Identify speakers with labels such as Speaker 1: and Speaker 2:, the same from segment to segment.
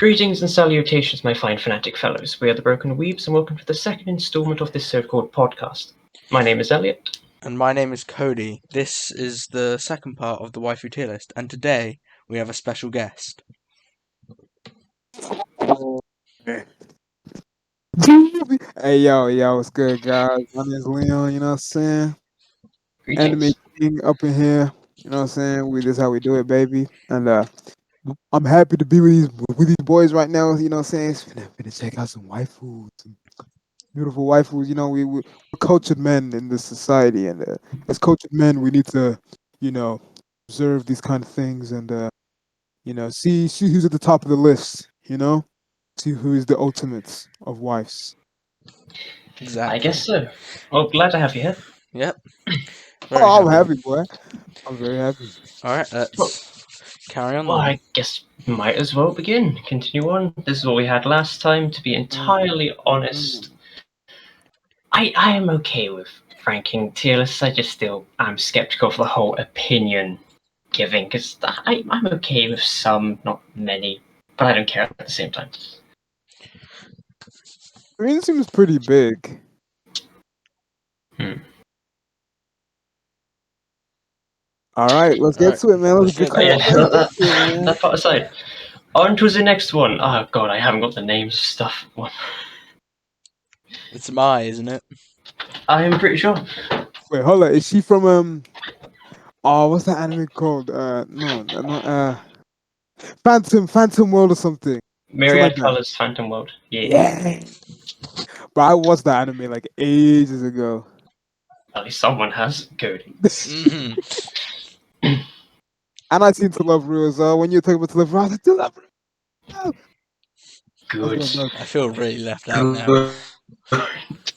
Speaker 1: Greetings and salutations, my fine fanatic fellows. We are the Broken Weebs, and welcome to the second installment of this so-called podcast. My name is Elliot.
Speaker 2: And my name is Cody. This is the second part of the waifu tier list, and today we have a special guest.
Speaker 3: Hey, yo, what's good, guys? My name is Leon, you know what I'm saying? Anime
Speaker 1: Greetings.
Speaker 3: King up in here, you know what I'm saying? This is how we do it, baby. And I'm happy to be with these boys right now, you know what I'm saying? Finna check out some waifus, some beautiful waifus. You know, we're cultured men in this society, and as cultured men, we need to, observe these kind of things and, see who's at the top of the list, See who is the ultimate of wives.
Speaker 2: Exactly.
Speaker 1: I guess so. Well, glad to have you here.
Speaker 2: Yep.
Speaker 3: I'm happy, boy. I'm very happy.
Speaker 2: Alright, let's carry on.
Speaker 1: Well,
Speaker 2: then.
Speaker 1: I guess we might as well begin. Continue on. This is what we had last time. To be entirely honest, I am okay with ranking tier lists. I just still am skeptical of the whole opinion giving, because I'm okay with some, not many, but I don't care at the same time.
Speaker 3: I mean, it seems pretty big. All right, let's get to it, man. Let's get
Speaker 1: that part aside. On to the next one. Oh god, I haven't got the names of stuff.
Speaker 2: It's Mai, isn't it?
Speaker 1: I am pretty sure.
Speaker 3: Wait, hold on. Is she from what's that anime called? Phantom World or something.
Speaker 1: Myriad Colors Phantom World.
Speaker 3: Yeah. But I watched that anime like ages ago.
Speaker 1: At least someone has, Cody.
Speaker 3: And I seen To Love Ru as well. When you were talking about To Love Ru, I was like, To Love Ru.
Speaker 1: Good.
Speaker 2: I feel really left out now.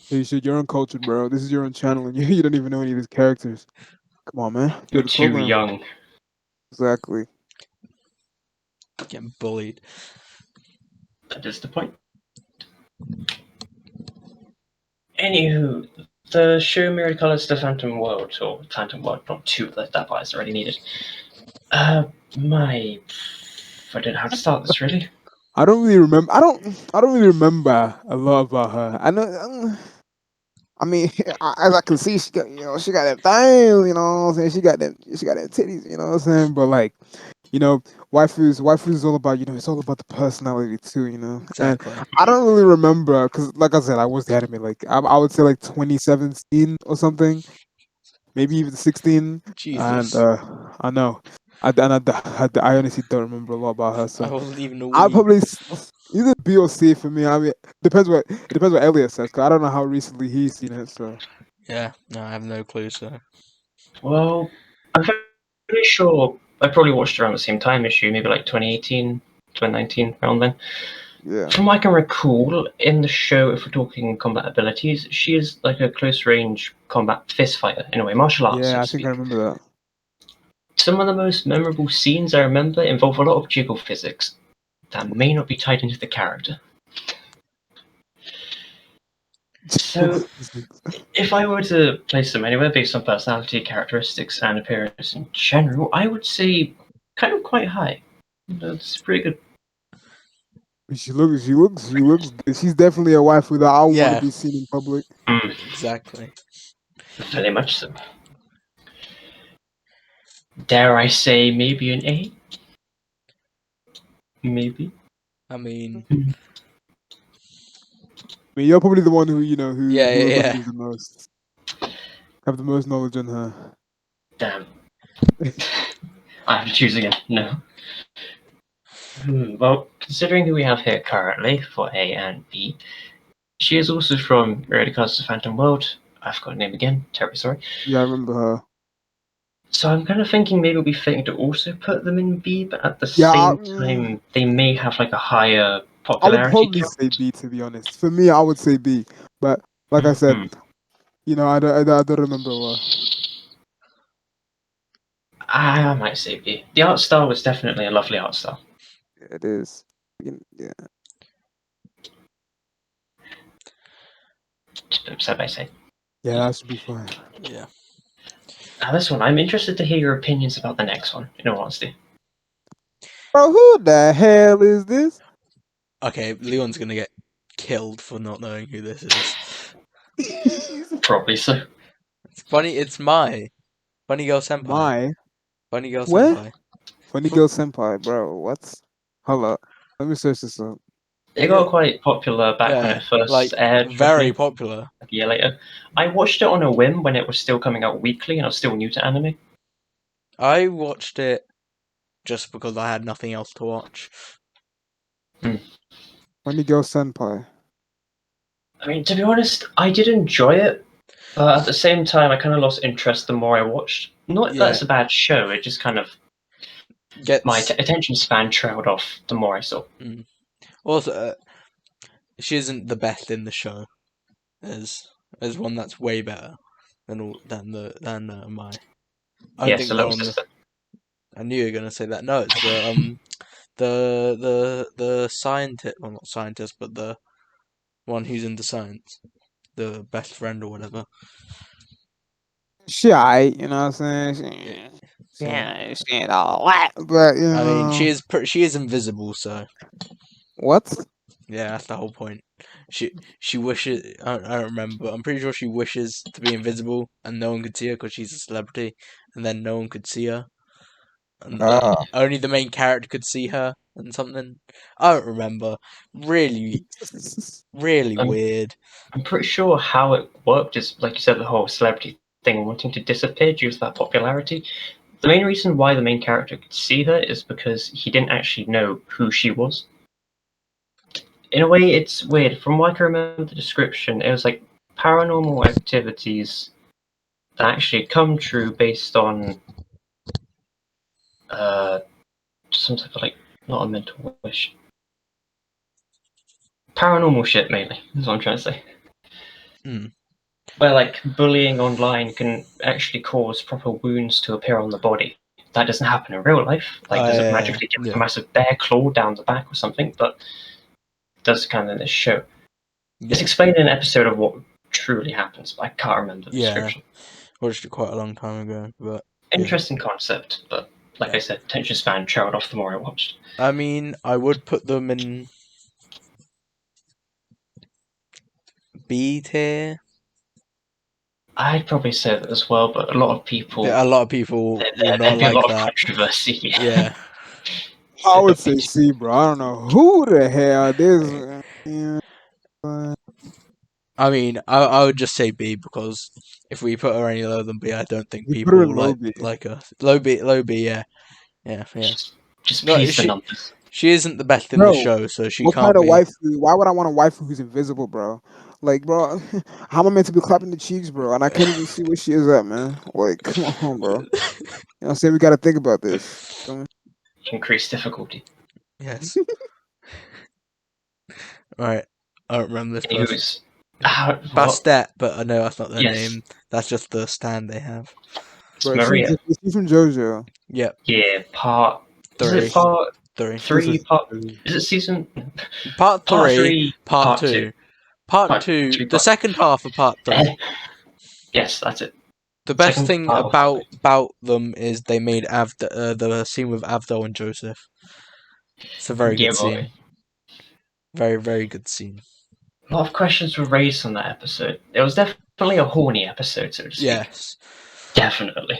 Speaker 3: You should. You're uncultured, bro. This is your own channel, and you don't even know any of these characters. Come on, man.
Speaker 1: You're too young.
Speaker 3: Exactly.
Speaker 2: Getting bullied.
Speaker 1: That is the point. Anywho, the show Myriad Colors The Phantom World, or Phantom World, not two, that part is already needed. I don't know how to start this, really.
Speaker 3: I don't really remember. I don't really remember a lot about her. I know. I mean, as I can see, she got that thing. You know what I'm saying? She got them titties. You know what I'm saying? But like, waifus is all about it's all about the personality too.
Speaker 2: Exactly.
Speaker 3: And I don't really remember because, like I said, I was the anime like I would say like 2017 or something, maybe even 16.
Speaker 2: Jesus.
Speaker 3: And I know. I honestly don't remember a lot about her. So
Speaker 2: I wasn't even a
Speaker 3: I'll
Speaker 2: weeb.
Speaker 3: probably either B or C for me. I mean, it depends what Elliot says. Cause I don't know how recently he's seen it. So
Speaker 2: Yeah, no, I have no clue. So
Speaker 1: well, I'm pretty sure I probably watched around the same time issue, maybe like 2018, 2019, around then.
Speaker 3: yeah.
Speaker 1: From what I can recall, in the show, if we're talking combat abilities, she is like a close-range combat fist fighter, in a way, martial arts.
Speaker 3: Yeah,
Speaker 1: so
Speaker 3: I
Speaker 1: to
Speaker 3: think
Speaker 1: speak.
Speaker 3: I remember that.
Speaker 1: Some of the most memorable scenes I remember involve a lot of jiggle physics that may not be tied into the character. So, if I were to place them anywhere based on personality, characteristics, and appearance in general, I would say kind of quite high. That's pretty good.
Speaker 3: She looks good. She's definitely a waifu that I want
Speaker 2: Yeah.
Speaker 3: to be seen in public.
Speaker 2: Exactly.
Speaker 1: Very much so. Dare I say maybe an A? Maybe.
Speaker 2: I mean,
Speaker 3: you're probably the one who
Speaker 2: Yeah.
Speaker 3: remembers the most, have the most knowledge on her.
Speaker 1: Damn. I have to choose again. No. Well, considering who we have here currently for A and B, she is also from Myriad Colors of Phantom World. I forgot her name again. Terribly sorry.
Speaker 3: Yeah, I remember her.
Speaker 1: So I'm kind of thinking maybe it'll be fitting to also put them in B, but at the same time, they may have like a higher popularity.
Speaker 3: I would probably say B, to be honest. For me, I would say B. But like I said, I don't remember what.
Speaker 1: I might say B. The art style was definitely a lovely art style.
Speaker 3: It is. Yeah.
Speaker 1: Side by side.
Speaker 3: Yeah, that should be fine.
Speaker 2: Yeah.
Speaker 1: Now this one, I'm interested to hear your opinions about the next one, in all honesty.
Speaker 3: Bro, who the hell is this?
Speaker 2: Okay, Leon's gonna get killed for not knowing who this is.
Speaker 1: Probably so.
Speaker 2: It's funny. It's my Funny Girl Senpai.
Speaker 3: My
Speaker 2: Funny Girl
Speaker 3: what?
Speaker 2: Senpai.
Speaker 3: Funny Girl Senpai, bro. What? Hold up. Let me search this up.
Speaker 1: It got quite popular back when it first
Speaker 2: like
Speaker 1: aired.
Speaker 2: very
Speaker 1: roughly
Speaker 2: popular.
Speaker 1: a year later. I watched it on a whim when it was still coming out weekly and I was still new to anime.
Speaker 2: I watched it just because I had nothing else to watch.
Speaker 3: Funny Girl Senpai.
Speaker 1: I mean, to be honest, I did enjoy it, but at the same time, I kind of lost interest the more I watched. Not that it's a bad show, it just kind of my attention span trailed off the more I saw.
Speaker 2: Also, she isn't the best in the show. There's one that's way better than my. I
Speaker 1: Yes,
Speaker 2: think
Speaker 1: the
Speaker 2: they're
Speaker 1: little
Speaker 2: on the.
Speaker 1: sister.
Speaker 2: I knew you were gonna say that. No, it's the scientist. Well, not scientist, but the one who's into science, the best friend or whatever.
Speaker 3: She alright, you know what I'm saying? She ain't all that, but you know.
Speaker 2: I mean, she is invisible, so
Speaker 3: What?
Speaker 2: yeah, that's the whole point. She wishes. I don't remember. I'm pretty sure she wishes to be invisible, and no one could see her because she's a celebrity, and then no one could see her, and only the main character could see her, and something. I don't remember. Really, really weird.
Speaker 1: I'm pretty sure how it worked is, like you said, the whole celebrity thing wanting to disappear due to that popularity. The main reason why the main character could see her is because he didn't actually know who she was. In a way, it's weird. From what I can remember the description, it was like paranormal activities that actually come true based on some type of, like, not a mental wish. Paranormal shit, mainly, is what I'm trying to say. Where, like, bullying online can actually cause proper wounds to appear on the body. That doesn't happen in real life. Like, doesn't magically give a massive bear claw down the back or something, but it does kind of in this show. It's explained in an episode of what truly happens, but I can't remember the description.
Speaker 2: Watched it quite a long time ago, but
Speaker 1: interesting concept, but like I said, attention span trailed off the more I watched.
Speaker 2: I mean, I would put them in B tier.
Speaker 1: I'd probably say that as well, but a lot of people
Speaker 2: will not
Speaker 1: there'd
Speaker 2: like
Speaker 1: be a lot of
Speaker 2: that.
Speaker 1: controversy.
Speaker 2: Yeah.
Speaker 3: I would say C, bro. I don't know who the hell this.
Speaker 2: I mean, I would just say B because if we put her any lower than B, I don't think
Speaker 3: You put her
Speaker 2: people
Speaker 3: in low B.
Speaker 2: like her. Low B, yeah.
Speaker 1: Just please the numbers.
Speaker 2: She isn't the best in the show, so she
Speaker 3: what
Speaker 2: can't
Speaker 3: kind of
Speaker 2: be.
Speaker 3: waifu? Why would I want a waifu who's invisible, bro? Like, bro, how am I meant to be clapping the cheeks, bro? And I can't even see where she is at, man. Like, come on, bro. You know what I'm saying? We got to think about this.
Speaker 1: Increase difficulty.
Speaker 2: Yes. Right. I don't remember this person. Bastet, but I know that's not their name. That's just the stand they have.
Speaker 1: It's Maria.
Speaker 3: She's from JoJo.
Speaker 2: Yep.
Speaker 1: Yeah, part
Speaker 2: 3.
Speaker 1: Is it part
Speaker 2: 3?
Speaker 1: 3? Part is it season?
Speaker 2: Part 3. Part 2.
Speaker 1: 2.
Speaker 2: Part 2. The second half of part 3.
Speaker 1: Yes, that's it.
Speaker 2: The best thing about them is they made the scene with Avdol and Joseph. It's a very good scene. Very, very good scene.
Speaker 1: A lot of questions were raised on that episode. It was definitely a horny episode, so to speak.
Speaker 2: Yes.
Speaker 1: Definitely.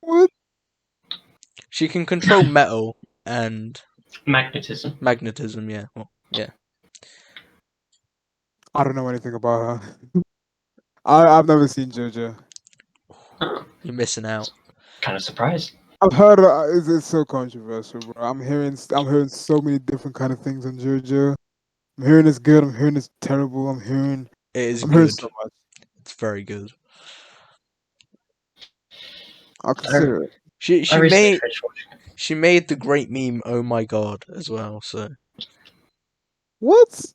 Speaker 3: What?
Speaker 2: She can control metal and
Speaker 1: magnetism.
Speaker 2: Magnetism, yeah. Well, yeah.
Speaker 3: I don't know anything about her. I've never seen JoJo.
Speaker 2: You're missing out.
Speaker 1: Kind of surprised.
Speaker 3: I've heard it's so controversial, bro. I'm hearing so many different kind of things on JoJo. I'm hearing it's good. I'm hearing it's terrible. I'm hearing
Speaker 2: hearing
Speaker 3: so much.
Speaker 2: It's very good.
Speaker 3: I'll consider it.
Speaker 2: She made the great meme "Oh my god" as well. So
Speaker 3: what?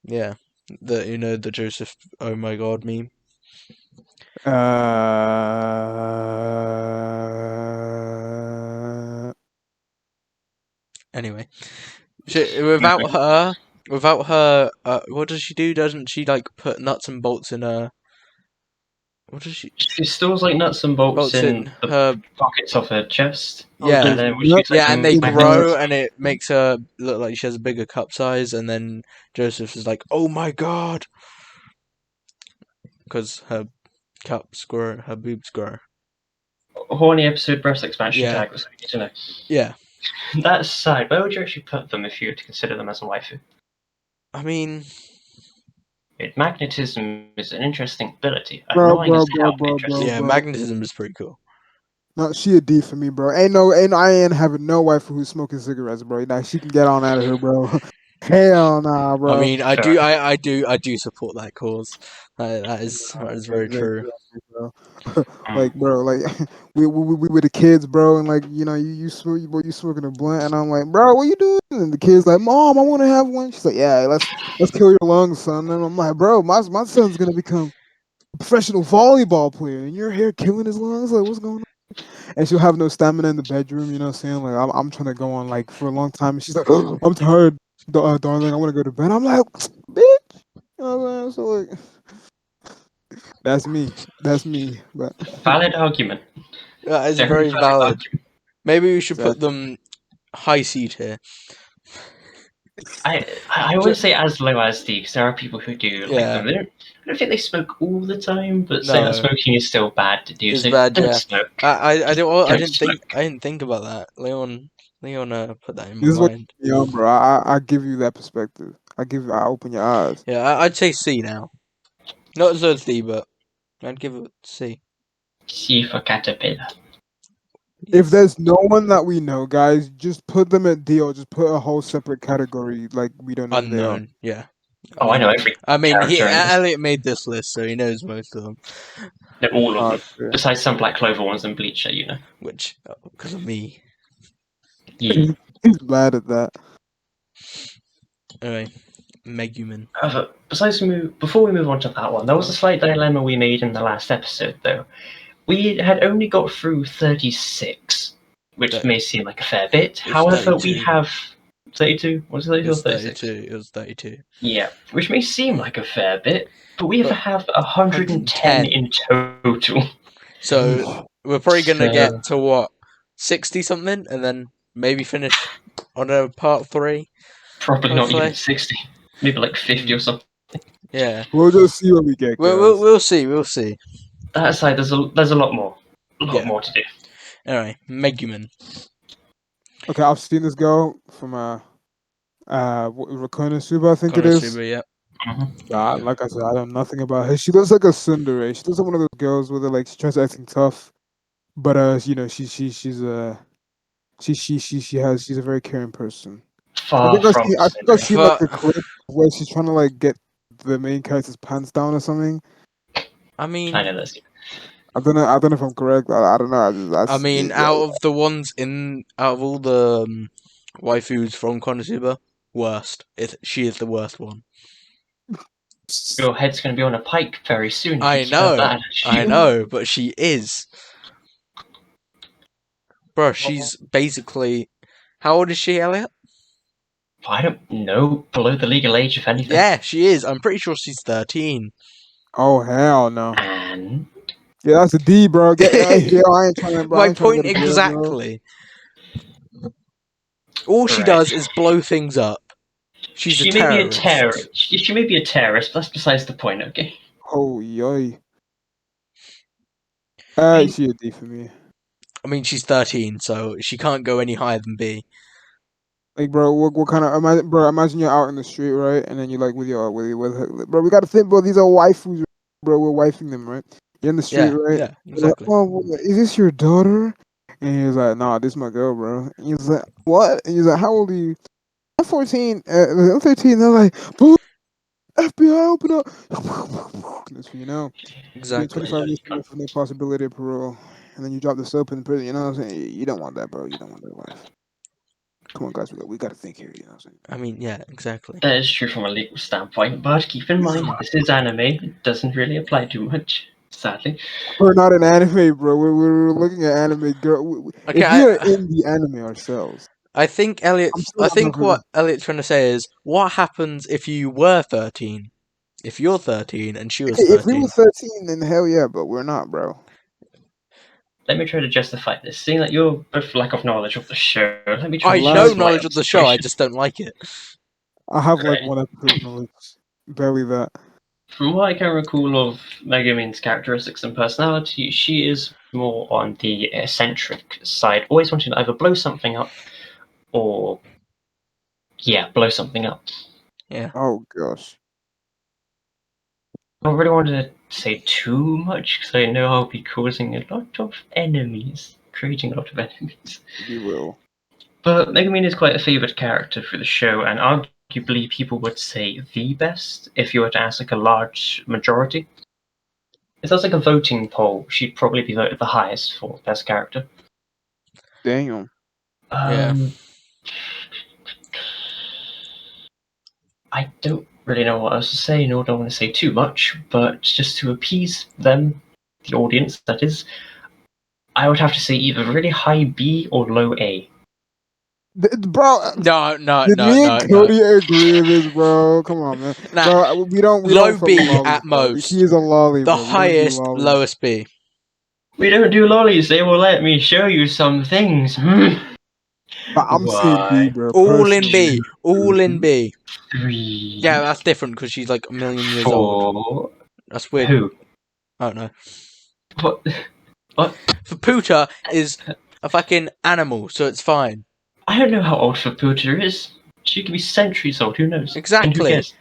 Speaker 2: Yeah, the Joseph "Oh my god" meme. Anyway, without her, what does she do? Doesn't she like put nuts and bolts in her What does she?
Speaker 1: She stores like nuts and bolts
Speaker 2: Bolts
Speaker 1: in
Speaker 2: in
Speaker 1: the
Speaker 2: her.
Speaker 1: pockets of her chest.
Speaker 2: Yeah,
Speaker 1: And then when she gets like
Speaker 2: yeah, and
Speaker 1: some
Speaker 2: they
Speaker 1: magnets
Speaker 2: grow, and it makes her look like she has a bigger cup size. And then Joseph is like, "Oh my god," because her cups grow, her boobs grow.
Speaker 1: horny episode breast expansion
Speaker 2: Yeah.
Speaker 1: tag. That's what you need to know.
Speaker 2: Yeah,
Speaker 1: That aside, where would you actually put them if you were to consider them as a waifu?
Speaker 2: I mean,
Speaker 1: Magnetism is an interesting ability.
Speaker 3: Bro,
Speaker 1: Annoying
Speaker 3: bro,
Speaker 1: as
Speaker 3: bro,
Speaker 1: hell,
Speaker 3: bro, bro,
Speaker 1: interesting.
Speaker 2: yeah,
Speaker 3: bro.
Speaker 2: magnetism is pretty cool.
Speaker 3: No, she a D for me, bro. I ain't having no wife who's smoking cigarettes, bro. Now she can get on out of here, bro. Hell nah, bro.
Speaker 2: I mean, I
Speaker 1: Fair.
Speaker 2: do support that cause. That is very true.
Speaker 3: Exactly, bro.
Speaker 1: Mm.
Speaker 3: Like, bro, like we were the kids, bro, and like you smoke, boy, you smoking a blunt, and I'm like, bro, what you doing? And the kid's like, Mom, I want to have one. She's like, Yeah, let's kill your lungs, son. And I'm like, bro, my son's gonna become a professional volleyball player, and you're here killing his lungs. Like, what's going on? And she'll have no stamina in the bedroom. You know what I'm saying? Like, I'm trying to go on like for a long time, and she's like, I'm tired, darling. I want to go to bed. I'm like, bitch. You know what I'm saying? So like, that's me. That's me. But
Speaker 1: Valid argument.
Speaker 2: That is
Speaker 1: Very
Speaker 2: very valid.
Speaker 1: argument.
Speaker 2: Maybe we should put
Speaker 3: Exactly.
Speaker 2: them high seed here.
Speaker 1: I wouldn't say as low as D, because there are people who do like
Speaker 2: Yeah.
Speaker 1: them. I don't think they smoke all the time, but saying that
Speaker 2: No,
Speaker 1: smoking is still bad to do,
Speaker 2: it's
Speaker 1: so
Speaker 2: bad.
Speaker 1: don't
Speaker 2: Yeah,
Speaker 1: smoke.
Speaker 2: I
Speaker 1: Don't
Speaker 2: didn't
Speaker 1: smoke.
Speaker 2: I didn't think about that. Leon put that in my
Speaker 3: this is what
Speaker 2: mind.
Speaker 3: you're young, bro. I give you that perspective. I open your eyes.
Speaker 2: Yeah, I'd say C now. Not as low as D, but I'd give it C.
Speaker 1: C for caterpillar.
Speaker 3: If there's no one that we know, guys, just put them at D or just put a whole separate category like we don't know who they are.
Speaker 2: Unknown, yeah.
Speaker 1: Oh, I know every
Speaker 2: I mean,
Speaker 1: character in this.
Speaker 2: Elliot made this list, so he knows most of them.
Speaker 1: No, all of
Speaker 3: Oh,
Speaker 1: them.
Speaker 3: shit.
Speaker 1: Besides some Black Clover ones and Bleacher, you know.
Speaker 2: Which, because of me.
Speaker 1: Yeah.
Speaker 3: He's bad at that.
Speaker 2: Anyway, Megumin.
Speaker 1: Before we move on to that one, there was a slight dilemma we made in the last episode, though. We had only got through 36, which
Speaker 2: That-
Speaker 1: may seem like a fair bit.
Speaker 2: It's
Speaker 1: However, we
Speaker 2: 32.
Speaker 1: have 32. Was it 32
Speaker 2: It
Speaker 1: or
Speaker 2: was
Speaker 1: 36?
Speaker 2: 32. It was 32.
Speaker 1: Yeah, which may seem like a fair bit, but we have 110 in total.
Speaker 2: So we're probably gonna
Speaker 1: So-
Speaker 2: get to what 60 something, and then maybe finish on a part 3.
Speaker 1: Probably not
Speaker 2: Hopefully.
Speaker 1: even 60. Maybe like 50 or something.
Speaker 2: Yeah,
Speaker 3: We'll just see what we get, guys.
Speaker 2: we'll see. We'll see.
Speaker 1: That aside, there's a lot more. A lot
Speaker 2: Yeah.
Speaker 1: more to do.
Speaker 2: Anyway, Megumin.
Speaker 3: Okay, I've seen this girl from Konosuba, I think it is.
Speaker 2: Konosuba, yeah.
Speaker 3: Like I said, I know nothing about her. She looks like a tsundere. She looks like one of those girls where like she tries to acting tough, but she's a very caring person.
Speaker 1: Far from
Speaker 3: I think I've seen like
Speaker 2: Fa-
Speaker 3: a clip where she's trying to like get the main character's pants down or something.
Speaker 2: I mean,
Speaker 1: I know this.
Speaker 3: I don't know if I'm correct. I don't know.
Speaker 2: I mean, out of the ones out of all the waifus from Konosuba, worst. She is the worst one.
Speaker 1: Your head's going to be on a pike very soon.
Speaker 2: I know, but she is. Bro, she's basically. How old is she, Elliot?
Speaker 1: I don't know. Below the legal age, if anything.
Speaker 2: Yeah, she is. I'm pretty sure she's 13.
Speaker 3: Oh hell no!
Speaker 1: And
Speaker 3: Yeah, that's a D, bro. I ain't trying to. Bro, I
Speaker 2: My
Speaker 3: ain't trying to
Speaker 2: point
Speaker 3: go to jail, bro.
Speaker 2: exactly. All she
Speaker 1: Correct.
Speaker 2: does is blow things up. She's
Speaker 1: she
Speaker 2: a
Speaker 1: may
Speaker 2: terrorist.
Speaker 1: be a terrorist. She may be a terrorist, but that's besides the point, okay?
Speaker 3: Oh yoy. She a D for me.
Speaker 2: I mean, she's 13, so she can't go any higher than B.
Speaker 3: Like, bro, what kind of imagine you're out in the street, right? And then you're like with her, bro. We gotta think, bro. These are waifus, bro. We're wifing them, right? You're in the street,
Speaker 2: Yeah,
Speaker 3: right?
Speaker 2: yeah,
Speaker 3: You're like,
Speaker 2: exactly.
Speaker 3: oh, is this your daughter? And he's like, nah, this is my girl, bro. And he's like, what? And he's like, how old are you? I'm 14. I'm 13. They're like, boom, FBI, open up. That's what you know.
Speaker 2: Exactly.
Speaker 3: 25 years for no possibility of parole. And then you drop the soap in prison. You know what I'm saying? You don't want that, bro. You don't want that life. Come on, guys. We got to think here. You know what I'm saying?
Speaker 2: I mean, yeah, exactly.
Speaker 1: That is true from a legal standpoint, but keep in mind, this is anime. It doesn't really apply too much, sadly.
Speaker 3: We're not an anime, bro. We're looking at anime, girl.
Speaker 2: Okay,
Speaker 3: If we are in the anime ourselves,
Speaker 2: I think
Speaker 3: I'm still not
Speaker 2: what Elliot's trying to say is, what happens if you were 13? If you're 13 and she was
Speaker 3: Okay, if we
Speaker 2: 13,
Speaker 3: were 13, then hell yeah, but we're not, bro.
Speaker 1: Let me try to justify this. Seeing that you're both lack of knowledge of the show, let me try
Speaker 2: I
Speaker 1: to
Speaker 2: know
Speaker 3: Like-
Speaker 1: justify
Speaker 2: knowledge
Speaker 1: the
Speaker 2: of the show. I
Speaker 1: situation.
Speaker 2: just don't like it.
Speaker 3: I have like
Speaker 1: Right.
Speaker 3: one episode knowledge, barely that.
Speaker 1: From what I can recall of Megumin's characteristics and personality, she is more on the eccentric side, always wanting to either blow something up or, blow something up.
Speaker 2: Yeah.
Speaker 3: Oh gosh.
Speaker 1: I don't really want to say too much because I know I'll be causing a lot of enemies, creating a lot of enemies.
Speaker 3: You will.
Speaker 1: But Megumin is quite a favoured character for the show, and arguably people would say the best if you were to ask like a large majority. If there's like a voting poll, she'd probably be voted the highest for best character.
Speaker 3: Damn.
Speaker 2: Yeah.
Speaker 1: I don't really know what else to say, nor do I want to say too much, but just to appease them, the audience, that is, I would have to say either really high B or low A.
Speaker 3: Bro,
Speaker 2: No.
Speaker 3: did me and Cody agree with this, bro? Come on, man.
Speaker 2: Nah,
Speaker 3: Bro, we don't
Speaker 2: low
Speaker 3: fuck with
Speaker 2: B
Speaker 3: lollies,
Speaker 2: at
Speaker 3: bro.
Speaker 2: most.
Speaker 3: He is a lolly,
Speaker 2: The
Speaker 3: bro. We don't do
Speaker 2: highest,
Speaker 3: lollies.
Speaker 2: lowest B.
Speaker 1: We don't do lollies, they will let me show you some things.
Speaker 3: But I'm saying B,
Speaker 1: Why?
Speaker 3: bro.
Speaker 2: All in
Speaker 3: Personally.
Speaker 2: B. All in B.
Speaker 1: 3,
Speaker 2: Yeah, that's different because she's like a million years old.
Speaker 1: 4.
Speaker 2: That's weird.
Speaker 1: Who?
Speaker 2: I don't know.
Speaker 1: What? What?
Speaker 2: Faputa is a fucking animal, so it's fine.
Speaker 1: I don't know how old Faputa is. She could be centuries old, who knows? And who
Speaker 2: Exactly.
Speaker 1: cares?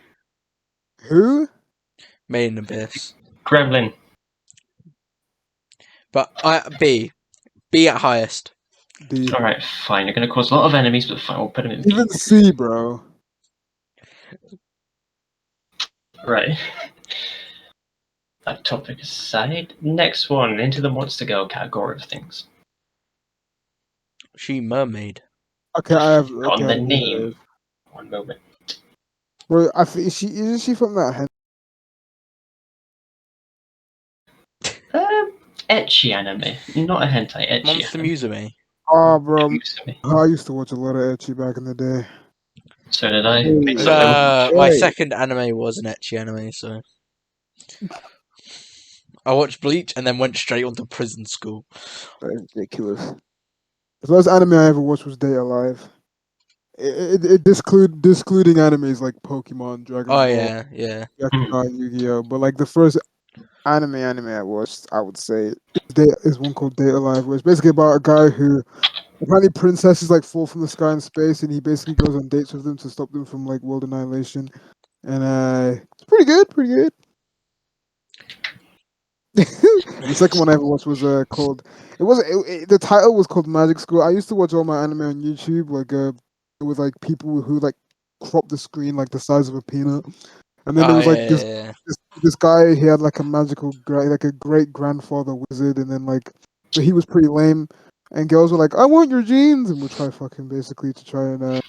Speaker 3: Who?
Speaker 2: Made in Abyss.
Speaker 1: Gremlin.
Speaker 2: But B. B at highest.
Speaker 3: D.
Speaker 1: Alright, fine. You're gonna cause a lot of enemies, but fine, we'll put him in B.
Speaker 3: Even C, bro.
Speaker 1: Right. That topic aside, next one, into the Monster Girl category of things.
Speaker 2: She mermaid.
Speaker 3: Okay, I have.
Speaker 1: On
Speaker 3: Okay,
Speaker 1: the
Speaker 3: I know who that
Speaker 1: name.
Speaker 3: is.
Speaker 1: One moment.
Speaker 3: Bro, I think isn't she from that?
Speaker 1: Ecchi anime. Not a hentai, ecchi
Speaker 2: Monster
Speaker 1: anime.
Speaker 2: Musume.
Speaker 3: Oh, bro.
Speaker 1: Musume.
Speaker 3: I used to watch a lot of ecchi back in the day.
Speaker 1: So did I.
Speaker 3: Holy
Speaker 1: Makes up
Speaker 3: shit.
Speaker 2: My
Speaker 3: Right.
Speaker 2: second anime was an ecchi anime, so I watched Bleach and then went straight onto Prison School.
Speaker 3: That's ridiculous. The first anime I ever watched was Day Alive. It discluding animes like Pokemon, Dragon
Speaker 2: Oh
Speaker 3: Ball,
Speaker 2: yeah.
Speaker 3: Yakuza, Yu-Gi-Oh. But like the first anime I watched, I would say is one called Day Alive, where it's basically about a guy who apparently princesses like fall from the sky in space, and he basically goes on dates with them to stop them from like world annihilation. And it's pretty good, pretty good. The second one I ever watched was called. The title was called Magic School. I used to watch all my anime on YouTube, like with like people who like crop the screen like the size of a peanut, and then there
Speaker 2: Oh
Speaker 3: was like
Speaker 2: yeah.
Speaker 3: this guy. He had like a magical like a great grandfather wizard, and then like but he was pretty lame, and girls were like, "I want your genes," and would try fucking basically to try and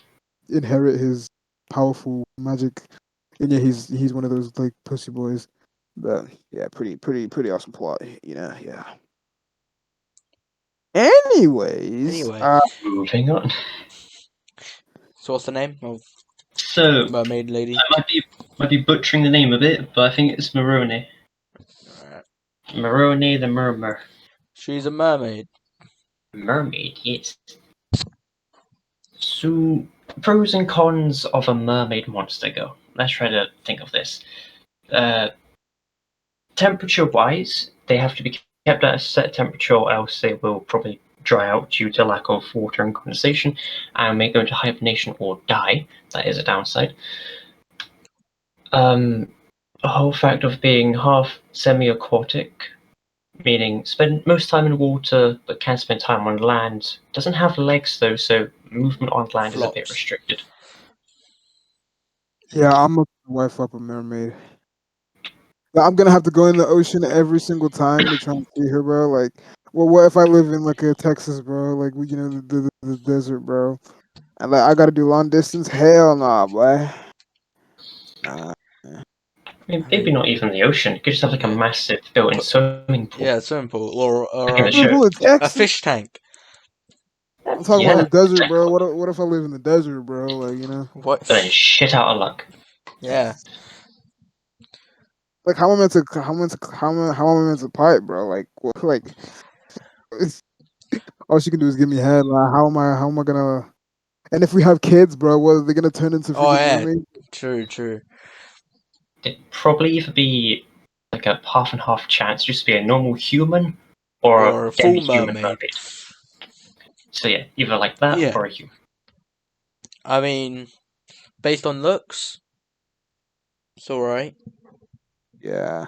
Speaker 3: inherit his powerful magic. And yeah, he's one of those like pussy boys. But yeah, pretty awesome plot, yeah. Anyways,
Speaker 2: Anyway,
Speaker 1: moving on.
Speaker 2: so what's the name of
Speaker 1: So,
Speaker 2: mermaid lady?
Speaker 1: I might be butchering the name of it, but I think it's Marone.
Speaker 2: Alright.
Speaker 1: Marone the Murmur.
Speaker 2: She's a mermaid.
Speaker 1: Mermaid, yes. So, pros and cons of a mermaid monster go. Let's try to think of this. Temperature-wise, they have to be kept at a set temperature, or else they will probably dry out due to lack of water and condensation, and may go into hibernation or die. That is a downside. The whole fact of being half semi-aquatic, meaning spend most time in water but can spend time on land. Doesn't have legs though, so movement on land is a bit
Speaker 2: Flops.
Speaker 1: restricted.
Speaker 3: yeah, I'm gonna wife up a mermaid. Like, I'm gonna have to go in the ocean every single time to try and see her, bro. Like, well, what if I live in like a Texas, bro? Like, the desert, bro. And like, I gotta do long distance. Hell nah, boy. Nah.
Speaker 1: I mean, maybe not even the ocean. You could just have like a
Speaker 2: Yeah.
Speaker 1: massive built-in swimming pool.
Speaker 2: Yeah, swimming pool or
Speaker 1: Like in the show.
Speaker 3: People in
Speaker 2: a
Speaker 3: Texas.
Speaker 2: fish tank.
Speaker 3: I'm talking
Speaker 1: Yeah,
Speaker 3: about the desert, bro. What if I live in the desert, bro? Like,
Speaker 2: What?
Speaker 1: then shit out of luck.
Speaker 2: Yeah.
Speaker 3: Like how am I meant to how am I meant to part, bro? Like what, like all she can do is give me head. Like how am I gonna? And if we have kids, bro, what are they gonna turn into
Speaker 2: Oh
Speaker 3: freaking
Speaker 2: yeah,
Speaker 3: mermaids?
Speaker 2: true.
Speaker 1: It'd probably either be like a half and half chance, just be a normal human, or
Speaker 2: Or a
Speaker 1: a
Speaker 2: full
Speaker 1: demi-human
Speaker 2: mermaid.
Speaker 1: mermaid. So yeah, either like that
Speaker 2: Yeah.
Speaker 1: or a human.
Speaker 2: I mean, based on looks, it's alright.
Speaker 3: Yeah.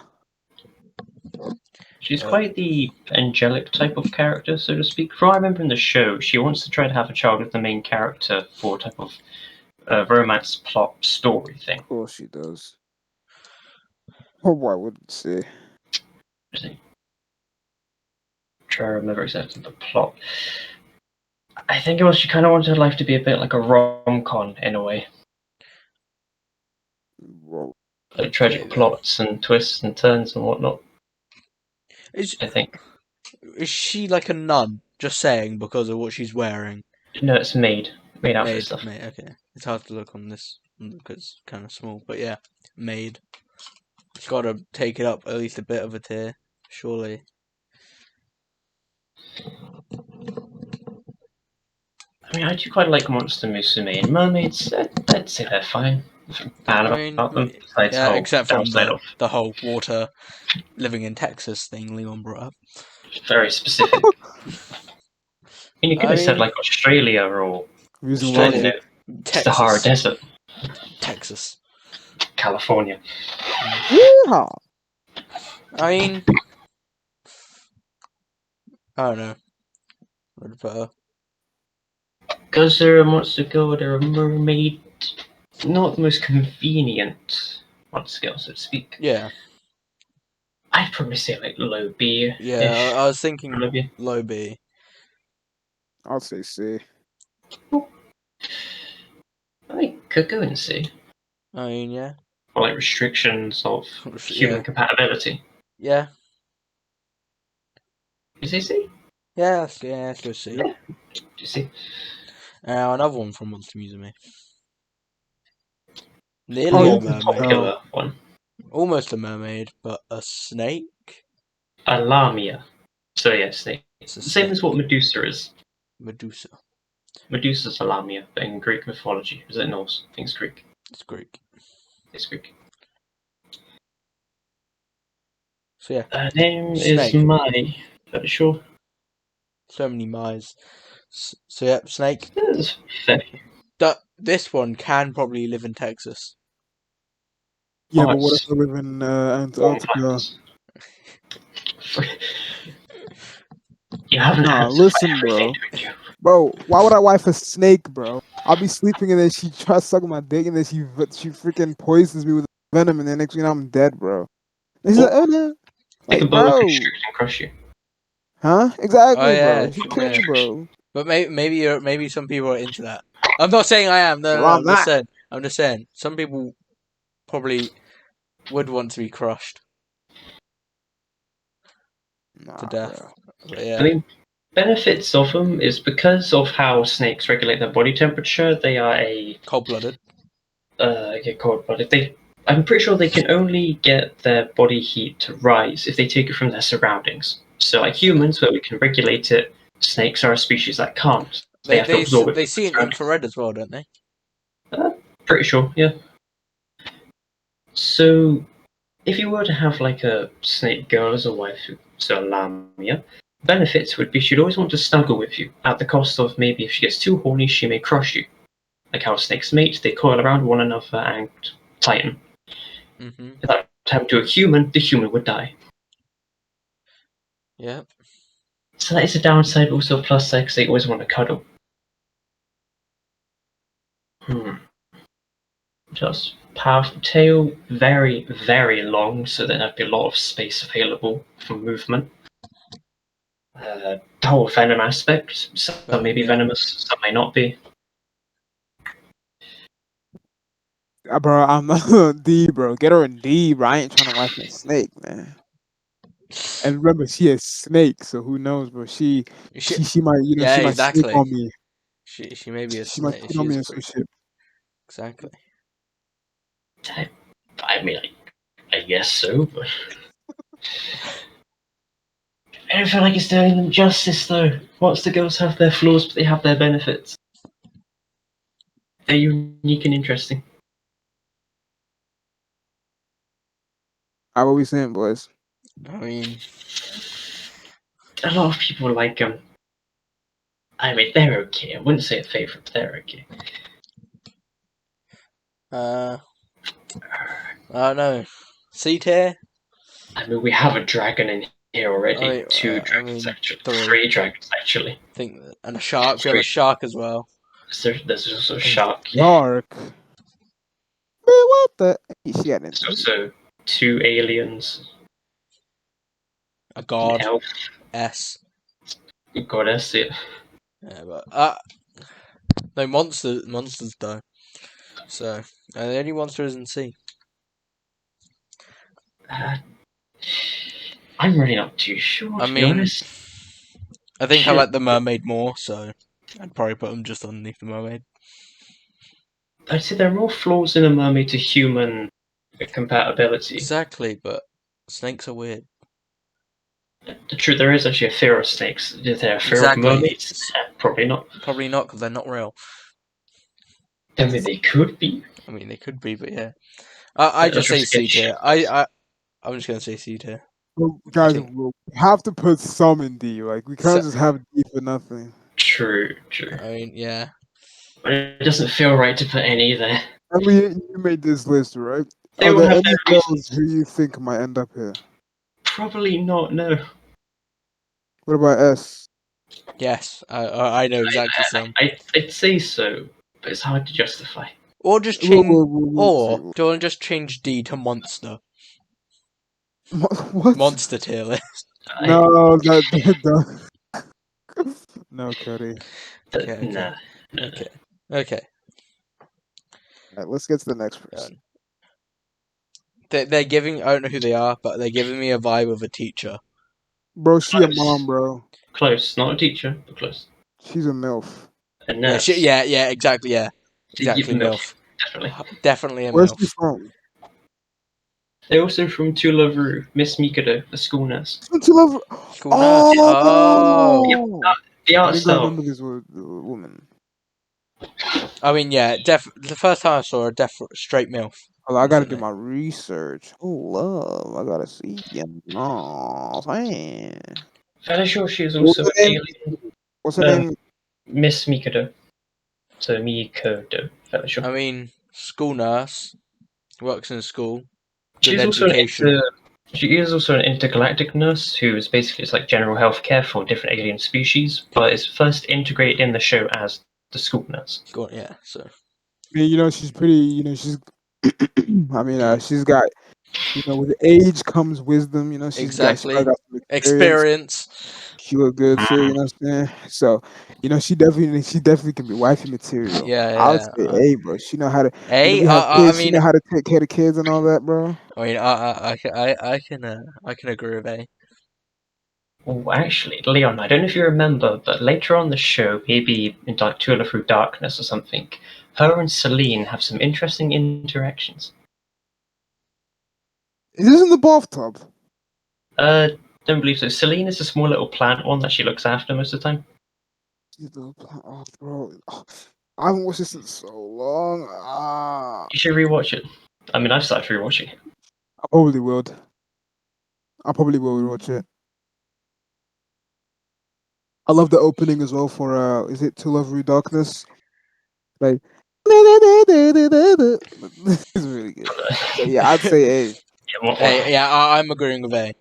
Speaker 1: She's quite the angelic type of character, so to speak. From what I remember in the show, she wants to try to have a child with the main character for a type of romance plot story thing.
Speaker 3: Of course she does. Oh, I wouldn't say.
Speaker 1: Try to remember exactly the plot. I think it was she kind of wanted her life to be a bit like a rom-com in a way.
Speaker 3: Whoa.
Speaker 1: Like tragic plots and twists and turns and whatnot. I think.
Speaker 2: Is she like a nun? Just saying because of what she's wearing.
Speaker 1: No, it's made outfit stuff.
Speaker 2: Made. Okay, it's hard to look on this because it's kind of small. But yeah, made. It's got to take it up at least a bit of a tier, surely.
Speaker 1: I mean, I do quite like Monster Musume and mermaids. I'd say they're fine. Nothing bad about them. Besides
Speaker 2: yeah,
Speaker 1: the whole
Speaker 2: except from
Speaker 1: downside of
Speaker 2: the whole water living in Texas thing Leon brought up.
Speaker 1: very specific. I mean, you could have said like Australia or
Speaker 3: Using
Speaker 1: Australia,
Speaker 2: Texas.
Speaker 1: Sahara Desert,
Speaker 2: Texas,
Speaker 1: California.
Speaker 3: Yeehaw.
Speaker 2: I mean, I don't know. Would prefer.
Speaker 1: Because they're a monster girl, they're a mermaid. Not the most convenient monster girl, so to speak.
Speaker 2: Yeah.
Speaker 1: I'd probably say like low B.
Speaker 2: Yeah, I was thinking
Speaker 1: Maybe.
Speaker 2: low B.
Speaker 3: I'll say C.
Speaker 1: I could go and see.
Speaker 2: I mean, yeah.
Speaker 1: Or like restrictions of human compatibility.
Speaker 2: Yeah.
Speaker 1: Is it C?
Speaker 2: Yeah, let's go C.
Speaker 1: Yeah. Do you see?
Speaker 2: Now another one from Monster Musume. Nearly a mermaid.
Speaker 1: One.
Speaker 2: Almost a mermaid, but a snake?
Speaker 1: A lamia. So yeah, snake.
Speaker 2: It's a
Speaker 1: Same
Speaker 2: snake.
Speaker 1: as what Medusa is.
Speaker 2: Medusa.
Speaker 1: Medusa's a lamia, but in Greek mythology. Is it Norse? I think it's Greek.
Speaker 2: It's Greek.
Speaker 1: It's Greek.
Speaker 2: So yeah.
Speaker 1: Her name
Speaker 2: Snake.
Speaker 1: is Mai. Pretty sure.
Speaker 2: So many Mai's. So yeah, snake.
Speaker 1: It's fair.
Speaker 2: This one can probably live in Texas.
Speaker 3: Yeah, but what if I live in Antarctica?
Speaker 1: You haven't
Speaker 3: listen, bro. Bro, why would I wife a snake, bro? I'll be sleeping and then she tries to suck my dick and then she freaking poisons me with venom and then next thing I'm dead, bro. And she's like, oh no.
Speaker 1: Like,
Speaker 3: Like,
Speaker 1: a boa
Speaker 3: bro.
Speaker 1: constrictor and crush you.
Speaker 3: Huh? Exactly,
Speaker 2: Oh, yeah,
Speaker 3: bro. She killed me, bro.
Speaker 2: But maybe some people are into that. I'm not saying I am. No,
Speaker 3: I'm not.
Speaker 2: I'm just saying some people probably would want to be crushed to death. But yeah.
Speaker 1: I mean, benefits of them is because of how snakes regulate their body temperature. They are
Speaker 2: cold-blooded.
Speaker 1: Cold-blooded. I'm pretty sure they can only get their body heat to rise if they take it from their surroundings. So, like humans, where we can regulate it, snakes are a species that can't. They have to absorb it.
Speaker 2: They see it infrared as well, don't they?
Speaker 1: Pretty sure, yeah. So, if you were to have like a snake girl as a wife, so a lamia, benefits would be she'd always want to snuggle with you, at the cost of maybe if she gets too horny, she may crush you. Like how snakes mate, they coil around one another and tighten.
Speaker 2: Mm-hmm.
Speaker 1: If that happened to a human, the human would die.
Speaker 2: Yeah.
Speaker 1: So that is a downside, also a plus side, because they always want to cuddle. Just powerful tail, very, very long, so there'd be a lot of space available for movement. The whole venom aspect, some may be venomous, some may not be.
Speaker 3: Bro, I'm not D, bro. Get her in D, bro. I ain't trying to wife a snake, man. And remember, she a snake, so who knows, bro? She might, she might snake on me.
Speaker 2: She may be a snake.
Speaker 3: She might snake on me and some shit.
Speaker 2: Exactly.
Speaker 1: I mean, like, I guess so, but I don't feel like it's doing them justice, though. Monster girls have their flaws, but they have their benefits. They're unique and interesting.
Speaker 3: How are we saying, boys?
Speaker 2: I mean,
Speaker 1: A lot of people like them. I mean, they're okay. I wouldn't say a favourite, but they're okay.
Speaker 2: I don't know. C tier?
Speaker 1: I mean, we have a dragon in here already. Two dragons, actually. 3 dragons, actually.
Speaker 2: I think, and a shark. We have a shark as well.
Speaker 1: There's also a shark.
Speaker 3: Shark. Man, what the? She had
Speaker 1: There's also 2 aliens.
Speaker 2: A god.
Speaker 1: An elf.
Speaker 2: S.
Speaker 1: Goddess, yeah.
Speaker 2: Yeah, but no monsters though. So the only monster is in C.
Speaker 1: I'm really not too sure, to be honest.
Speaker 2: I think I like the mermaid more, so I'd probably put them just underneath the mermaid.
Speaker 1: I'd say there are more flaws in a mermaid to human compatibility.
Speaker 2: Exactly, but snakes are weird.
Speaker 1: The truth, there is actually a fear of snakes. Is there a fear of mermaids? Probably not.
Speaker 2: Probably not, because they're not real.
Speaker 1: I mean, they could be.
Speaker 2: I mean, they could be, but yeah. I just say C tier. I'm just gonna say C tier.
Speaker 3: Well, guys, we have to put some in D. Like, we can't just have D for nothing.
Speaker 1: True.
Speaker 2: I mean, yeah.
Speaker 1: But it doesn't feel right to put any there.
Speaker 3: I mean, you made this list, right?
Speaker 1: They
Speaker 3: Are
Speaker 1: will
Speaker 3: there
Speaker 1: have
Speaker 3: any
Speaker 1: their
Speaker 3: girls
Speaker 1: reasons.
Speaker 3: who you think might end up here?
Speaker 1: Probably not, no.
Speaker 3: What about S?
Speaker 2: Yes, I know exactly some.
Speaker 1: I'd say so, but it's hard to justify.
Speaker 2: Or just change.
Speaker 3: Or
Speaker 2: Do you want to just change D to monster?
Speaker 3: what?
Speaker 2: Monster tier list.
Speaker 3: No, no, Cody.
Speaker 2: Okay.
Speaker 1: Nah.
Speaker 2: Okay.
Speaker 3: Alright, let's get to the next person.
Speaker 2: They're giving. I don't know who they are, but they're giving me a vibe of a teacher.
Speaker 3: Bro, she a mom, bro.
Speaker 1: Close, not a teacher, but close.
Speaker 3: She's a MILF.
Speaker 1: A nurse.
Speaker 2: Yeah, exactly, yeah. Exactly, MILF. Definitely a
Speaker 3: Where's
Speaker 2: MILF.
Speaker 3: she from?
Speaker 1: They're also from Tularu, Miss Mikado, the school nurse.
Speaker 2: School nurse.
Speaker 3: Oh!
Speaker 1: Yeah, the art
Speaker 3: I think I
Speaker 1: style.
Speaker 3: remember this woman.
Speaker 2: I mean, yeah, the first time I saw her, straight MILF.
Speaker 3: Hold on, I gotta do my research. Oh, love. I gotta see. Yeah, no, man.
Speaker 1: Fairly sure she is also an alien.
Speaker 3: What's her name?
Speaker 1: Miss Mikado. So Mikado, fairly sure.
Speaker 2: I mean, school nurse, works in a school.
Speaker 1: She is also an intergalactic nurse who is basically just like general healthcare for different alien species, but is first integrated in the show as the school nurse.
Speaker 2: Yeah, so.
Speaker 3: I mean, she's pretty. She's. I mean, she's got. With age comes wisdom. She's got some experience. She look good too. You know what I'm saying? So, she definitely can be wifey material.
Speaker 2: Yeah.
Speaker 3: I would say A, bro. She know how to.
Speaker 2: A.
Speaker 3: She know how to take care of the kids and all that, bro.
Speaker 2: I mean, I can agree with A.
Speaker 1: Oh, actually, Leon, I don't know if you remember, but later on the show, maybe in like Tula Through Darkness or something, her and Celine have some interesting interactions.
Speaker 3: Is this in the bathtub?
Speaker 1: Don't believe so. Celine is a small little plant one that she looks after most of the time.
Speaker 3: Oh, bro. I haven't watched this in so long.
Speaker 1: You should rewatch it. I mean, I've started rewatching it.
Speaker 3: I probably would. I probably will rewatch it. I love the opening as well for is it To Love Through Darkness? Like this is really good. So yeah, I'd say A.
Speaker 2: Yeah, I'm agreeing with A.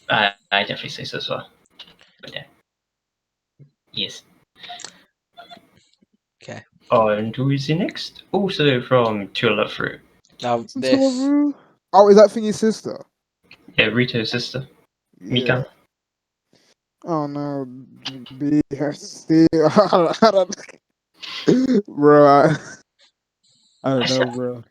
Speaker 1: I definitely say so as well. But yeah. Yes.
Speaker 2: Okay.
Speaker 1: And who is the next? Also from To Love Through.
Speaker 2: Now this.
Speaker 3: Oh, is that Thingy's sister?
Speaker 1: Yeah, Rito's sister.
Speaker 3: Yeah.
Speaker 1: Mika.
Speaker 3: Oh no, B. Bro, I don't know, bro.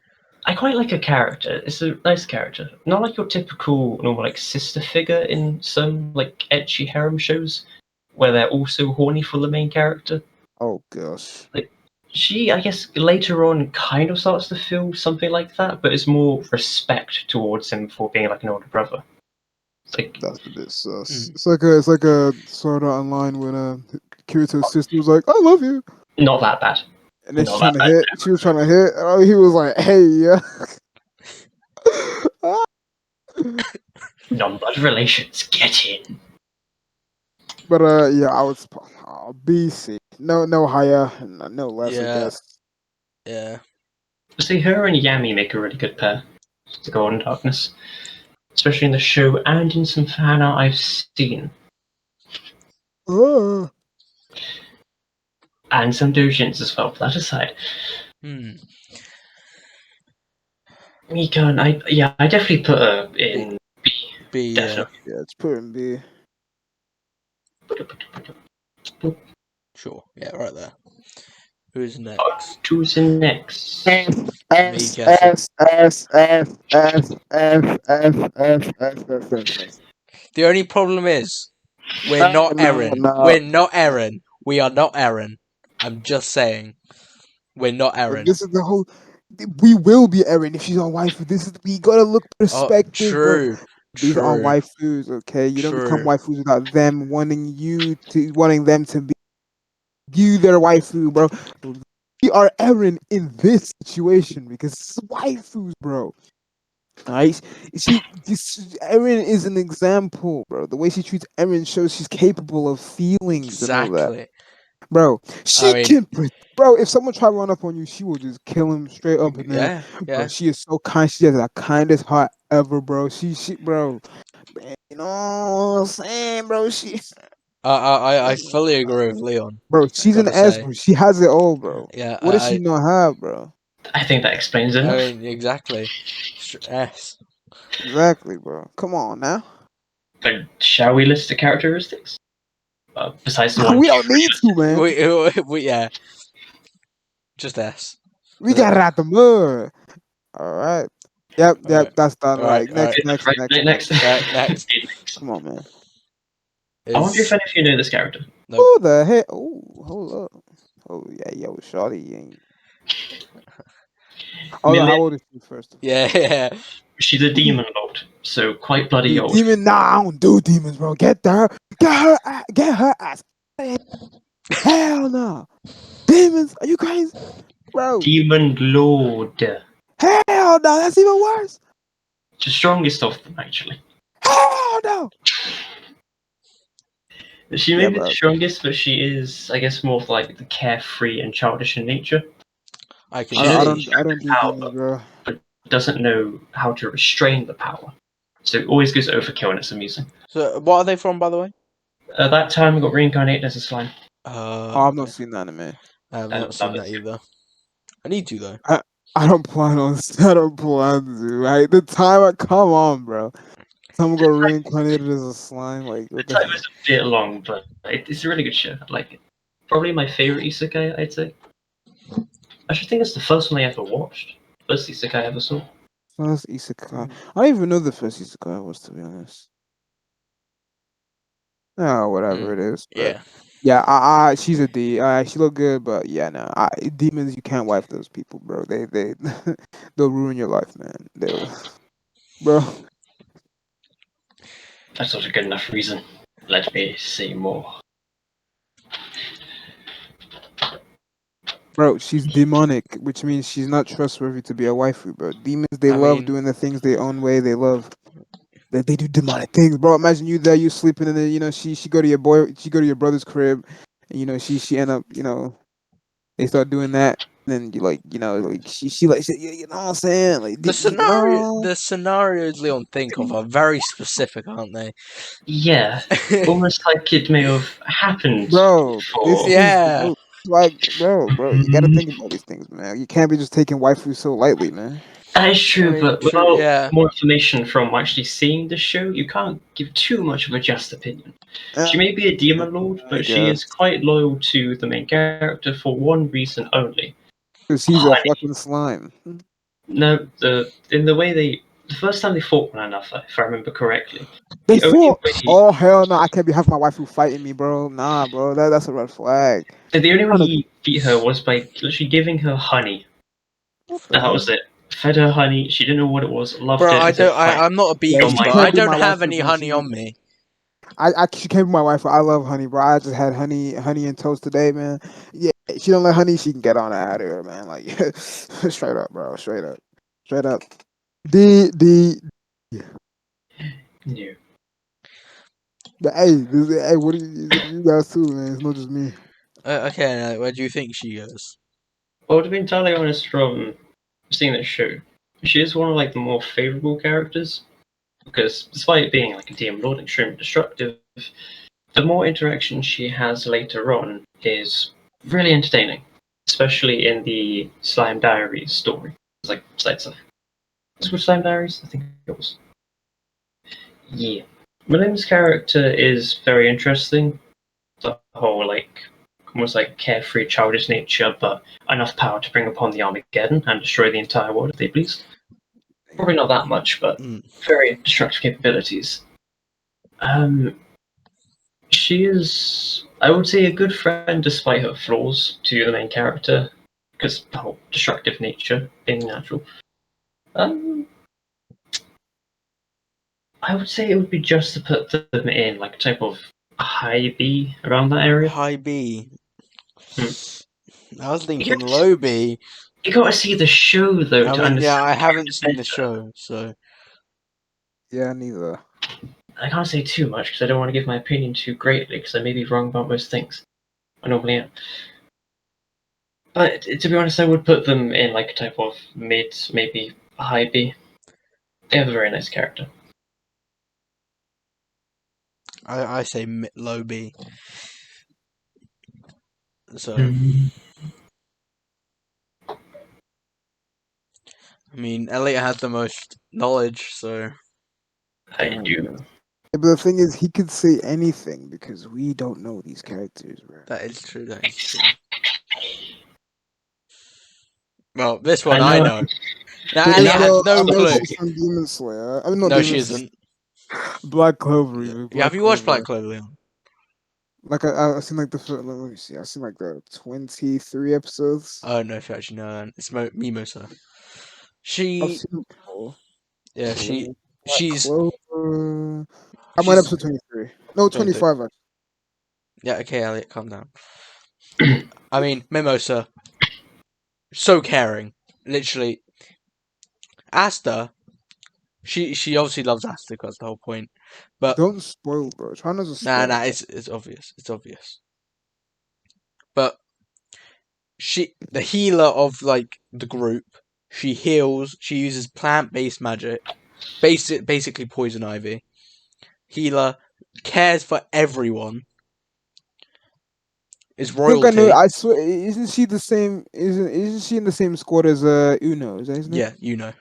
Speaker 1: I quite like her character. It's a nice character. Not like your typical normal like sister figure in some like ecchi harem shows where they're also horny for the main character.
Speaker 3: Oh gosh.
Speaker 1: Like she, I guess, later on kind of starts to feel something like that, but it's more respect towards him for being like an older brother. It's like,
Speaker 3: That's a bit sus.
Speaker 2: Mm.
Speaker 3: It's like a Sword Art Online when Kirito's sister was like, "I love you,"
Speaker 1: not that bad.
Speaker 3: and then
Speaker 1: Not
Speaker 3: she's
Speaker 1: that
Speaker 3: trying to
Speaker 1: bad.
Speaker 3: hit. She was trying to hit. Oh, he was like, "Hey, yeah."
Speaker 1: Non-blood relations, get in.
Speaker 3: But yeah, I was BC. No higher, no less, I
Speaker 2: Yeah.
Speaker 3: guess.
Speaker 2: Yeah.
Speaker 1: See, her and Yami make a really good pair. The Golden Darkness, especially in the show and in some fan art I've seen, and some doujins as well. But that aside,
Speaker 2: Hmm.
Speaker 1: Mikan, I definitely put her in B.
Speaker 2: B.
Speaker 1: Definitely.
Speaker 3: Yeah, it's put in B.
Speaker 2: Sure. Yeah. Right there. Who's next?
Speaker 1: Who's in next?
Speaker 2: Me guessing. The only problem is we're not Eren. We're not Eren. We are not Eren. I'm just saying. We're not Eren.
Speaker 3: This is the whole. We will be Eren if she's on waifu. This is we gotta look perspective, bro.
Speaker 2: True.
Speaker 3: These are
Speaker 2: True.
Speaker 3: waifus, okay? You don't become
Speaker 2: True.
Speaker 3: waifus without them wanting them to be you their waifu, bro. We are Eren in this situation because it's waifus, bro. Alright, Eren is an example, bro. The way she treats Eren shows she's capable of feelings and all that,
Speaker 2: Exactly.
Speaker 3: bro.
Speaker 2: I mean,
Speaker 3: Bro. If someone try to run up on you, she will just kill him straight up and down.
Speaker 2: yeah,
Speaker 3: Bro,
Speaker 2: yeah.
Speaker 3: she is so kind. She has the kindest heart ever, bro. Bro. Man, you know what I'm saying, bro?
Speaker 2: I fully agree with Leon.
Speaker 3: Bro,
Speaker 2: I
Speaker 3: she's an
Speaker 2: gotta
Speaker 3: S,
Speaker 2: say,
Speaker 3: bro. She has it all, bro.
Speaker 2: yeah.
Speaker 3: What does she not have, bro?
Speaker 1: I think that explains
Speaker 2: I
Speaker 1: enough.
Speaker 2: mean, exactly. S.
Speaker 3: Exactly, bro. Come on now.
Speaker 1: But shall we list the characteristics? Besides the one
Speaker 3: We don't need to, man.
Speaker 2: Yeah. Just S.
Speaker 3: We got it out the mud. All right. Yep.
Speaker 2: Alright.
Speaker 3: That's done.
Speaker 2: Alright,
Speaker 3: Right. Next.
Speaker 1: Next.
Speaker 2: Right, next.
Speaker 3: Come on, man.
Speaker 1: I wonder if
Speaker 2: Is
Speaker 1: any of you know this character.
Speaker 2: Nope.
Speaker 3: Who the heck? Oh, hold up. Oh yeah, yo, shawty ain't. Oh, no,
Speaker 1: Millie,
Speaker 3: how old is she first?
Speaker 2: yeah.
Speaker 1: she's a demon lord, so quite bloody old.
Speaker 3: Demon? Nah, I don't do demons, bro. Get her ass. Hell no. Demons? Are you crazy, bro?
Speaker 1: Demon lord.
Speaker 3: Hell no. That's even worse.
Speaker 1: The strongest of them, actually.
Speaker 3: Hell no.
Speaker 1: She may
Speaker 3: Yeah,
Speaker 1: be the
Speaker 3: bro.
Speaker 1: strongest, but she is, I guess, more of like the carefree and childish in nature.
Speaker 2: I can
Speaker 1: She
Speaker 3: I
Speaker 1: knows
Speaker 2: see.
Speaker 3: don't do
Speaker 1: power,
Speaker 3: demons, bro.
Speaker 1: but doesn't know how to restrain the power. So it always goes overkill, and it's amusing.
Speaker 2: So, what are they from, by the way?
Speaker 1: At that time, I got reincarnated as a slime.
Speaker 3: Oh, I've not seen that, man.
Speaker 2: I have
Speaker 1: I
Speaker 2: not seen
Speaker 1: love
Speaker 2: that
Speaker 1: it.
Speaker 2: either. I need to though.
Speaker 3: I don't plan on. I don't plan to. Right, the time I come on, bro. Someone got reincarnated as a slime. Like
Speaker 1: The
Speaker 3: what the
Speaker 1: time
Speaker 3: heck?
Speaker 1: is a bit long, but it's a really good show. I like it. Probably my favorite isekai, I'd say. I should think it's the first one I ever watched. First isekai I ever saw.
Speaker 3: First isekai. I don't even know the first isekai was, to be honest. Oh, whatever it is. But
Speaker 2: Yeah.
Speaker 3: yeah, she's a D. She look good, but yeah, no. Demons, you can't wife those people, bro. They they'll ruin your life, man. They'll, bro.
Speaker 1: That's not a good enough reason. Let me see more.
Speaker 3: Bro, she's demonic, which means she's not trustworthy to be a waifu, bro. Demons, they
Speaker 2: I
Speaker 3: love
Speaker 2: mean,
Speaker 3: doing the things their own way. They love they do demonic things, bro. Imagine you there, you sleeping, and then she go to she go to your brother's crib, and she end up they start doing that. And then you like like she like you know what I'm saying, like
Speaker 2: the scenarios Leon think of are very specific, aren't they?
Speaker 1: Yeah, almost like it may have happened
Speaker 3: bro. This
Speaker 1: before.
Speaker 3: is
Speaker 2: Yeah.
Speaker 3: like bro. You got to think about these things, man. You can't be just taking waifu so lightly, man.
Speaker 1: That is
Speaker 2: I
Speaker 1: true,
Speaker 2: mean,
Speaker 1: but
Speaker 2: true.
Speaker 1: without
Speaker 2: Yeah.
Speaker 1: more information from actually seeing the show, you can't give too much of a just opinion. She may be a demon lord,
Speaker 3: I
Speaker 1: but she
Speaker 3: guess
Speaker 1: is quite loyal to the main character for one reason only.
Speaker 3: because he's a fucking slime.
Speaker 1: No, in the way they the first time they fought one another, if I remember correctly,
Speaker 3: They
Speaker 1: the only
Speaker 3: fought.
Speaker 1: way
Speaker 3: Oh hell no! I can't be having my waifu fighting me, bro. Nah, bro. That's a red flag.
Speaker 1: the only way
Speaker 3: Tryna-
Speaker 1: he beat her was by literally giving her honey.
Speaker 3: What the
Speaker 1: And that
Speaker 3: hell?
Speaker 1: was it. Fed her honey. She didn't know what it was. Loved
Speaker 2: Bro,
Speaker 1: it.
Speaker 2: I
Speaker 1: And said,
Speaker 2: don't.
Speaker 1: "Fine,
Speaker 2: I'm not a
Speaker 3: Yeah,
Speaker 1: you're
Speaker 2: beast,
Speaker 3: she
Speaker 2: but
Speaker 1: mine."
Speaker 2: I
Speaker 3: can't be
Speaker 2: don't
Speaker 3: my
Speaker 2: have
Speaker 3: waifu,
Speaker 2: any
Speaker 3: bro.
Speaker 2: honey on me.
Speaker 3: She can't be my wife. I love honey, bro. I just had honey and toast today, man. Yeah, she don't like honey. She can get on out of here, man. Like straight up, bro. Straight up. The
Speaker 1: No.
Speaker 3: hey, what do you guys too, man? It's not just me.
Speaker 2: Okay, now, where do you think she goes?
Speaker 1: Well, to be entirely honest, from seeing this show, she is one of like the more favorable characters because despite being like a DM Lord and extremely destructive, the more interaction she has later on is really entertaining, especially in the Slime Diaries story. It's like it's called Slime Diaries, I think it was. Yeah, William's character is very interesting. The whole like almost like carefree, childish nature, but enough power to bring upon the Armageddon and destroy the entire world if they please. Probably not that much, but very destructive capabilities. Um, she is, I would say, a good friend despite her flaws to the main character, because the whole destructive nature being natural. Um, I would say it would be just to put them in like a type of high B around that area.
Speaker 2: High B.
Speaker 1: Hmm.
Speaker 2: I was thinking low B.
Speaker 1: You gotta see the show though
Speaker 2: I
Speaker 1: to
Speaker 2: mean, yeah,
Speaker 1: understand.
Speaker 2: I haven't
Speaker 1: the
Speaker 2: seen the
Speaker 1: better.
Speaker 2: show, so
Speaker 3: Yeah, neither.
Speaker 1: I can't say too much because I don't want to give my opinion too greatly because I may be wrong about most things. I normally am. But to be honest, I would put them in like a type of mid, maybe a high B. They have a very nice character.
Speaker 2: I say low B. So, I mean, Elliot has the most knowledge, so
Speaker 1: I do.
Speaker 3: But the thing is, he could say anything because we don't know these characters, bro.
Speaker 2: that is true. That is true. Well, this one
Speaker 1: I
Speaker 2: I
Speaker 1: know.
Speaker 2: know. Now,
Speaker 3: This
Speaker 2: Elliot has
Speaker 3: girl, I
Speaker 2: no
Speaker 3: know
Speaker 2: clue.
Speaker 3: she's from Demon Slayer. I mean, not
Speaker 2: No,
Speaker 3: Demon
Speaker 2: she
Speaker 3: Slayer.
Speaker 2: isn't.
Speaker 3: Black Clover. Even,
Speaker 2: Yeah, have
Speaker 3: Black
Speaker 2: you watched Black
Speaker 3: Clover.
Speaker 2: Clover, Leon?
Speaker 3: Like I seen like let me see. I seen like the 23 episodes.
Speaker 2: Oh no, if you actually know, it's Mimosa.
Speaker 3: I've
Speaker 2: She,
Speaker 3: seen them before.
Speaker 2: yeah,
Speaker 3: Black
Speaker 2: she's
Speaker 3: Clover. I'm on
Speaker 2: she's
Speaker 3: episode 23. No,
Speaker 2: 23.
Speaker 3: 25. Actually.
Speaker 2: Yeah, okay, Elliot, calm down. I mean, Mimosa, so caring. Literally, Asta, she obviously loves Asta, that's the whole point. But
Speaker 3: Don't spoil, bro. Try not to spoil.
Speaker 2: nah, it's obvious. It's obvious. But the healer of like the group, she heals. She uses plant-based magic, basically poison ivy. Healer cares for everyone. Is
Speaker 3: I think I know.
Speaker 2: royalty.
Speaker 3: I swear, isn't she the same? Isn't she in the same squad as Uno? Is that his name?
Speaker 2: Yeah, you know.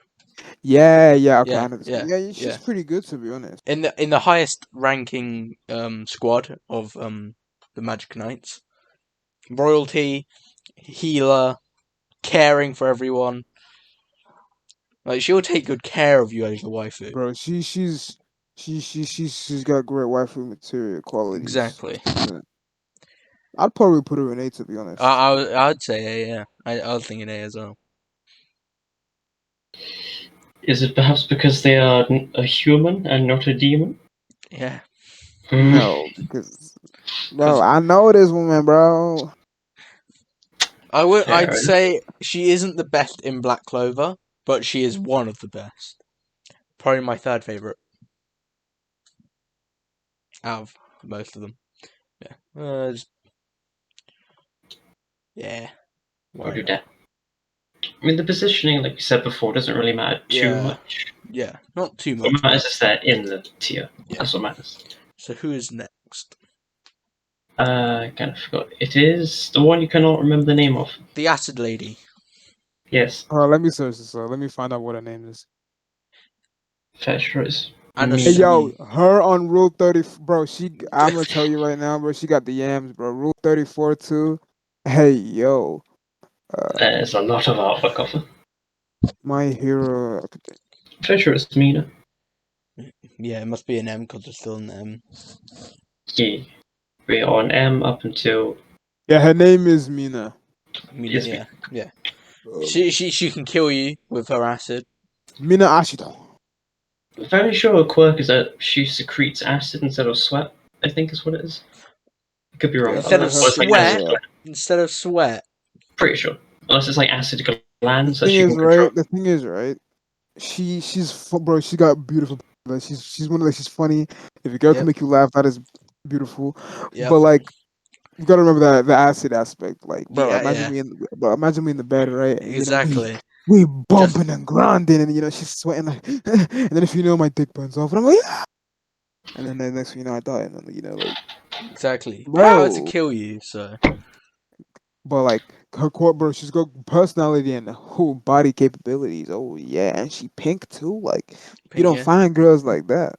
Speaker 3: Yeah. Okay,
Speaker 2: Yeah,
Speaker 3: I know this.
Speaker 2: yeah,
Speaker 3: Yeah, she's
Speaker 2: yeah.
Speaker 3: pretty good to be honest.
Speaker 2: In the highest ranking squad of the Magic Knights, royalty, healer, caring for everyone. Like she'll take good care of you as the waifu.
Speaker 3: Bro, she's got great waifu material qualities.
Speaker 2: Exactly.
Speaker 3: Yeah. I'd probably put her in A to be honest.
Speaker 2: I'd say A, yeah. I was thinking A as well.
Speaker 1: Is it perhaps because they are a human and not a demon?
Speaker 2: Yeah.
Speaker 3: No, because bro, I know this woman, bro.
Speaker 2: I'd
Speaker 1: Fair
Speaker 2: say she isn't the best in Black Clover, but she is one of the best. Probably my third favorite out of most of them. Yeah. Yeah.
Speaker 1: I'll
Speaker 2: Why
Speaker 1: do
Speaker 2: not?
Speaker 1: that. I mean, the positioning, like you said before, doesn't really matter too much.
Speaker 2: Yeah, not too much.
Speaker 1: What matters is that in the tier.
Speaker 2: Yeah.
Speaker 1: That's what matters.
Speaker 2: So who is next?
Speaker 1: I kind of forgot. It is the one you cannot remember the name of.
Speaker 2: The Acid Lady.
Speaker 1: Yes,
Speaker 3: Let me search this up. Let me find out what her name is.
Speaker 1: fair choice.
Speaker 2: And a
Speaker 3: Hey yo,
Speaker 2: Sui.
Speaker 3: her on Rule 30, bro. I'm gonna tell you right now, bro. She got the yams, bro. Rule 34 too. Hey yo,
Speaker 1: There's a lot of artwork of her.
Speaker 3: My Hero Academia.
Speaker 1: fairly sure it's Mina.
Speaker 2: Yeah, it must be an M because it's still an M.
Speaker 1: Yeah. We're on M up until
Speaker 3: Yeah, her name is Mina.
Speaker 2: I mean,
Speaker 1: yes,
Speaker 2: yeah. She can kill you with her acid.
Speaker 3: Mina Ashido.
Speaker 1: I'm fairly sure her quirk is that she secretes acid instead of sweat. I think is what it is. I could be wrong.
Speaker 3: Yeah,
Speaker 2: Instead
Speaker 3: her,
Speaker 2: of
Speaker 3: her
Speaker 1: Or it's like
Speaker 3: thing is,
Speaker 1: acid
Speaker 2: sweat.
Speaker 1: gland.
Speaker 2: Instead of sweat.
Speaker 1: Pretty sure. Unless it's like acid
Speaker 3: the
Speaker 1: glands that
Speaker 3: thing
Speaker 1: she
Speaker 3: is,
Speaker 1: can control.
Speaker 3: right? The thing is, right? Bro. She got beautiful. Like she's one of like she's funny. If a girl can
Speaker 2: Yep.
Speaker 3: make you laugh, that is beautiful.
Speaker 2: Yep.
Speaker 3: But like, you gotta remember that the acid aspect. Like, bro,
Speaker 2: Yeah. Yeah.
Speaker 3: imagine me in the bed, right? And,
Speaker 2: Exactly.
Speaker 3: we
Speaker 2: Just
Speaker 3: bumping and grinding, and she's sweating like, and then if you know my dick burns off, and I'm like, yeah. And then the next thing you know, I die, and then like,
Speaker 2: exactly. Power to
Speaker 3: bro.
Speaker 2: kill you. So
Speaker 3: But like her core, bro, she's got personality and whole body capabilities. Oh yeah, and she pink too. Like you
Speaker 2: pink.
Speaker 3: don't
Speaker 2: Yeah.
Speaker 3: find girls like that.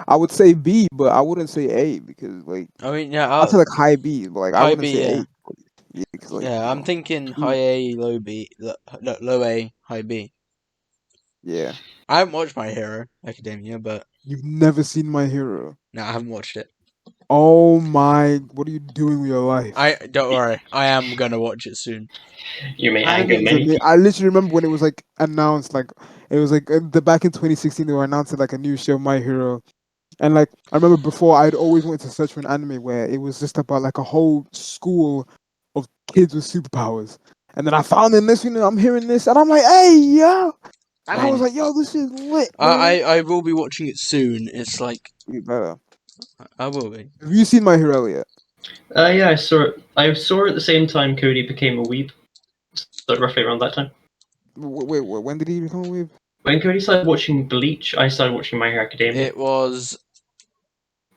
Speaker 3: I would say B, but I wouldn't say A because like
Speaker 2: I mean, yeah.
Speaker 3: I'd say like high B, but like I
Speaker 2: High
Speaker 3: wouldn't
Speaker 2: B.
Speaker 3: say
Speaker 2: Yeah.
Speaker 3: A. Yeah, because like
Speaker 2: Yeah. I'm thinking high
Speaker 3: B.
Speaker 2: A, low B, low A, high B.
Speaker 3: Yeah,
Speaker 2: I haven't watched My Hero Academia, but
Speaker 3: you've never seen My Hero.
Speaker 2: no, I haven't watched it.
Speaker 3: Oh my, what are you doing with your life?
Speaker 2: I don't worry. I am gonna watch it soon.
Speaker 1: You may
Speaker 3: Anime
Speaker 1: anger
Speaker 3: is
Speaker 1: many
Speaker 3: amazing.
Speaker 1: people.
Speaker 3: I literally remember when it was like announced, like it was like the back in 2016 they were announcing like a new show, My Hero. And like I remember before, I'd always wanted to search for an anime where it was just about like a whole school of kids with superpowers. And then I found in this, I'm hearing this, and I'm like, hey, yo! And
Speaker 2: I
Speaker 3: I was
Speaker 2: mean,
Speaker 3: like, yo, this is lit, bro.
Speaker 2: I will be watching it soon. It's like
Speaker 3: You better.
Speaker 2: I will be.
Speaker 3: Have you seen My Hero yet?
Speaker 1: Yeah, I saw it. I saw it at the same time Cody became a weeb. So roughly around that time.
Speaker 3: Wait, when did he become a weeb?
Speaker 1: When Cody started watching Bleach, I started watching My Hero Academia.
Speaker 2: It was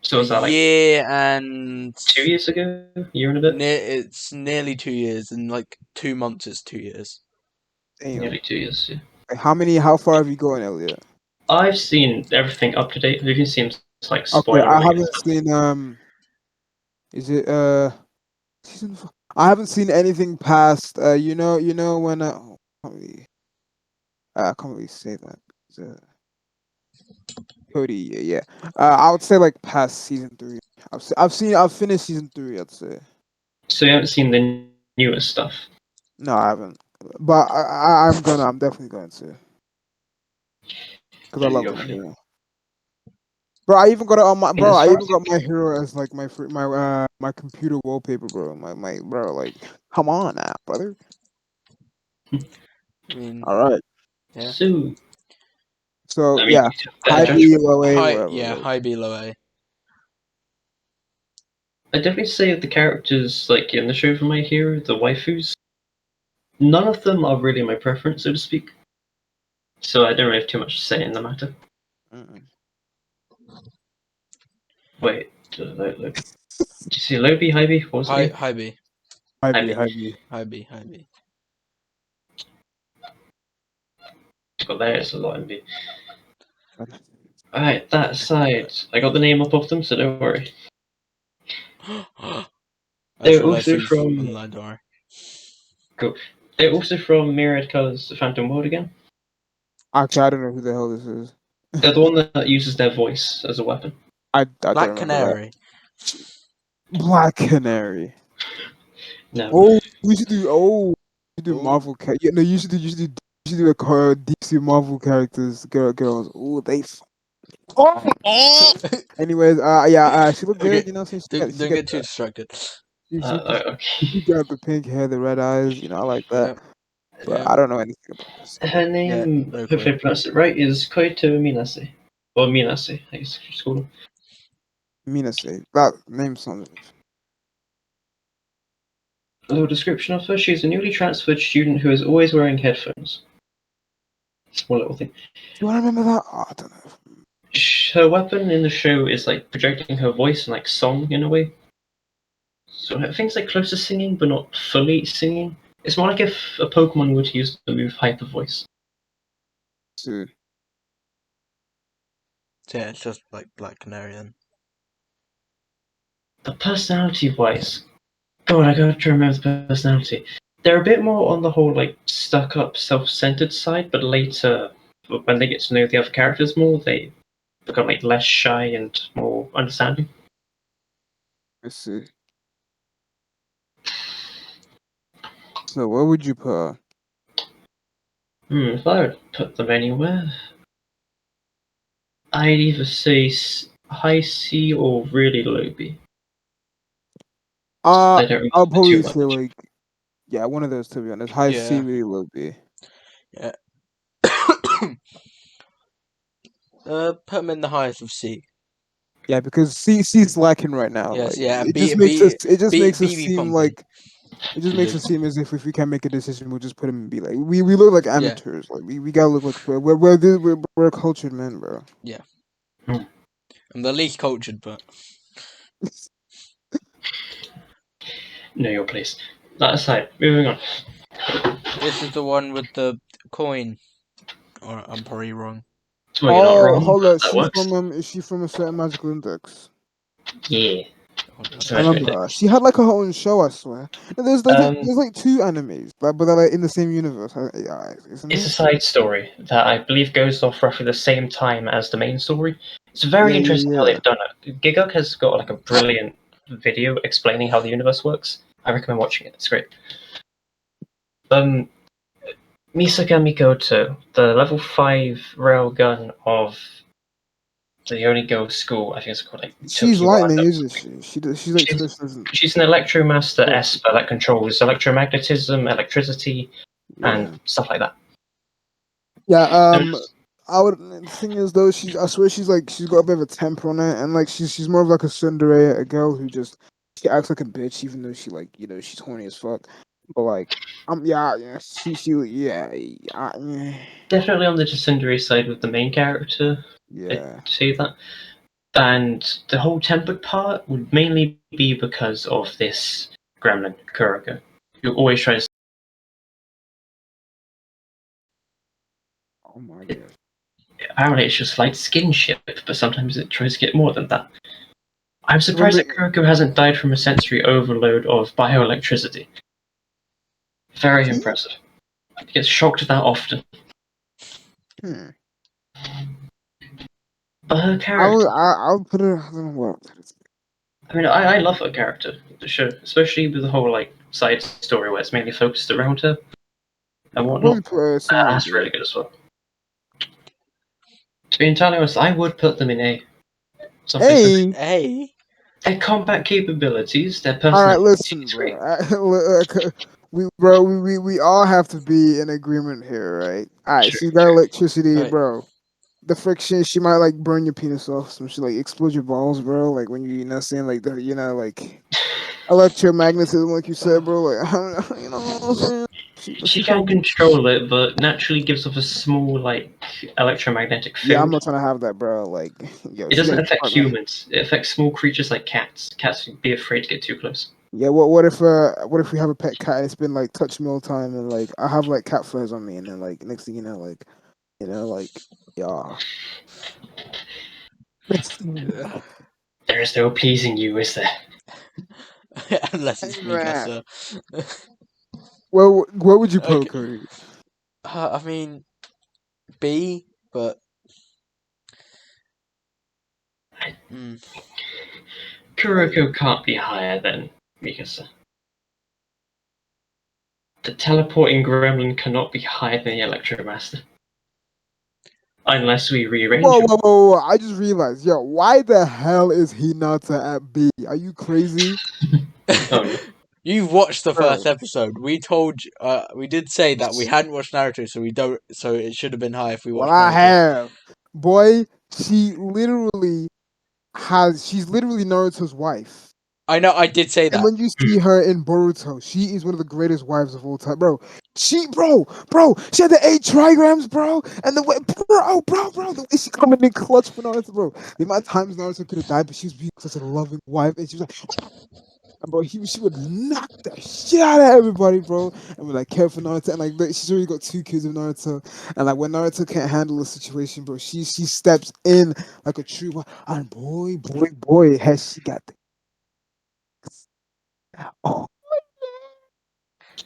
Speaker 1: So
Speaker 2: a
Speaker 1: was that like
Speaker 2: year and
Speaker 1: 2 years ago? A year and a bit?
Speaker 2: it's nearly 2 years. In like 2 months, it's 2 years.
Speaker 3: Damn.
Speaker 1: Nearly 2 years, yeah.
Speaker 3: Like, how far have you gone, Elliot?
Speaker 1: I've seen everything up to date. Have you seen like
Speaker 3: Okay,
Speaker 1: spoiler
Speaker 3: I
Speaker 1: related
Speaker 3: haven't
Speaker 1: stuff?
Speaker 3: seen, is it, season four? I haven't seen anything past, when, I can't really say that. Uh, Cody, yeah. I would say like past season 3. I've finished season 3. I'd say
Speaker 1: So you haven't seen the newest stuff?
Speaker 3: no, I haven't. But I'm definitely going to because I
Speaker 1: There you
Speaker 3: love
Speaker 1: go.
Speaker 3: my hero. Bro, I even got it on my
Speaker 1: And
Speaker 3: bro.
Speaker 1: as
Speaker 3: I
Speaker 1: far
Speaker 3: even
Speaker 1: as
Speaker 3: got my hero as like my computer wallpaper, bro. My bro, like, come on now, brother.
Speaker 2: I mean,
Speaker 3: All right.
Speaker 2: yeah.
Speaker 1: so,
Speaker 3: So
Speaker 1: I mean,
Speaker 3: yeah,
Speaker 1: you have better
Speaker 3: high
Speaker 2: Yeah.
Speaker 3: B,
Speaker 1: judgment.
Speaker 3: low A,
Speaker 2: High,
Speaker 3: whatever.
Speaker 2: yeah,
Speaker 3: Like,
Speaker 2: high B, low A.
Speaker 1: I definitely say the characters like in the show for My Hero, the waifus, none of them are really my preference, so to speak. So I don't really have too much to say in the matter.
Speaker 3: mm-mm.
Speaker 1: Wait, did you see low B, high B? What was it again?
Speaker 2: High B,
Speaker 3: High
Speaker 1: High
Speaker 3: B,
Speaker 1: B.
Speaker 3: high B.
Speaker 2: high B, high B.
Speaker 1: Got there, it's a lot in B. Alright, that aside, I got the name up of them, so don't worry.
Speaker 2: I
Speaker 1: They're
Speaker 2: just realised
Speaker 1: also
Speaker 2: who's
Speaker 1: from
Speaker 2: online, don't worry.
Speaker 1: cool. They're also from Myriad Colors, the Phantom World again.
Speaker 3: Actually, I don't know who the hell this is.
Speaker 1: They're the one that uses their voice as a weapon.
Speaker 3: I don't
Speaker 2: Black
Speaker 3: remember that.
Speaker 2: Canary.
Speaker 3: Black Canary.
Speaker 1: No.
Speaker 3: Oh, we should do. Oh, we should do
Speaker 2: Ooh.
Speaker 3: Marvel. Yeah, no, you should do like her DC Marvel characters, girls. Oh, Oh. Anyways, yeah, she looked
Speaker 2: Okay,
Speaker 3: good. So she
Speaker 2: don't
Speaker 3: got
Speaker 2: get too distracted.
Speaker 3: she got the pink hair, the red eyes. I like that.
Speaker 2: Yeah,
Speaker 3: But
Speaker 2: yeah,
Speaker 3: I don't know anything about this.
Speaker 1: Her
Speaker 2: yeah,
Speaker 1: name,
Speaker 2: no
Speaker 1: hopefully
Speaker 2: clue.
Speaker 1: I pronounced it right, is Koito Minase. Or Minase, I guess you should call her.
Speaker 3: Mina say that name sounds.
Speaker 1: A little description of her. She's a newly transferred student who is always wearing headphones. Small little thing.
Speaker 3: Do you want to remember that? Oh, I don't know.
Speaker 1: Her weapon in the show is like projecting her voice and like song in a way. So her thing's like close to singing, but not fully singing. It's more like if a Pokemon were to use the move Hyper Voice.
Speaker 3: So,
Speaker 2: Yeah, it's just like Black Canary then.
Speaker 1: But personality-wise, God, I gotta remember the personality. They're a bit more on the whole like stuck-up, self-centered side, but later but when they get to know the other characters more, they become like less shy and more understanding.
Speaker 3: Let's see. So where would you put her?
Speaker 1: If I would put them anywhere, I'd either say high C or really low B. They don't really
Speaker 3: I'll
Speaker 1: differ too
Speaker 3: probably say
Speaker 1: much.
Speaker 3: like, yeah, one of those, to be honest. High C,
Speaker 2: Yeah.
Speaker 3: really low B.
Speaker 2: Yeah. Put them in the highest of C.
Speaker 3: Yeah, because C's lacking right now.
Speaker 2: Yes,
Speaker 3: Like
Speaker 2: yeah.
Speaker 3: it
Speaker 2: B
Speaker 3: just makes us
Speaker 2: be
Speaker 3: seem
Speaker 2: pumping.
Speaker 3: like it just makes
Speaker 2: Good.
Speaker 3: us seem as if we can't make a decision, we'll just put him in B. Like we look like amateurs. Like we gotta look like we're cultured men, bro.
Speaker 2: Yeah.
Speaker 1: Hmm.
Speaker 2: I'm the least cultured, but
Speaker 1: Know your place. That aside, moving on.
Speaker 2: this is the one with the coin. Or I'm probably wrong.
Speaker 1: Well, you're not
Speaker 3: Oh,
Speaker 1: wrong.
Speaker 3: hold on.
Speaker 1: That
Speaker 3: She's
Speaker 1: works.
Speaker 3: from is she from a certain magical index?
Speaker 1: Yeah.
Speaker 3: I remember her. She had like her own show, I swear. And there's like two animes, but they're like in the same universe, yeah, isn't
Speaker 1: It's a
Speaker 3: it?
Speaker 1: side story that I believe goes off roughly the same time as the main story. It's very
Speaker 3: Yeah,
Speaker 1: interesting how
Speaker 3: yeah.
Speaker 1: they've done it. Giguk has got like a brilliant video explaining how the universe works. I recommend watching it. It's great. Misagami Goto, the level 5 railgun of the Yonigo school, I think it's called like
Speaker 3: She's
Speaker 1: Tokyo
Speaker 3: lightning,
Speaker 1: Ando.
Speaker 3: isn't she? She's like
Speaker 1: She's,
Speaker 3: specialized.
Speaker 1: she's an Electromaster
Speaker 3: Oh,
Speaker 1: Esper that controls electromagnetism, electricity, and
Speaker 3: yeah.
Speaker 1: stuff like that.
Speaker 3: Yeah,
Speaker 1: There's-
Speaker 3: I would. The thing is, though, I swear she's got a bit of a temper on it, and like she's more of like a tsundere, a girl who just she acts like a bitch, even though she like she's horny as fuck. But like, yeah,
Speaker 1: Definitely on the Tsundere side with the main character, I'd
Speaker 3: yeah.
Speaker 1: say that. And the whole tempered part would mainly be because of this gremlin, Kuroko, who always tries.
Speaker 3: Oh my god.
Speaker 1: Apparently, it's just light skinship, but sometimes it tries to get more than that. I'm
Speaker 3: Well,
Speaker 1: surprised that Kuroko hasn't died from a sensory overload of bioelectricity. Very impressive. He gets shocked that often.
Speaker 3: hmm.
Speaker 1: But her character,
Speaker 3: I'll put her. I don't know what.
Speaker 1: I mean, I love her character, the show, especially with the whole like side story where it's mainly focused around her and
Speaker 3: I'll probably
Speaker 1: whatnot.
Speaker 3: put her somewhere in
Speaker 1: That's
Speaker 3: B.
Speaker 1: really good as well. To be entirely honest, I would put them in A. Something simply.
Speaker 3: Hey.
Speaker 2: Hey.
Speaker 1: Their combat capabilities, their
Speaker 3: All right,
Speaker 1: personality
Speaker 3: listen,
Speaker 1: is
Speaker 3: bro.
Speaker 1: great.
Speaker 3: We all have to be in agreement here, right? All right,
Speaker 1: Sure.
Speaker 3: she's got electricity,
Speaker 2: Right.
Speaker 3: bro. The friction, she might like burn your penis off. Some shit like explode your balls, bro. Like when you know, what I'm saying like like electromagnetism, like you said, bro. Like you know what I'm saying?
Speaker 1: She
Speaker 3: She
Speaker 1: can
Speaker 3: probably.
Speaker 1: control it, but naturally gives off a small, like, electromagnetic
Speaker 3: Yeah, I'm
Speaker 1: field.
Speaker 3: not trying to have that, bro. Like, yo,
Speaker 1: It
Speaker 3: she
Speaker 1: doesn't
Speaker 3: got
Speaker 1: affect
Speaker 3: partner.
Speaker 1: humans. It affects small creatures like cats. Cats would be afraid to get too close.
Speaker 3: Yeah, what if we have a pet cat? It's been like touch me all the time, and like I have like cat furs on me, and then like next thing you know, like yeah.
Speaker 1: There is no pleasing you, is there?
Speaker 2: Unless it's
Speaker 3: Hey,
Speaker 2: me,
Speaker 3: man.
Speaker 2: Buster.
Speaker 3: Well, where would you put
Speaker 2: Okay.
Speaker 3: Cody?
Speaker 2: I mean, B, but. Mm,
Speaker 1: Kuroko can't be higher than Mikasa. The teleporting gremlin cannot be higher than the Electromaster. Unless we rearrange
Speaker 3: Whoa,
Speaker 1: him.
Speaker 3: whoa, whoa, whoa! I just realized, yo, why the hell is Hinata at B? Are you crazy,
Speaker 1: Oh no.
Speaker 2: You've watched the first
Speaker 3: bro?
Speaker 2: episode. We told you, we did say that we hadn't watched Naruto, so we don't. So it should have been high if we
Speaker 3: Well,
Speaker 2: watched
Speaker 3: I
Speaker 2: Naruto.
Speaker 3: have, boy. She's literally Naruto's wife.
Speaker 2: I know. I did say
Speaker 3: And
Speaker 2: that.
Speaker 3: when you see her in Boruto, she is one of the greatest wives of all time, bro. She had the 8 trigrams, bro, and the way, bro, the way she coming in clutch for Naruto, bro. The amount of times Naruto could have died, but she was being such a loving wife, and she was like, and bro, she would knock the shit out of everybody, bro, and would like care for Naruto, and like she's already got 2 kids with Naruto, and like when Naruto can't handle the situation, bro, she steps in like a true wife, and boy, has she got the oh.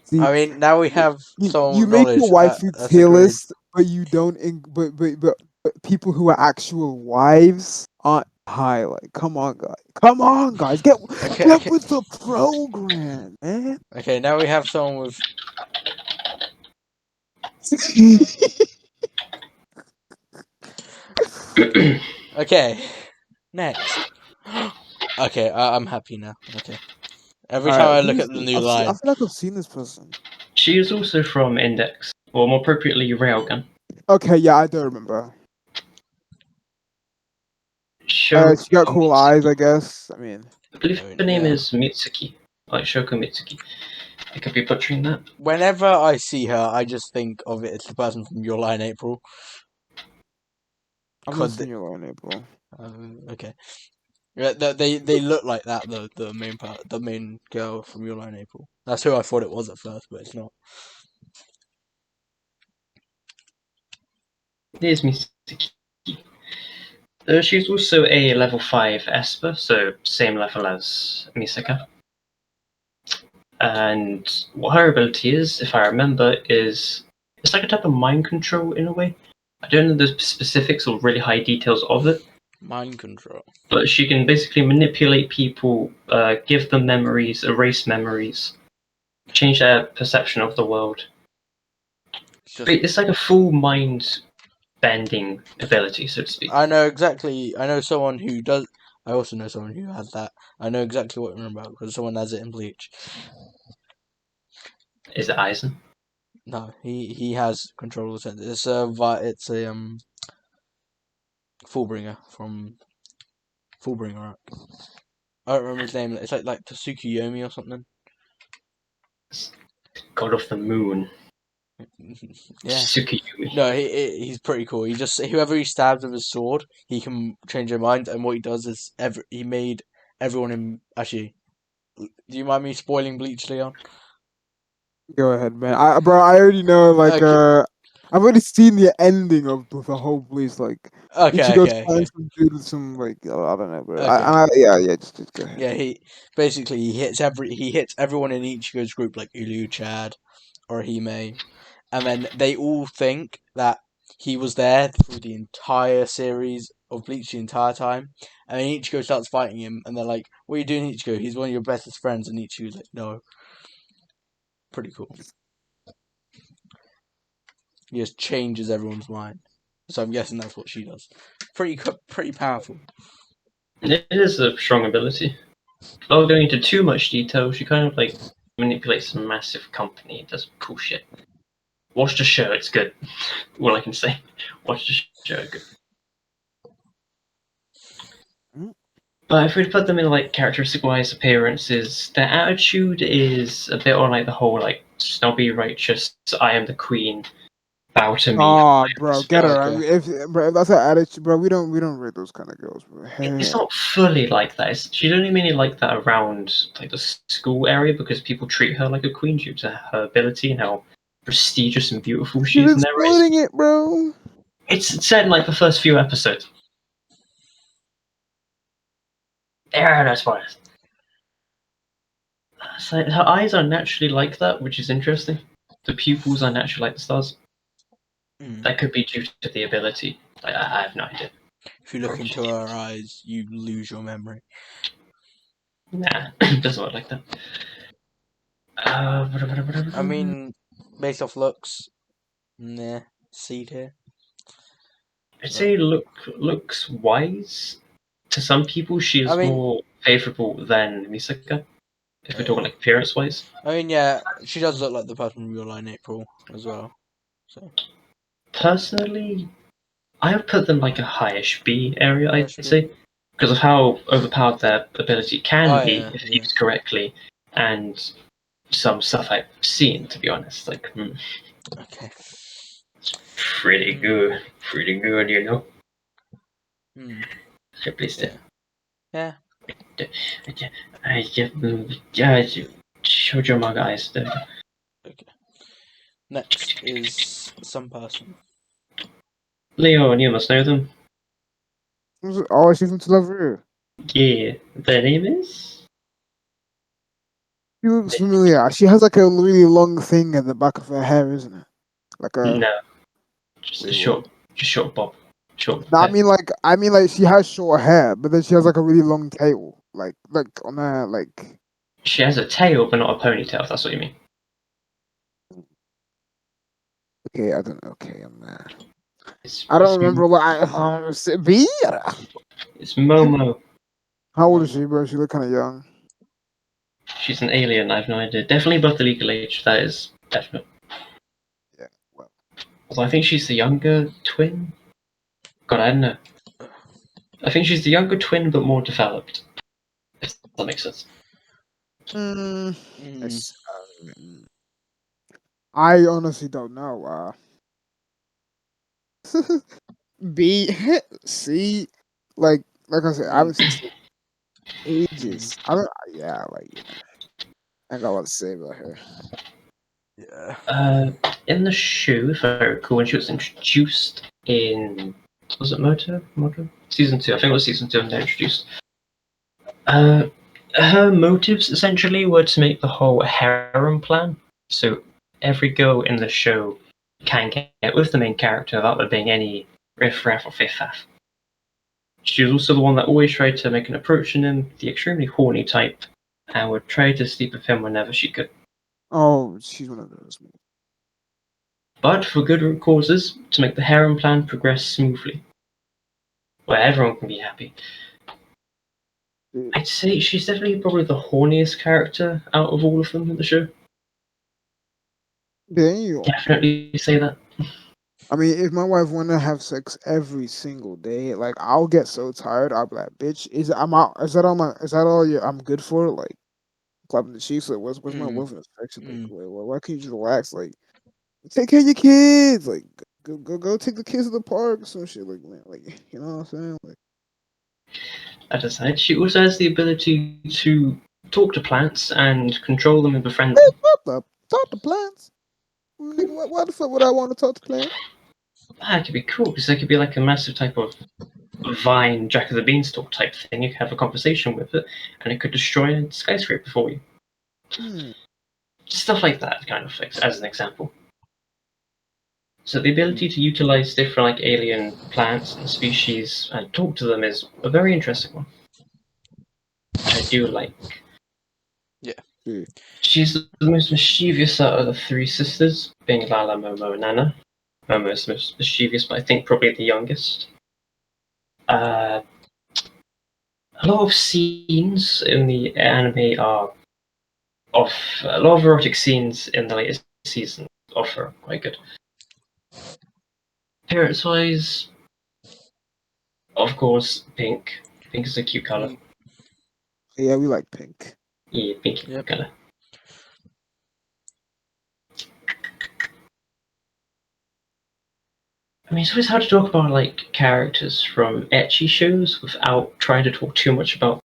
Speaker 3: See,
Speaker 2: I mean, now we have
Speaker 3: you
Speaker 2: someone with
Speaker 3: make your
Speaker 2: knowledge.
Speaker 3: waifu
Speaker 2: That's
Speaker 3: tier
Speaker 2: a grade.
Speaker 3: list. but you don't. But people who are actual wives aren't highlight. Come on, guys. Come on, guys. Get
Speaker 2: Okay.
Speaker 3: with the program, man.
Speaker 2: Okay, now we have someone with. Okay, next. Okay, I'm happy now. Okay. Every
Speaker 3: All
Speaker 2: time
Speaker 3: right,
Speaker 2: I look
Speaker 3: who's
Speaker 2: at the new
Speaker 3: I
Speaker 2: line,
Speaker 3: feel like I've seen this person.
Speaker 1: She is also from Index, or more appropriately, Railgun.
Speaker 3: Okay, yeah, I do remember. She got
Speaker 1: Shoko
Speaker 3: cool eyes, I guess. I mean,
Speaker 1: I believe
Speaker 2: I mean,
Speaker 1: her name
Speaker 2: yeah.
Speaker 1: is Mitsuki, like Shoko Mitsuki. I could be butchering that.
Speaker 2: Whenever I see her, I just think of it as the person from Your Line April.
Speaker 3: I've not
Speaker 2: Could
Speaker 3: seen your line, April.
Speaker 2: okay. Yeah, they look like that though. The main girl from Your Line April. That's who I thought it was at first, but it's not.
Speaker 1: Here's Mitsuki. She's also a level 5 Esper, so same level as Misaka. And what her ability is, if I remember, is it's like a type of mind control in a way. I don't know the specifics or really high details of it,
Speaker 2: Mind control.
Speaker 1: but she can basically manipulate people, give them memories, erase memories, change their perception of the world. It's like a full mind bending ability, so to speak.
Speaker 2: I know exactly. I know someone who does. I also know someone who has that. I know exactly what you're about because someone has it in Bleach.
Speaker 1: Is it Eisen?
Speaker 2: No, he has control of the sense. It's a Fullbringer from Fullbringer arc. I don't remember his name. It's like Tsukuyomi or something.
Speaker 1: God of the Moon.
Speaker 2: Yeah.
Speaker 1: Tsukiyumi.
Speaker 2: No, he's pretty cool. He just whoever he stabs with his sword, he can change their mind. And what he does is he made everyone in actually. Do you mind me spoiling Bleach, Leon?
Speaker 3: Go ahead, man. Bro, I already know. Like,
Speaker 2: Okay,
Speaker 3: I've already seen the ending of the whole place. Like,
Speaker 2: okay,
Speaker 3: Ichigo's
Speaker 2: okay,
Speaker 3: trying
Speaker 2: okay,
Speaker 3: some dude with some like I don't know, bro.
Speaker 2: okay.
Speaker 3: Yeah. Just go ahead.
Speaker 2: Yeah, he basically he hits everyone in Ichigo's group like Ulu, Chad, or Hime, and then they all think that he was there through the entire series of Bleach the entire time. And then Ichigo starts fighting him, and they're like, "What are you doing, Ichigo? He's one of your bestest friends." And Ichigo's like, "No." Pretty cool. He just changes everyone's mind. So I'm guessing that's what she does. Pretty powerful.
Speaker 1: It is a strong ability. Without going into too much detail, she kind of like manipulates a massive company, does cool shit. Watch the show, it's good. All I can say. Watch the show, good. But if we put them in like characteristic-wise appearances, their attitude is a bit on like the whole like snobby, righteous, I am the queen, bow to me.
Speaker 3: Oh, bro, get her.
Speaker 2: Okay.
Speaker 3: If that's her attitude, bro, we don't rate those kind of girls, bro.
Speaker 1: It's
Speaker 3: Hell.
Speaker 1: not fully like that. She's only mainly like that around like the school area because people treat her like a queen due to her ability and how prestigious and beautiful she
Speaker 3: She's
Speaker 1: is in their race.
Speaker 3: exploiting it, bro.
Speaker 1: It's set in like the first few episodes. There, that's why. So her eyes are naturally like that, which is interesting. The pupils are naturally like the stars. That could be due to the ability. I have no idea.
Speaker 2: If you look into her eyes, you lose your memory.
Speaker 1: Nah, doesn't work like that.
Speaker 2: I mean, based off looks, nah, C tier.
Speaker 1: I'd say looks wise. To some people, she is
Speaker 2: I mean,
Speaker 1: more favourable than Misaka. If we're talking like appearance wise.
Speaker 2: yeah, she does look like the person from Your Line April as well. So
Speaker 1: Personally, I would put them like a highish B area, I'd
Speaker 2: Highish B.
Speaker 1: say. Because of how overpowered their ability can be if
Speaker 2: yeah.
Speaker 1: used correctly, and some stuff I've seen, to be honest. Like,
Speaker 2: Okay.
Speaker 1: pretty good. Pretty good, you know? Simply said.
Speaker 2: Yeah.
Speaker 1: I shoujo manga eyes.
Speaker 2: Okay. Next is some person.
Speaker 1: Leon, you must know them.
Speaker 3: Oh, she's from Television.
Speaker 1: Yeah, their name is.
Speaker 3: She looks familiar. She has like a really long thing at the back of her hair, isn't it? Like a
Speaker 1: No. Just a
Speaker 3: Wait, what?
Speaker 1: short bob, short
Speaker 3: No,
Speaker 1: hair.
Speaker 3: I mean like she has short hair, but then she has like a really long tail, like on her like.
Speaker 1: She has a tail, but not a ponytail. If that's what you mean.
Speaker 3: Okay, I don't. Okay, I'm.
Speaker 1: It's
Speaker 3: I don't
Speaker 1: it's,
Speaker 3: remember what I B.
Speaker 1: it's Momo.
Speaker 3: How old is she, bro? She look kind of young.
Speaker 1: She's an alien. I have no idea. Definitely above the legal age. That is definite.
Speaker 3: Yeah. Well.
Speaker 1: Although I think she's the younger twin. God, I don't know. I think she's the younger twin, but more developed. If that makes sense.
Speaker 3: Mm,
Speaker 2: Mm.
Speaker 3: it's, I honestly don't know. B C, like I said, I haven't seen this in ages. I don't. Yeah, like I got a lot to say about her.
Speaker 2: Yeah.
Speaker 1: In the show, if I recall, when she was introduced in was it Moto season 2? I think it was season 2 when they introduced. Uh, her motives essentially were to make the whole harem plan. So every girl in the show can get with the main character without there being any riff-raff or fiff-faff. She was also the one that always tried to make an approach in him, the extremely horny type, and would try to sleep with him whenever she could.
Speaker 3: Oh, she's one of those.
Speaker 1: But for good causes, to make the harem plan progress smoothly, where everyone can be happy. I'd say she's definitely probably the horniest character out of all of them in the show.
Speaker 3: Damn.
Speaker 1: Definitely say that.
Speaker 3: I mean, if my wife wanna have sex every single day, like I'll get so tired. I'll be like, "Bitch, is I'm out? Is that all my? Is that all you? I'm good for?" Like clapping the cheeks. Like, what's my
Speaker 2: Mm.
Speaker 3: wife affection? Like,
Speaker 2: Mm.
Speaker 3: why can't you just relax? Like, take care of your kids. Like, go take the kids to the park or some shit. Like, man, like you know what I'm saying? Like,
Speaker 1: At aside, she also has the ability to talk to plants and control them and befriend them.
Speaker 3: what up? Talk to plants, nigga. Why the fuck would I want to talk to plants?
Speaker 1: That could be cool because there could be like a massive type of vine Jack of the Beanstalk type thing. You could have a conversation with it, and it could destroy a skyscraper for you.
Speaker 3: Hmm.
Speaker 1: Stuff like that, kind of like, as an example. So the ability to utilize different like alien plants and species and talk to them is a very interesting one, which I do like.
Speaker 2: Yeah.
Speaker 1: She's the most mischievous out of the three sisters, being Lala, Momo, and Nana. Momo is the most mischievous, but I think probably the youngest. A lot of scenes in the anime are of a lot of erotic scenes in the latest season offer quite good. Appearance wise, of course, pink. Pink is a cute color.
Speaker 3: Yeah, we like pink.
Speaker 1: Yeah, pink
Speaker 2: Yep.
Speaker 1: color. I mean, it's always hard to talk about like characters from ecchi shows without trying to talk too much about.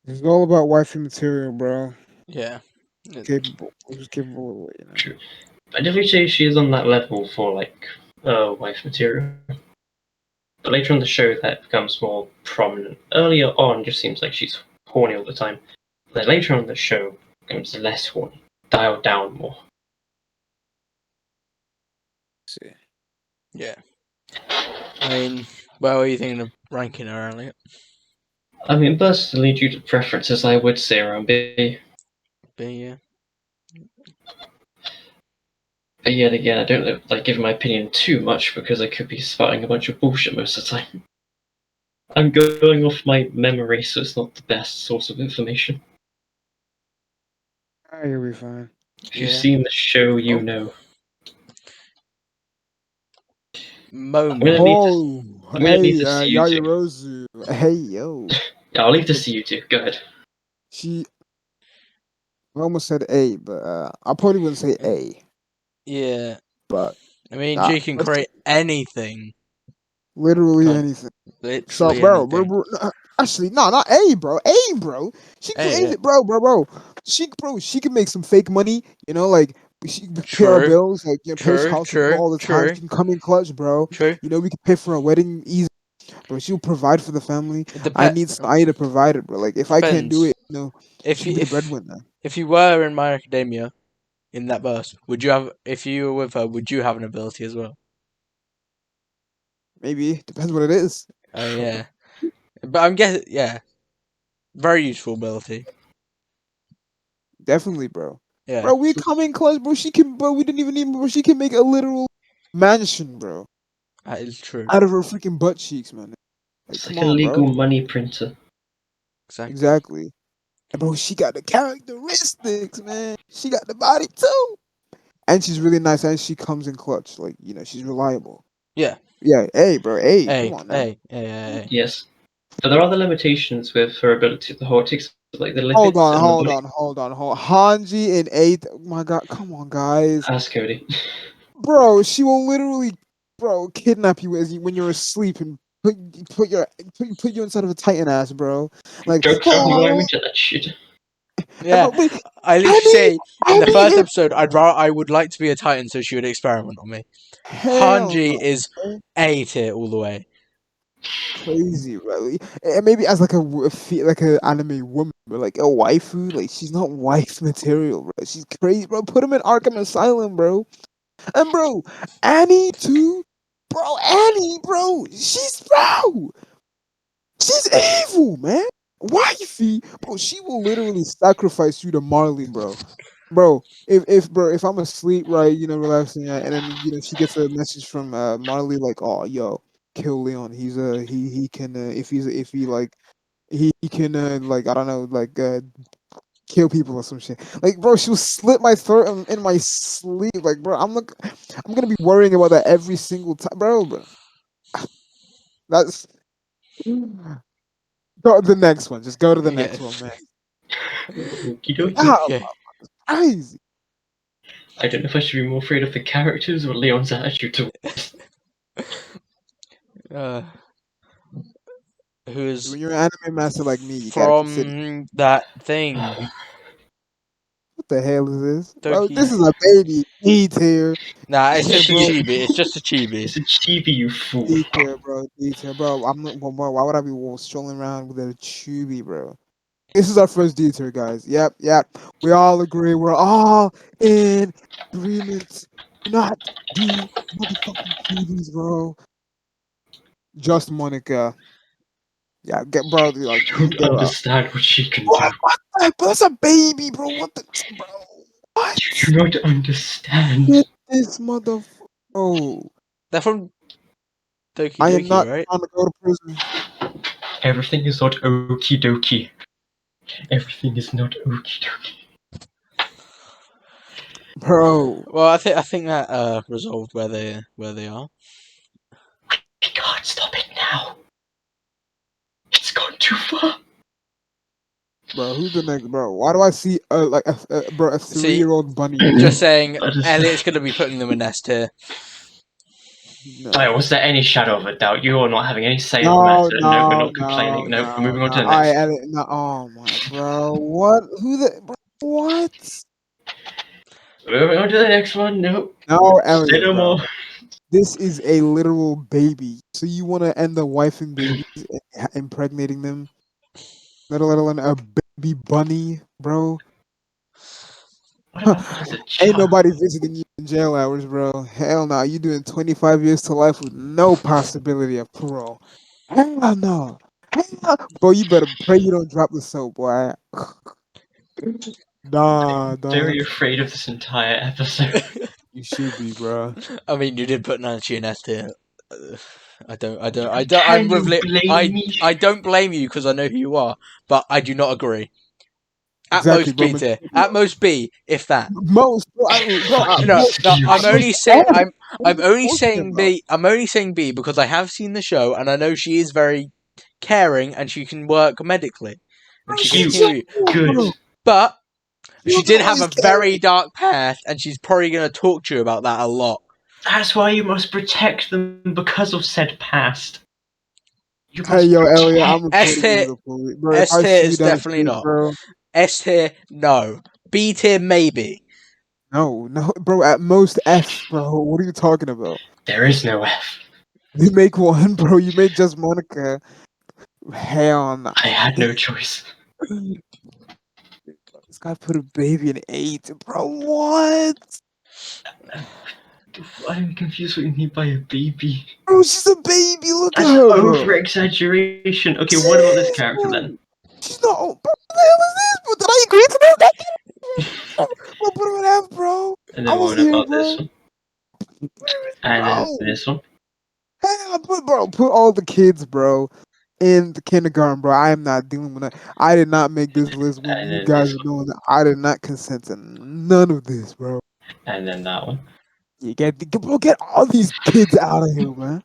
Speaker 3: It's all about wifey material, bro.
Speaker 2: Yeah.
Speaker 3: Capable. Who's capable of it,
Speaker 1: True. I definitely say she is on that level for like wife material. But later on the show, that becomes more prominent. Earlier on, just seems like she's horny all the time. But then later on the show, becomes less horny, dialed down more.
Speaker 3: See.
Speaker 2: Yeah. I mean, well, what are you thinking of ranking her, Elliot?
Speaker 1: I mean, personally, due to preferences, I would say around B.
Speaker 2: B, yeah.
Speaker 1: But yet again, I don't like giving my opinion too much because I could be spouting a bunch of bullshit most of the time. I'm going off my memory, so it's not the best source of information.
Speaker 3: You'll be fine.
Speaker 1: If you've
Speaker 2: Yeah.
Speaker 1: seen the show, you
Speaker 2: Oh.
Speaker 1: know.
Speaker 2: Momo.
Speaker 1: I'm gonna leave this.
Speaker 3: Oh,
Speaker 1: I'm gonna leave
Speaker 3: hey,
Speaker 1: this to you two.
Speaker 3: Yayarozu. Hey, yo.
Speaker 1: Yeah, I'll leave this to you two. Go ahead.
Speaker 3: She I almost said A, but I probably wouldn't say A.
Speaker 2: Yeah.
Speaker 3: But
Speaker 2: I mean, she can
Speaker 3: let's
Speaker 2: create anything.
Speaker 3: literally
Speaker 2: Con-
Speaker 3: anything. So,
Speaker 2: Literally
Speaker 3: bro,
Speaker 2: anything.
Speaker 3: actually, no, not A, bro. A, bro. She
Speaker 2: Hey,
Speaker 3: created, bro. She can make some fake money. You know, like she can pay our
Speaker 2: true.
Speaker 3: bills, like pay
Speaker 2: True.
Speaker 3: house support
Speaker 2: True.
Speaker 3: all the time.
Speaker 2: True.
Speaker 3: She can come in clutch, bro.
Speaker 2: True.
Speaker 3: You know, we can pay for a wedding easy, bro. She'll provide for the family.
Speaker 2: It
Speaker 3: I need to provide it, bro. Like if I can't do
Speaker 2: depends.
Speaker 3: it, you know,
Speaker 2: If
Speaker 3: she
Speaker 2: you
Speaker 3: can be the breadwinner.
Speaker 2: if you were in My Academia, in that burst. Would you have, if you were with her, would you have an ability as well?
Speaker 3: Maybe depends what it is.
Speaker 2: Oh yeah, but I'm guessing very useful ability.
Speaker 3: Definitely, bro.
Speaker 2: Yeah,
Speaker 3: Bro, we come in clutch, bro. She can, bro. We didn't even need, bro. She can make a literal mansion, bro,
Speaker 2: that is true.
Speaker 3: out of her freaking butt cheeks, man. Like,
Speaker 1: It's
Speaker 3: come
Speaker 1: like a
Speaker 3: on,
Speaker 1: legal
Speaker 3: bro.
Speaker 1: money printer.
Speaker 2: Exactly.
Speaker 3: Exactly. And bro, she got the characteristics, man. She got the body too, and she's really nice, and she comes in clutch. Like, she's reliable.
Speaker 2: Yeah.
Speaker 3: Yeah. Hey, bro. Hey, come
Speaker 2: Hey,
Speaker 3: on now.
Speaker 2: hey.
Speaker 1: Yes. But there are other limitations with her ability. The whole it takes like the
Speaker 3: Hold
Speaker 1: lipids
Speaker 3: on,
Speaker 1: and the
Speaker 3: hold
Speaker 1: body.
Speaker 3: on, hold on, hold. Hanji in eighth. Oh my god, come on, guys.
Speaker 1: Ask Cody.
Speaker 3: Bro, she will literally, bro, kidnap you when you're asleep and put you inside of a Titan ass, bro. Like,
Speaker 1: Don't tell me I'm
Speaker 3: oh,
Speaker 1: into that shit.
Speaker 2: Yeah,
Speaker 3: bro, wait,
Speaker 2: I literally
Speaker 3: Annie,
Speaker 2: say in the first
Speaker 3: Annie,
Speaker 2: episode, I would like to be a Titan, so she would experiment on me.
Speaker 3: hell
Speaker 2: Hanji
Speaker 3: no,
Speaker 2: is
Speaker 3: bro.
Speaker 2: A tier all the way.
Speaker 3: Crazy, bro. And maybe as like like a anime woman, but like a waifu, like she's not wife material, bro. She's crazy, bro. Put him in Arkham Asylum, bro. And bro, Annie too, bro. Annie, bro. She's evil, man. Wifey, bro. She will literally sacrifice you to Marley, bro. Bro, if I'm asleep, right, relaxing, and then she gets a message from Marley like, oh, yo, kill Leon. He can if he like he can like I don't know like kill people or some shit. Like, bro, she'll slit my throat in my sleep. Like, bro, I'm gonna be worrying about that every single time, bro. That's go to the next one. Just go to the
Speaker 2: Yeah.
Speaker 3: next one, man.
Speaker 1: Okie dokie.
Speaker 3: Ah,
Speaker 2: Okay.
Speaker 3: crazy.
Speaker 1: I don't know if I should be more afraid of the characters or Leon's attitude to.
Speaker 2: Uh, who's
Speaker 3: When you're an anime master like me, you gotta consider
Speaker 2: from that thing?
Speaker 3: what the hell is this, bro?
Speaker 2: Doki.
Speaker 3: This is a baby D tier.
Speaker 2: Nah, it's
Speaker 3: Yeah,
Speaker 2: just a
Speaker 3: bro.
Speaker 2: chibi. It's just a chibi.
Speaker 1: It's a chibi, you fool.
Speaker 3: D tier, bro. D tier, bro. I'm not. Why would I be strolling around with a chubby, bro? This is our first D tier, guys. Yep. We all agree. We're all in agreement. Do not do motherfucking cubies, bro. Just Monica. Yeah, get bro. Like,
Speaker 1: You don't
Speaker 3: get her.
Speaker 1: understand what she can do.
Speaker 3: What? That's a baby, bro. What the, bro? What?
Speaker 1: You do not understand.
Speaker 3: Get this motherfucker. Oh,
Speaker 2: They're from Doki
Speaker 3: I am
Speaker 2: Doki,
Speaker 3: not
Speaker 2: right?
Speaker 3: trying to go to prison,
Speaker 1: Everything is not okie dokie. Everything is not okie dokie.
Speaker 3: bro.
Speaker 2: Well, I think that resolved where they are.
Speaker 1: We can't stop it now. It's gone too far.
Speaker 3: Bro, who's the next, bro? Why do I see like a 3-year-old bunny?
Speaker 2: Just saying,
Speaker 1: I just-
Speaker 2: Elliot's going to be putting them in S tier.
Speaker 3: No,
Speaker 1: was there any shadow of a doubt? You are not having any say in the
Speaker 3: no,
Speaker 1: matter. No, we're
Speaker 3: no,
Speaker 1: not complaining. No, we're moving on to the
Speaker 3: I
Speaker 1: next.
Speaker 3: edit. No, oh my, bro. What? Who the? Bro, what?
Speaker 1: Moving on to the next one. Nope.
Speaker 3: No,
Speaker 1: Say
Speaker 3: Elliot,
Speaker 1: no
Speaker 3: bro.
Speaker 1: more.
Speaker 3: This is a literal baby. So you want to end the wife and babies and impregnating them? Let alone a baby bunny, bro.
Speaker 1: What about that as a
Speaker 3: Ain't
Speaker 1: child?
Speaker 3: nobody visiting you in jail hours, bro. Hell no. You doing 25 years to life with no possibility of parole. Hell no. Hell no. Bro, you better pray you don't drop the soap, boy. Nah,
Speaker 1: Very
Speaker 3: dog.
Speaker 1: afraid of this entire episode.
Speaker 3: You should be, bro.
Speaker 2: I mean, you did put Nancy in S tier. I don't.
Speaker 1: Can
Speaker 2: I'm with
Speaker 1: you blame me?
Speaker 2: I don't blame you because I know who you are, but I do not agree. At
Speaker 3: Exactly,
Speaker 2: most
Speaker 3: bro.
Speaker 2: B tier. At most B, if that.
Speaker 3: Most, bro.
Speaker 1: Fucking
Speaker 2: No, I'm
Speaker 1: excuse
Speaker 2: only
Speaker 1: me.
Speaker 2: saying I'm only
Speaker 3: Talking
Speaker 2: saying
Speaker 3: about?
Speaker 2: B. I'm only saying B because I have seen the show and I know she is very caring and she can work medically and
Speaker 3: Bro,
Speaker 2: she can
Speaker 3: she's
Speaker 1: Cute.
Speaker 2: heal you.
Speaker 3: young,
Speaker 1: Good.
Speaker 3: bro.
Speaker 2: But she did
Speaker 3: Children
Speaker 2: have
Speaker 3: always
Speaker 2: a
Speaker 3: carry.
Speaker 2: very dark past and she's probably going to talk to you about that a lot.
Speaker 1: That's why you must protect them because of said past. You
Speaker 3: Hey,
Speaker 1: must
Speaker 3: yo, Elliot, I'm
Speaker 1: protect.
Speaker 2: S
Speaker 3: reporting you
Speaker 2: tier,
Speaker 3: to the police. Bro, if
Speaker 2: S
Speaker 3: I
Speaker 2: tier
Speaker 3: see you
Speaker 2: is
Speaker 3: down the
Speaker 2: definitely
Speaker 3: street,
Speaker 2: not.
Speaker 3: bro.
Speaker 2: S tier, no. B tier, maybe.
Speaker 3: No, bro. At most F, bro. What are you talking about?
Speaker 1: There is no F.
Speaker 3: You make one, bro. You made just Monica. Hell no.
Speaker 1: I had no choice.
Speaker 3: guy put a baby in 8, bro. What?
Speaker 1: I'm confused what you mean by a baby.
Speaker 3: Bro, she's a baby. Look at
Speaker 1: That's
Speaker 3: her, bro.
Speaker 1: over exaggeration. Okay, what about this character then?
Speaker 3: She's not. Bro, what the hell is this? Bro, did I agree to that? Bro, put her in F, bro.
Speaker 1: And
Speaker 3: I
Speaker 1: then
Speaker 3: was
Speaker 1: what
Speaker 3: here,
Speaker 1: about
Speaker 3: bro.
Speaker 1: this one? And then
Speaker 3: Bro,
Speaker 1: this one.
Speaker 3: hell, put all the kids, bro, in the kindergarten, bro. I am not dealing with that. I did not make this list when
Speaker 1: And
Speaker 3: you
Speaker 1: then
Speaker 3: guys
Speaker 1: this
Speaker 3: were doing that. I did not consent to none of this, bro.
Speaker 1: And then that one.
Speaker 3: You get all these kids out of here, man.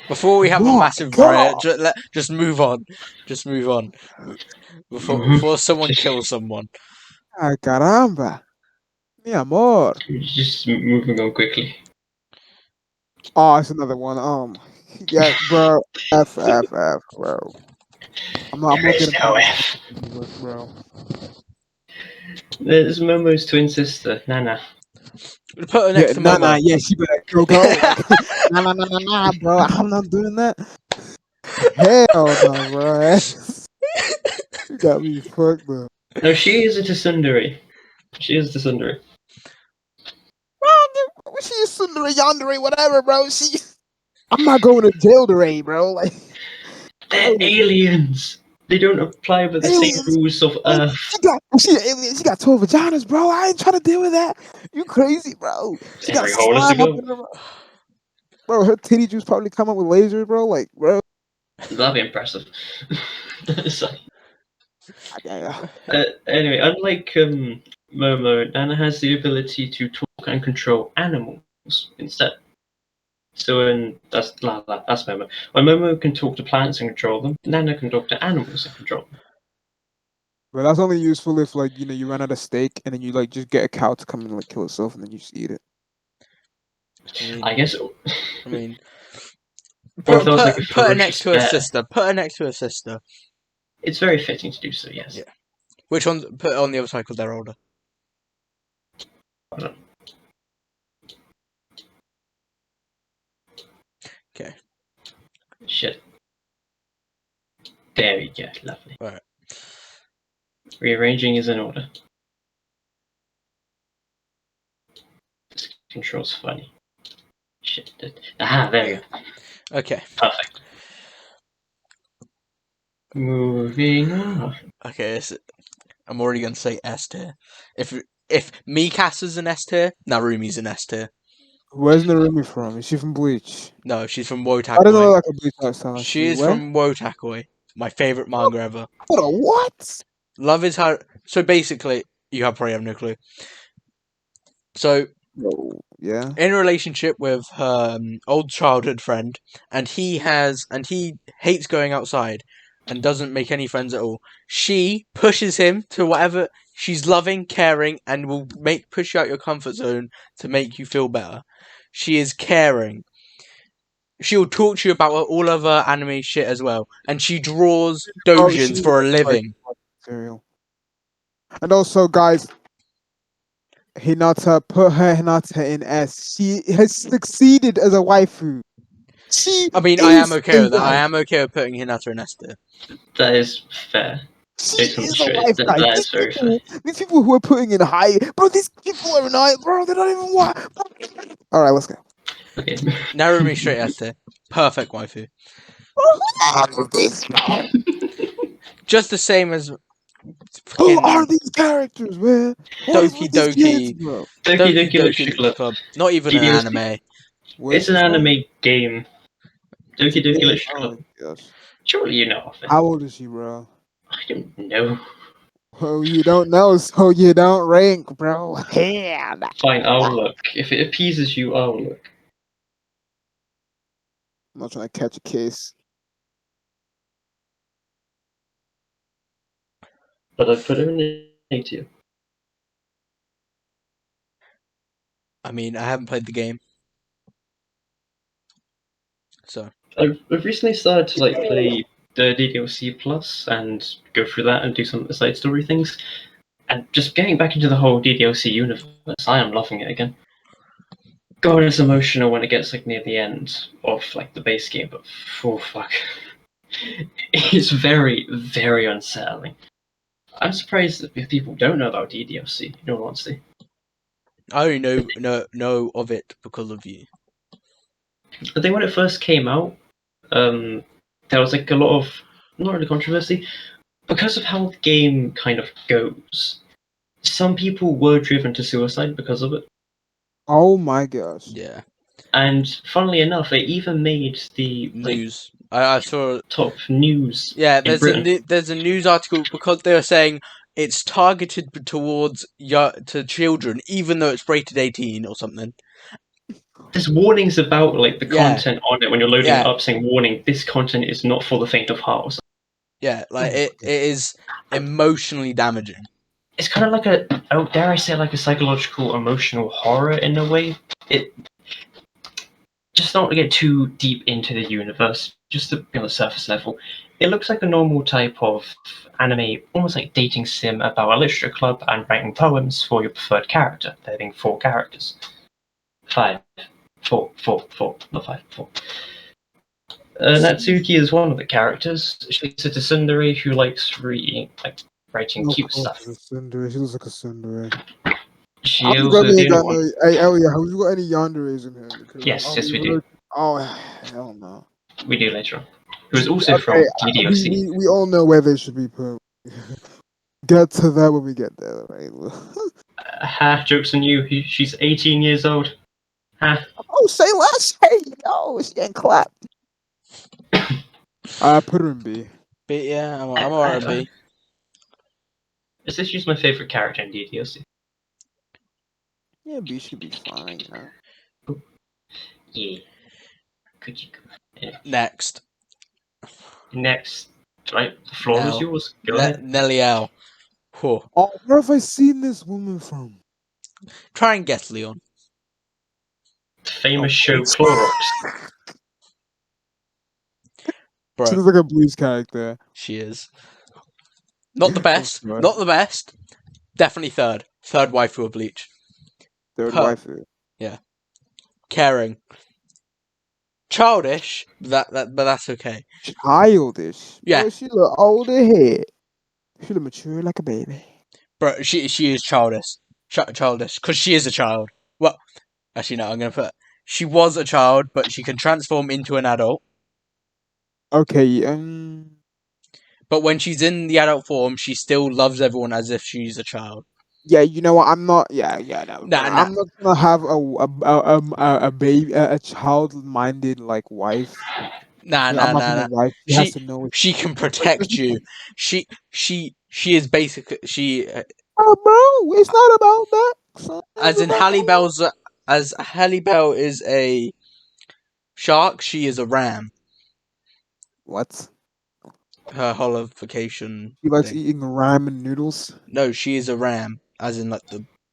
Speaker 2: Before we have a
Speaker 3: My
Speaker 2: massive
Speaker 3: God.
Speaker 2: riot, just move on. Just move on.
Speaker 1: Mhm.
Speaker 2: Before someone kills someone.
Speaker 3: Ay, caramba. Mi amor.
Speaker 1: Just moving on quickly.
Speaker 3: Oh, it's another one. Yeah, bro. F, bro. I'm
Speaker 1: There
Speaker 3: not
Speaker 1: is
Speaker 3: getting
Speaker 1: no
Speaker 3: past
Speaker 1: F.
Speaker 3: this, bro.
Speaker 1: There's Momo's twin sister, Nana.
Speaker 2: Put her next to Momo.
Speaker 3: Yeah, she better go. Like, nah, bro. I'm not doing that. Hell no, bro. You got me fucked up.
Speaker 1: No, she is a tsundere. She is the tsundere.
Speaker 3: Bro, she is Sundari, Yandere, whatever, bro. I'm not going to jail today, bro. Like,
Speaker 1: They're aliens. They don't apply by the same
Speaker 3: aliens.
Speaker 1: rules of
Speaker 3: Bro,
Speaker 1: Earth.
Speaker 3: she an alien. She got 12 vaginas, bro. I ain't trying to deal with that. You crazy, bro. She got
Speaker 1: Every hole is a
Speaker 3: slime up
Speaker 1: go.
Speaker 3: in her. Bro, her titty juice probably come up with lasers, bro. Like, bro.
Speaker 1: That'd be impressive. So,
Speaker 3: Yeah.
Speaker 1: anyway, unlike Momo, Nana has the ability to talk and control animals instead. So that's Momo. When Momo can talk to plants and control them, Nana can talk to animals and control them.
Speaker 3: But that's only useful if, like, you run out of steak and then you, like, just get a cow to come and, like, kill itself and then you just eat it.
Speaker 1: I guess.
Speaker 2: I mean,
Speaker 1: Or if there was like a
Speaker 2: put her next
Speaker 1: ferocious
Speaker 2: to her
Speaker 1: bear.
Speaker 2: sister. Put her next to her sister.
Speaker 1: It's very fitting to do so, yes.
Speaker 2: Yeah. Which one? Put it on the other side because they're older.
Speaker 1: Hold on.
Speaker 2: Okay.
Speaker 1: Shit. There we go, lovely.
Speaker 2: Right.
Speaker 1: Rearranging is in order. This control's funny. Shit. There we go.
Speaker 2: Okay.
Speaker 1: Perfect. Moving on.
Speaker 2: Okay. I'm already gonna say S tier. If Mikasa's an S tier, Narumi's an S tier.
Speaker 3: Where's Narumi from? Is she from Bleach?
Speaker 2: No, she's from
Speaker 3: I don't know
Speaker 2: Wotakoi.
Speaker 3: like a Bleach lifestyle.
Speaker 2: She is
Speaker 3: Where?
Speaker 2: from Wotakoi. My favorite manga ever.
Speaker 3: Hold on, what?
Speaker 2: Love is how. So basically, you probably have no clue. So
Speaker 3: No, yeah.
Speaker 2: in a relationship with her old childhood friend, and he hates going outside and doesn't make any friends at all. She pushes him to whatever she's loving, caring, and will push you out your comfort zone to make you feel better. She is caring. She'll talk to you about all of her anime shit as well, and she draws doujins for a living.
Speaker 3: Material. And also, guys, Hinata, put her Hinata in S. She has succeeded as a waifu.
Speaker 2: I mean, I am okay with that. I am okay with putting Hinata in S tier.
Speaker 1: That is fair.
Speaker 3: She
Speaker 1: Based on the
Speaker 3: is a
Speaker 1: show,
Speaker 3: wife, guys.
Speaker 1: that is very fair.
Speaker 3: These people who are putting in high, bro. These people are not, bro. They're not even what. All right, let's go.
Speaker 1: Okay.
Speaker 2: Narumi straight S tier. Perfect waifu. Just the same as
Speaker 3: Who are these characters, man? What is
Speaker 2: Doki
Speaker 3: with these kids,
Speaker 2: Doki.
Speaker 3: bro?
Speaker 1: Doki Doki Literature
Speaker 2: Club. Not even an
Speaker 1: DDLC.
Speaker 2: anime.
Speaker 3: Where's
Speaker 1: It's an
Speaker 3: this from?
Speaker 1: anime game. Doki Doki
Speaker 3: Yeah,
Speaker 1: Literature
Speaker 3: oh
Speaker 1: Club.
Speaker 3: my gosh.
Speaker 1: Surely you know of it.
Speaker 3: How old is she, bro?
Speaker 1: I don't know.
Speaker 3: Well, you don't know, so you don't rank, bro. Yeah.
Speaker 1: Fine, I'll look. If it appeases you, I'll look.
Speaker 3: I'm not trying to catch a case.
Speaker 1: But I'd put her in the A tier.
Speaker 2: I mean, I haven't played the game. So.
Speaker 1: I've recently started to play the DDLC Plus and go through that and do some of the side story things. And just getting back into the whole DDLC universe, I am loving it again. God, it's emotional when it gets near the end of the base game, but oh fuck. It's very, very unsettling. I'm surprised that if people don't know about DDLC, in all honesty.
Speaker 2: I only know of it because of you.
Speaker 1: I think when it first came out, there was like a lot of, not really controversy, because of how the game kind of goes. Some people were driven to suicide because of it.
Speaker 3: Oh my gosh.
Speaker 2: Yeah.
Speaker 1: And funnily enough, it even made the
Speaker 2: News. I saw.
Speaker 1: top news
Speaker 2: Yeah,
Speaker 1: in Britain.
Speaker 2: there's a news article because they were saying it's targeted towards to children, even though it's rated 18 or something.
Speaker 1: There's warnings about like the
Speaker 2: Yeah.
Speaker 1: content on it when you're loading it
Speaker 2: Yeah.
Speaker 1: up, saying warning: this content is not for the faint of heart. Or something.
Speaker 2: Yeah, like
Speaker 3: Oh,
Speaker 2: it is emotionally damaging.
Speaker 1: It's kind of like dare I say, like a psychological, emotional horror in a way. It just not to get too deep into the universe, just to be on the surface level. It looks like a normal type of anime, almost like dating sim about a literature club and writing poems for your preferred character. There being 4 characters. 5. 4, not 5, 4. Natsuki is one of the characters. She's a tsundere who likes writing
Speaker 3: of
Speaker 1: cute
Speaker 3: course,
Speaker 1: stuff.
Speaker 3: it's a tsundere. She looks like a tsundere.
Speaker 1: She
Speaker 3: I'm
Speaker 1: also
Speaker 3: glad we ain't
Speaker 1: did
Speaker 3: got
Speaker 1: one.
Speaker 3: no. Hey, Elliot, have you got any yanderes in here? Because
Speaker 1: Yes,
Speaker 3: are
Speaker 1: yes, we
Speaker 3: we
Speaker 1: do.
Speaker 3: really? Oh hell no.
Speaker 1: We do later on. Who is also
Speaker 3: Okay,
Speaker 1: from DDOC.
Speaker 3: we all know where they should be put. Get to that when we get there, right?
Speaker 1: Ha, joke's on you. She's 18 years old. Ha.
Speaker 3: Oh, say less. Hey, yo, she getting clapped. I put her in B.
Speaker 2: But yeah, I'm alright with B.
Speaker 1: Is this just my favorite character in DDOC?
Speaker 3: Yeah, B should be fine. You know?
Speaker 1: Yeah. Could you? Anyway.
Speaker 2: Next.
Speaker 1: Next. Right, the floor is yours. Go ahead.
Speaker 2: Nelly L. Whew.
Speaker 3: Oh, where have I seen this woman from?
Speaker 2: Try and guess, Leon.
Speaker 1: Famous show Clorox.
Speaker 3: She
Speaker 2: Bro,
Speaker 3: looks like a Blues character.
Speaker 2: she is. Not the best.
Speaker 3: Oh,
Speaker 2: Not the best. Definitely third. Third waifu of Bleach.
Speaker 3: third
Speaker 2: Her.
Speaker 3: waifu.
Speaker 2: Yeah. Caring. Childish, but that's okay.
Speaker 3: Childish.
Speaker 2: Yeah.
Speaker 3: Bro, she look older head. She look mature like a baby.
Speaker 2: Bro, she is childish. Childish. Because she is a child. Well, actually, no, I'm going to put... She was a child, but she can transform into an adult.
Speaker 3: Okay,
Speaker 2: But when she's in the adult form, she still loves everyone as if she's a child.
Speaker 3: yeah, you know what? I'm not. Yeah, no.
Speaker 2: Nah.
Speaker 3: I'm not gonna have a baby, a child-minded like wife.
Speaker 2: Nah.
Speaker 3: I'm not gonna wife. She has to know.
Speaker 2: She can protect you. She is basically...
Speaker 3: Oh, bro, it's not about that. Son.
Speaker 2: As in Halle Bell's... As Halle Bell is a shark, she is a ram.
Speaker 3: What?
Speaker 2: Her holification
Speaker 3: She likes
Speaker 2: thing.
Speaker 3: eating ramen noodles.
Speaker 2: No, she is a ram, as in like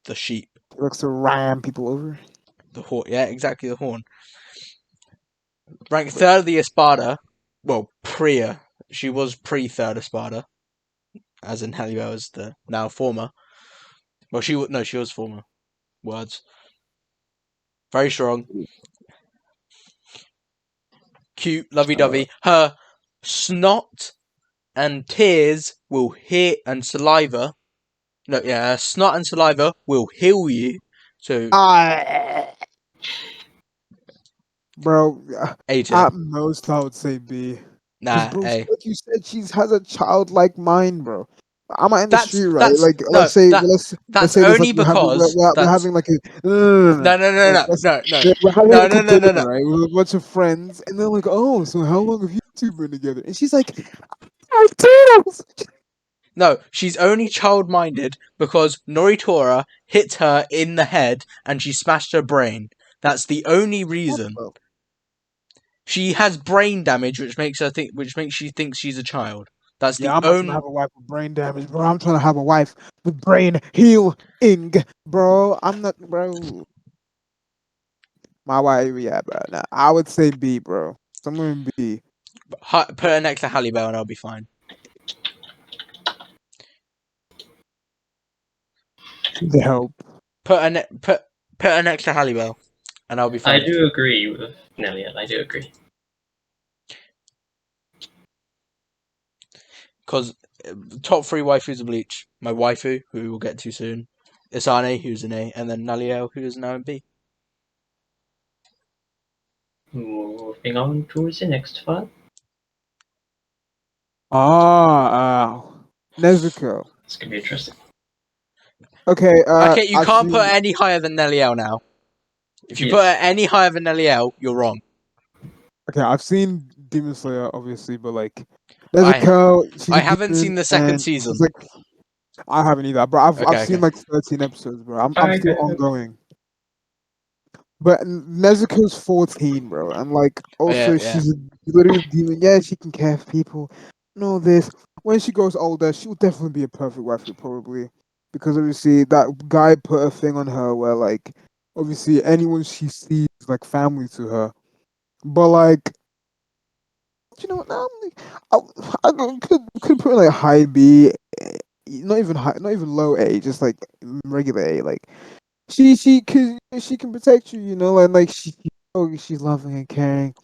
Speaker 2: the sheep.
Speaker 3: She likes to ram people over.
Speaker 2: The horn. Yeah, exactly, the horn. Ranked third of the Espada. Well, Priya. She was pre-third Espada. As in Halle Bell is the now former. Well, she was former. Words. Very strong. Cute, lovey-dovey. Her snot and tears will hit, and saliva. No, yeah, her snot and saliva will heal you. So,
Speaker 3: bro,
Speaker 2: A tier.
Speaker 3: at most I would say B. Because,
Speaker 2: Nah,
Speaker 3: bro,
Speaker 2: A.
Speaker 3: like you said, she has a childlike mind, bro. I'm out in the street, right?
Speaker 2: That's
Speaker 3: Like,
Speaker 2: no,
Speaker 3: let's
Speaker 2: that's
Speaker 3: say this, like
Speaker 2: only because
Speaker 3: we're
Speaker 2: that's
Speaker 3: having like a no. We're having like a dinner,
Speaker 2: no.
Speaker 3: right? With a bunch of friends, and they're like, "Oh, so how long have you two been together?" And she's like, "Our titles."
Speaker 2: No, she's only child-minded because Noritora hit her in the head and she smashed her brain. That's the only reason. She has brain damage, which makes she think she's a child. That's
Speaker 3: Yeah,
Speaker 2: the
Speaker 3: I'm not trying to
Speaker 2: only.
Speaker 3: have a wife with brain damage, bro. I'm trying to have a wife with brain healing, bro. I'm not, bro. My wife, yeah, bro. Nah, I would say B, bro. Somewhere in B.
Speaker 2: Put her next to Halle Bell and I'll be fine.
Speaker 3: The help.
Speaker 2: Put her next to Halle Bell and I'll be fine.
Speaker 1: I do agree with Nelly. I do agree.
Speaker 2: Because top 3 waifus of Bleach. My waifu, who we'll get to soon. Isane, who's an A, and then Naliel, who is now in B.
Speaker 1: Moving on towards the next file.
Speaker 3: Nezuko.
Speaker 1: It's gonna be interesting.
Speaker 3: Okay,
Speaker 2: Okay, you
Speaker 3: I've
Speaker 2: can't put
Speaker 3: seen.
Speaker 2: her any higher than Naliel now. If you
Speaker 1: Yes.
Speaker 2: put her any higher than Naliel, you're wrong.
Speaker 3: Okay, I've seen Demon Slayer, obviously, but like
Speaker 2: I
Speaker 3: Nezuko, she's
Speaker 2: I
Speaker 3: a
Speaker 2: haven't
Speaker 3: demon,
Speaker 2: seen the second
Speaker 3: and
Speaker 2: season.
Speaker 3: she's like, I haven't either, bro. I've
Speaker 2: Okay,
Speaker 3: seen
Speaker 2: okay.
Speaker 3: like 13 episodes, bro. I'm
Speaker 1: Alright,
Speaker 3: still
Speaker 1: go ahead.
Speaker 3: ongoing. But Nezuko's 14, bro, and like also
Speaker 2: yeah.
Speaker 3: she's a literally demon. Yeah, she can care for people. Know this. When she grows older, she will definitely be a perfect wife, probably, because obviously that guy put a thing on her where like obviously anyone she sees is like family to her. But like, you know what? Now I could put like high B, not even high, not even low A, just like regular A. Like she can protect you, you know, and like she's loving and caring.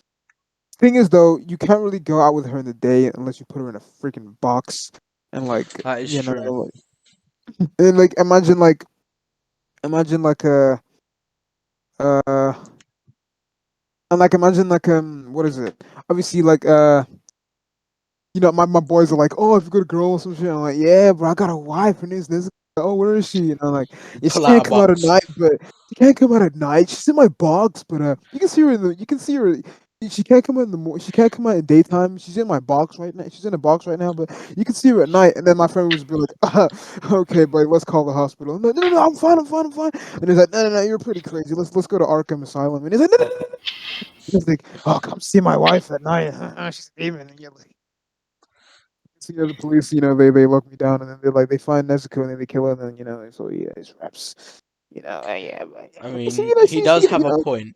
Speaker 3: Thing is though, you can't really go out with her in the day unless you put her in a freaking box and like
Speaker 2: That is
Speaker 3: you know,
Speaker 2: true.
Speaker 3: and like imagine like a uh and like imagine like what is it? Obviously like you know, my boys are like, oh, if you got a girl or some shit, I'm like, yeah, bro, I got a wife. Her name's Liz. Oh, where is she? You know, like, yeah, she
Speaker 2: Pull out
Speaker 3: can't
Speaker 2: a
Speaker 3: come out at
Speaker 2: box.
Speaker 3: night, but she can't come out at night. She's in my box, but you can see her in the, you can see her. She can't come out in the she can't come out in daytime. She's in my box right now. She's in a box right now, but you can see her at night. And then my friend would be like, okay, but let's call the hospital. No, no, no, no, I'm fine, I'm fine, I'm fine. And he's like, no, no, no, you're pretty crazy. Let's go to Arkham Asylum. And he's like, no, no, no, no. He's like, oh, come see my wife at night. She's a demon. And you're like, so, you know, the police, you know, they lock me down and then they find Nezuko and then they kill her and then, you know, so yeah, it's raps. You know, yeah,
Speaker 2: I
Speaker 3: but so,
Speaker 2: mean,
Speaker 3: you know,
Speaker 2: he does
Speaker 3: you
Speaker 2: have a
Speaker 3: know,
Speaker 2: point.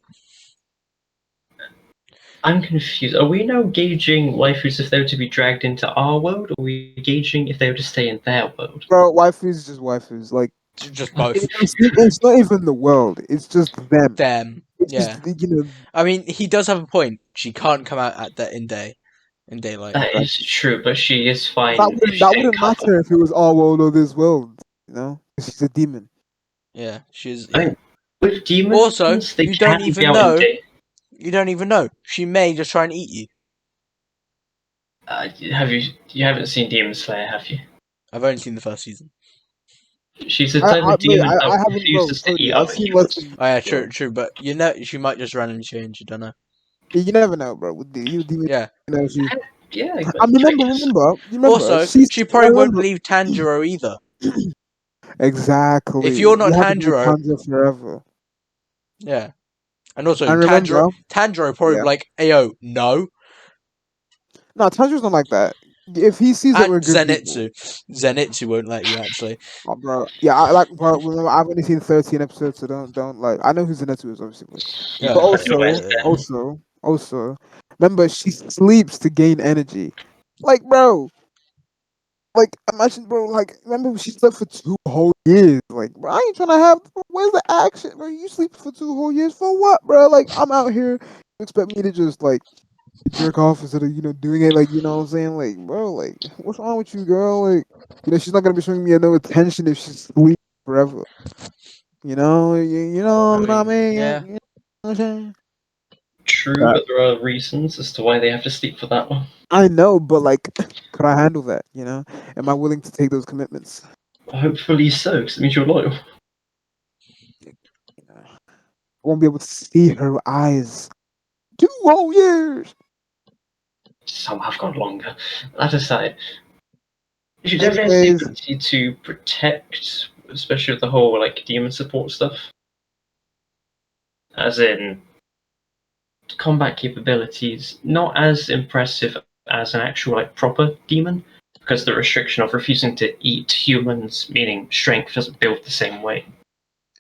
Speaker 1: I'm confused. Are we now gauging waifus if they were to be dragged into our world, or are we gauging if they were to stay in their world?
Speaker 3: bro, waifus just waifus. Like,
Speaker 2: Just both.
Speaker 3: it's not even the world. It's just them.
Speaker 2: Them.
Speaker 3: It's
Speaker 2: Yeah.
Speaker 3: just, you know,
Speaker 2: I mean, he does have a point. She can't come out at that in daylight.
Speaker 1: That is true, but she is
Speaker 3: that
Speaker 1: fine if
Speaker 3: that
Speaker 1: she's in
Speaker 3: wouldn't
Speaker 1: cover.
Speaker 3: matter if it was our world or this world, you know? 'Cause she's a demon.
Speaker 2: Yeah, she's
Speaker 1: I
Speaker 2: yeah.
Speaker 1: mean, with demons,
Speaker 2: Also,
Speaker 1: they
Speaker 2: you don't
Speaker 1: can be
Speaker 2: even
Speaker 1: out in
Speaker 2: know.
Speaker 1: day.
Speaker 2: You don't even know. She may just try and eat you.
Speaker 1: You haven't seen Demon Slayer, have you?
Speaker 2: I've only seen the first season.
Speaker 1: She's the type of
Speaker 3: Mate,
Speaker 1: demon that
Speaker 3: I haven't, bro.
Speaker 1: refuses to
Speaker 3: Trust
Speaker 1: eat
Speaker 3: me, I've
Speaker 1: other
Speaker 3: seen less
Speaker 1: humans.
Speaker 3: than
Speaker 2: Oh yeah,
Speaker 3: bro.
Speaker 2: true. But you know, she might just randomly change. You don't know.
Speaker 3: You never know, bro. With the you demon,
Speaker 2: Yeah.
Speaker 3: you know, she.
Speaker 1: Yeah,
Speaker 3: I
Speaker 1: I guess.
Speaker 3: you remember,
Speaker 2: Also,
Speaker 3: she's.
Speaker 2: she
Speaker 3: I
Speaker 2: probably won't
Speaker 3: remember
Speaker 2: leave Tanjiro either.
Speaker 3: exactly.
Speaker 2: If you're not
Speaker 3: You have to be
Speaker 2: Tanjiro,
Speaker 3: Tanjiro forever.
Speaker 2: yeah. And also,
Speaker 3: And remember,
Speaker 2: Tanjiro probably
Speaker 3: yeah.
Speaker 2: be like, "Ayo, no."
Speaker 3: No, Tanjiro's not like that. If he sees that
Speaker 2: And
Speaker 3: we're good people,
Speaker 2: Zenitsu won't let you actually.
Speaker 3: oh, bro. Yeah, I like. Bro, remember, I've only seen 13 episodes, so don't like. I know who Zenitsu is, obviously, but
Speaker 2: Yeah,
Speaker 3: also, remember she sleeps to gain energy. Like, bro, like imagine, bro. Like, remember she slept for 2 whole years. Like, bro, I ain't trying to have. Where's the action, bro? You sleep for 2 whole years for what, bro? Like, I'm out here. You expect me to just like jerk off instead of doing it like what I'm saying? Like, bro, like, what's wrong with you, girl? Like, she's not gonna be showing me no attention if she's sleeping forever.
Speaker 2: I
Speaker 3: You know what I
Speaker 2: mean,
Speaker 3: mean?
Speaker 2: yeah.
Speaker 3: You know what I'm saying?
Speaker 1: True, but there are reasons as to why they have to sleep for that long.
Speaker 3: I know, but like, could I handle that? Am I willing to take those commitments?
Speaker 1: Hopefully so, because it means you're loyal.
Speaker 3: I won't be able to see her eyes. 2 whole years.
Speaker 1: Some have gone longer. That aside, she definitely has the
Speaker 3: Anyways,
Speaker 1: ability to protect, especially with the whole like demon support stuff. As in, combat capabilities not as impressive as an actual like proper demon, because the restriction of refusing to eat humans, meaning strength, doesn't build the same way.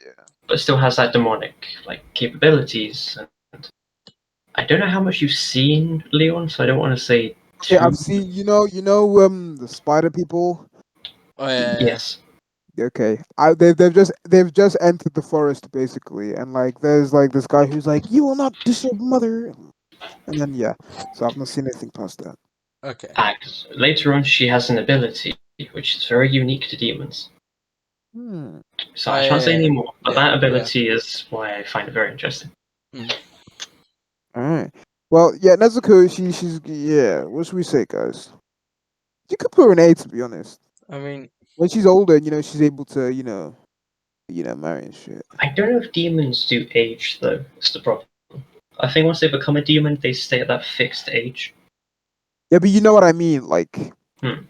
Speaker 3: yeah.
Speaker 1: But still has that demonic like capabilities. And I don't know how much you've seen Leon, so I don't want to say
Speaker 3: Okay, I've
Speaker 1: too.
Speaker 3: seen. The spider people.
Speaker 2: Oh yeah.
Speaker 1: Yes,
Speaker 3: Okay, they've just entered the forest basically, and like there's like this guy who's like, "You will not disturb mother," and then yeah. So I've not seen anything past that.
Speaker 2: Okay.
Speaker 1: And later on, she has an ability which is very unique to demons. So I can't say any more, but that ability is why I find it very interesting.
Speaker 2: Mm.
Speaker 3: All right. Well, yeah, Nezuko, she's yeah. What should we say, guys? You could put her an A, to be honest.
Speaker 2: I mean,
Speaker 3: When she's older, she's able to, marry and shit.
Speaker 1: I don't know if demons do age, though. It's the problem. I think once they become a demon, they stay at that fixed age.
Speaker 3: Yeah, but you know what I mean, like.
Speaker 1: Hmm.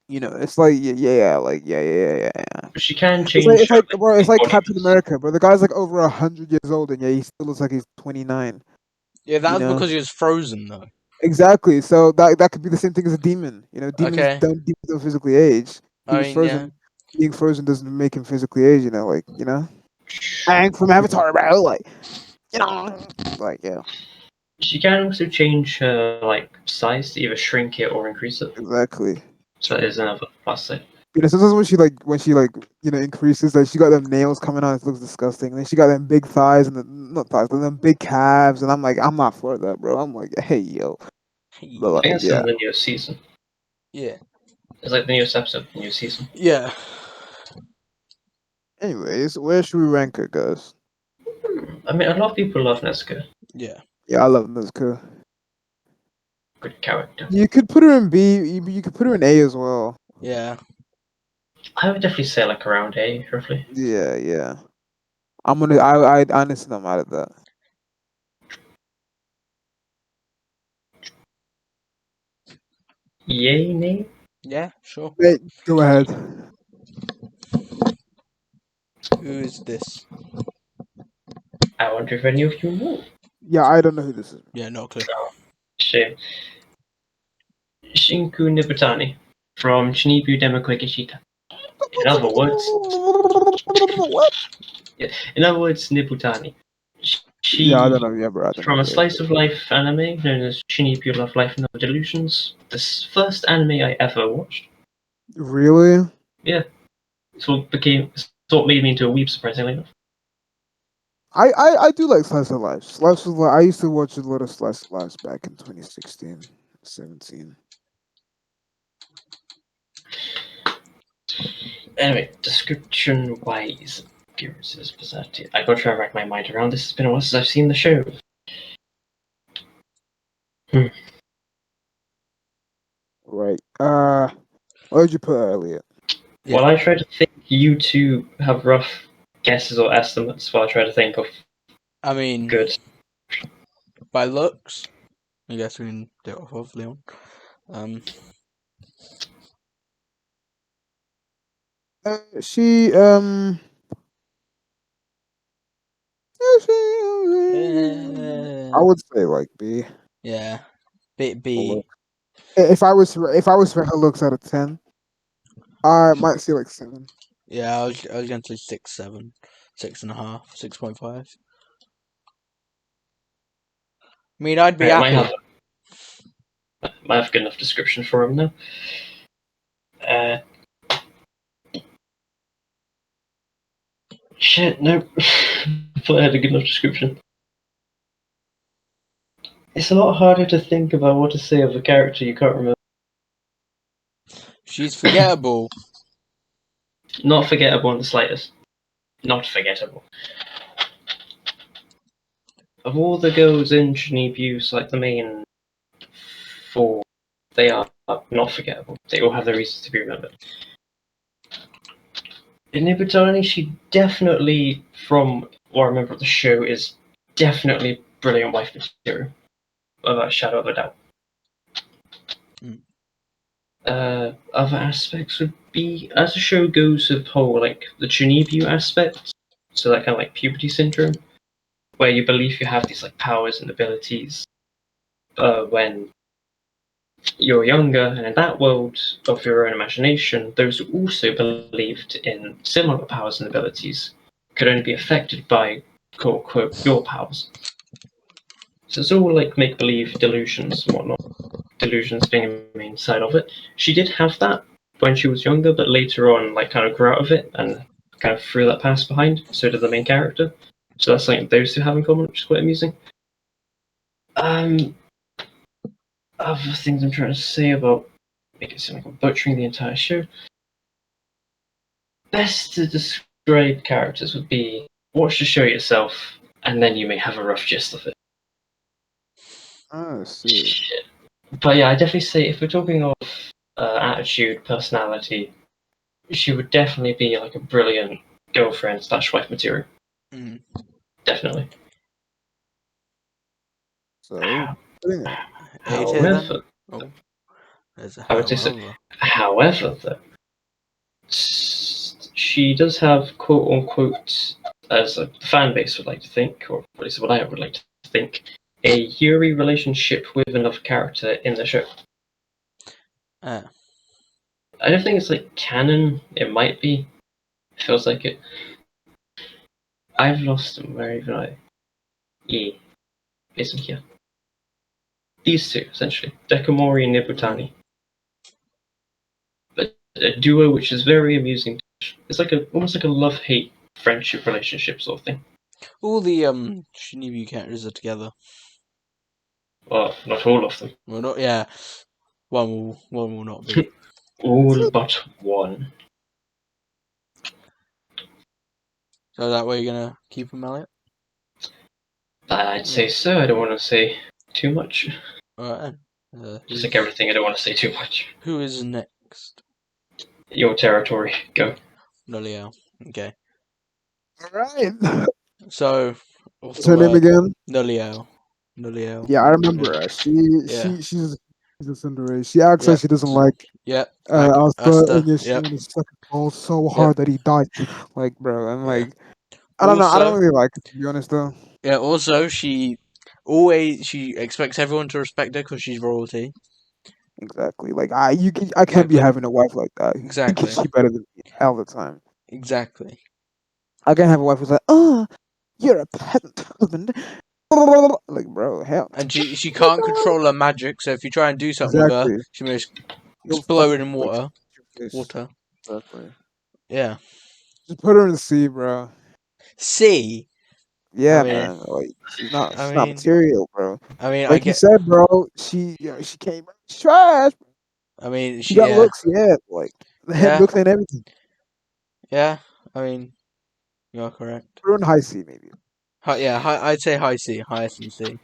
Speaker 3: It's like yeah.
Speaker 1: But she can
Speaker 3: It's
Speaker 1: change.
Speaker 3: like bro, it's like Captain
Speaker 1: bodies.
Speaker 3: America, bro. The guy's like over 100 years old, and yeah, he still looks like he's 29.
Speaker 2: yeah, that's
Speaker 3: know?
Speaker 2: because he was frozen, though.
Speaker 3: Exactly. So that could be the same thing as a demon. Demons
Speaker 2: Okay.
Speaker 3: don't physically age. He
Speaker 2: I
Speaker 3: was
Speaker 2: mean,
Speaker 3: frozen. Being frozen doesn't make him physically age. Aang from Avatar, bro. Yeah.
Speaker 1: She can also change her size to either shrink it or increase it.
Speaker 3: Exactly.
Speaker 1: So that is another plus side.
Speaker 3: Sometimes when she increases, like she got them nails coming out, it looks disgusting. And then she got them big thighs and not thighs, but them big calves, and I'm like, I'm not for that, bro. I'm like, hey yo, but
Speaker 1: I think it's
Speaker 3: yeah.
Speaker 1: in the newest season.
Speaker 2: Yeah.
Speaker 1: It's like the newest episode of the new season.
Speaker 2: Yeah.
Speaker 3: Anyways, where should we rank her, guys?
Speaker 1: I mean, a lot of people love Nezuko.
Speaker 2: Yeah.
Speaker 3: Yeah, I love Nezuko.
Speaker 1: Good character.
Speaker 3: You could put her in B. You could put her in A as well.
Speaker 2: Yeah.
Speaker 1: I would definitely say around A, roughly.
Speaker 3: Yeah. I honestly I'm out of that.
Speaker 1: Yay, nay?
Speaker 2: Yeah, sure.
Speaker 3: Hey, go ahead.
Speaker 2: Who is this?
Speaker 1: I wonder if any of you know.
Speaker 3: Yeah, I don't know who this is.
Speaker 2: Yeah, no clue.
Speaker 1: Shame. Shinku Nibutani from Shinibu Demokoi Gishita. In other words,
Speaker 3: What?
Speaker 1: in other words, Nibutani. She,
Speaker 3: Yeah, I don't know. Yeah, bro. I don't
Speaker 1: from
Speaker 3: know.
Speaker 1: a slice of life anime known as Shinibu Love Life and Other Delusions, the first anime I ever watched.
Speaker 3: Really?
Speaker 1: Yeah. It's what made me into a weeb, surprisingly enough.
Speaker 3: I do like slice of life. Slice of life. I used to watch a lot of slice of lives back in 2016, 17.
Speaker 1: Anyway, description wise, I gotta try and wrap my mind around this. It's been a while since I've seen the show.
Speaker 3: Right. What did you put earlier?
Speaker 2: Yeah.
Speaker 1: While I try to think, you two have rough guesses or estimates while I try to think of
Speaker 2: I mean,
Speaker 1: good.
Speaker 2: by looks, I guess we can do it off of Leon.
Speaker 3: She I would say like B.
Speaker 2: Yeah. B.
Speaker 3: If I was to rate her looks out of 10, I might say like 7.
Speaker 2: Yeah, I was going to say 6, 7, 6.5, 6.5. I mean, I'd be
Speaker 1: Right,
Speaker 2: happy.
Speaker 1: might have good enough description for him now. Shit, no. I thought I had a good enough description. It's a lot harder to think about what to say of a character you can't remember.
Speaker 2: She's forgettable.
Speaker 1: Not forgettable in the slightest. Not forgettable. Of all the girls in Shinibu's, like the main 4, they are not forgettable. They all have their reasons to be remembered. In Nibutani, she definitely, from what I remember of the show, is definitely brilliant wife material. Without a shadow of a doubt. Other aspects would be, as the show goes, the whole the Chunibu aspect, so that kind of puberty syndrome, where you believe you have these powers and abilities when you're younger, and in that world of your own imagination, those who also believed in similar powers and abilities could only be affected by quote unquote your powers. So it's all make believe delusions and whatnot. Delusions being the main side of it. She did have that when she was younger, but later on, kind of grew out of it and kind of threw that past behind. So did the main character. So that's something those two have in common, which is quite amusing. other things I'm trying to say about make it seem like I'm butchering the entire show. Best to describe characters would be watch the show yourself, and then you may have a rough gist of it.
Speaker 3: I see.
Speaker 1: But yeah, I definitely say if we're talking of attitude, personality, she would definitely be like a brilliant girlfriend / wife material.
Speaker 2: Mm.
Speaker 1: Definitely.
Speaker 3: So, putting it.
Speaker 2: A tier then?
Speaker 1: However,
Speaker 2: Oh, there's a
Speaker 1: I would say so.
Speaker 2: however.
Speaker 1: However, though, she does have quote unquote, as the fan base would like to think, or at least what I would like to think, a Yuri relationship with another character in the show.
Speaker 2: Ah.
Speaker 1: I don't think it's like canon. It might be. It feels like it. I've lost them. Where even I? Yeah, basically here. These two essentially, Dekamori and Nibutani. But a duo which is very amusing. It's like almost like a love-hate friendship relationship sort of thing.
Speaker 2: All the Shinibu characters are together.
Speaker 1: Well, not all of them.
Speaker 2: Well, not yeah. One will not be.
Speaker 1: All but one.
Speaker 2: So that way you're gonna keep them, Elliot?
Speaker 1: I'd say so. I don't want to say too much.
Speaker 2: Alright.
Speaker 1: Just like everything, I don't want to say too much.
Speaker 2: Who is next?
Speaker 1: Your territory. Go.
Speaker 2: Noliao. Okay.
Speaker 3: Alright.
Speaker 2: So, what's
Speaker 3: What's
Speaker 2: the
Speaker 3: her name
Speaker 2: word?
Speaker 3: again?
Speaker 2: Noliao.
Speaker 3: Yeah, I remember her.
Speaker 2: Yeah.
Speaker 3: She's a Cinderella. She acts like she doesn't like
Speaker 2: Yeah.
Speaker 3: Asta,
Speaker 2: Asta.
Speaker 3: and yet she
Speaker 2: Yep.
Speaker 3: wanted to suck his balls so hard that he died. Like, bro, I'm
Speaker 2: Yeah.
Speaker 3: like, I don't know. I don't
Speaker 2: Also-
Speaker 3: really like it, to be honest, though.
Speaker 2: Yeah. Also, she expects everyone to respect her because she's royalty.
Speaker 3: Exactly. Like, I can't be
Speaker 2: Exactly.
Speaker 3: having a wife like that.
Speaker 2: Exactly.
Speaker 3: She better than me all the time.
Speaker 2: Exactly.
Speaker 3: I can't have a wife who's like, you're a peasant husband. Like, bro, hell.
Speaker 2: And she can't control her magic, so if you try and do something with her,
Speaker 3: Exactly.
Speaker 2: she may just
Speaker 3: You'll
Speaker 2: explode
Speaker 3: fucking
Speaker 2: in
Speaker 3: like
Speaker 2: water.
Speaker 3: your face.
Speaker 2: Water.
Speaker 3: Exactly.
Speaker 2: Yeah.
Speaker 3: Just put her in the sea, bro.
Speaker 2: C.
Speaker 3: Yeah,
Speaker 2: I mean-
Speaker 3: man. Like she's not
Speaker 2: I mean-
Speaker 3: material, bro.
Speaker 2: I mean, I
Speaker 3: Like you
Speaker 2: get.
Speaker 3: said, bro. She came she's trash.
Speaker 2: I mean,
Speaker 3: She got looks, yeah. Like the head
Speaker 2: Yeah.
Speaker 3: looks and everything.
Speaker 2: Yeah. I mean, you're correct.
Speaker 3: Put her in high C, maybe.
Speaker 2: I'd say high C, highest in C.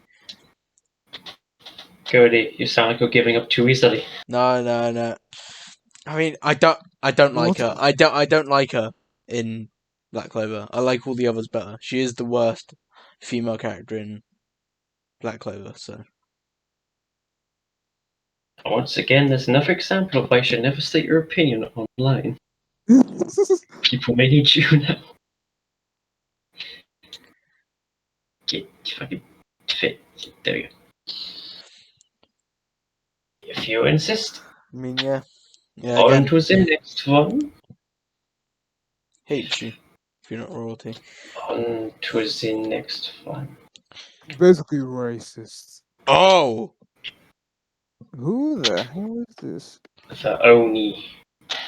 Speaker 1: Cody, you sound like you're giving up too easily.
Speaker 2: No. I mean, I don't like her. I don't like her in Black Clover. I like all the others better. She is the worst female character in Black Clover. So
Speaker 1: Once again, there's another example of why you should never state your opinion online. People may need you now. Get fucking fit. There you go. If you insist.
Speaker 2: I mean, yeah.
Speaker 1: On
Speaker 2: Again,
Speaker 1: to the next one.
Speaker 2: hate you if you're not royalty.
Speaker 1: On to the next one.
Speaker 3: Basically racist.
Speaker 2: Oh.
Speaker 3: Who the hell is this?
Speaker 1: The Oni.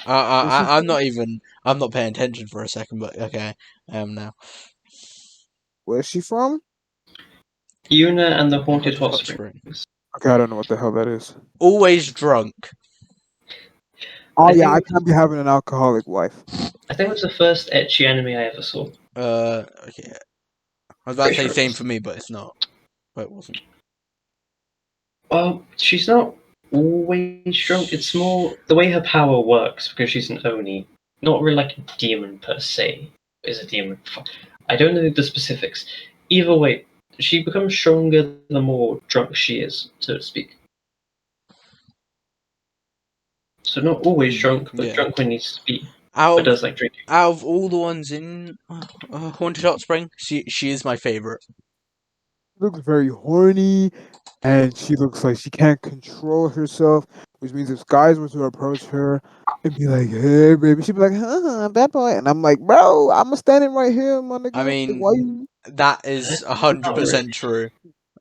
Speaker 2: I'm not paying attention for a second, but okay, I am now.
Speaker 3: Where's she from?
Speaker 1: Yuna and the Haunted Hot Springs.
Speaker 3: Okay, I don't know what the hell that is.
Speaker 2: Always drunk.
Speaker 3: Oh
Speaker 1: I
Speaker 3: yeah, I
Speaker 1: think-
Speaker 3: can't be having an alcoholic wife.
Speaker 1: I think it was the first ecchi anime I ever saw.
Speaker 2: Okay. I was about to
Speaker 1: Pretty
Speaker 2: say
Speaker 1: sure it
Speaker 2: same
Speaker 1: was.
Speaker 2: for me, but it's not. But it wasn't.
Speaker 1: Well, she's not always drunk. It's more the way her power works because she's an Oni. Not really like a demon per se. Is a demon. I don't know the specifics. Either way, she becomes stronger the more drunk she is, so to speak. So not always drunk, but
Speaker 2: Yeah.
Speaker 1: drunk when needs to be.
Speaker 2: Out
Speaker 1: But
Speaker 2: of,
Speaker 1: does like drinking.
Speaker 2: out of all the ones in Haunted Hot Spring, she is my favorite.
Speaker 3: She looks very horny, and she looks like she can't control herself, which means if guys were to approach her and be like, "Hey, baby," she'd be like, bad boy," and I'm like, "Bro, I'm standing right here, my nigga.
Speaker 2: I mean,
Speaker 3: Like, why you?"
Speaker 2: That is 100% true.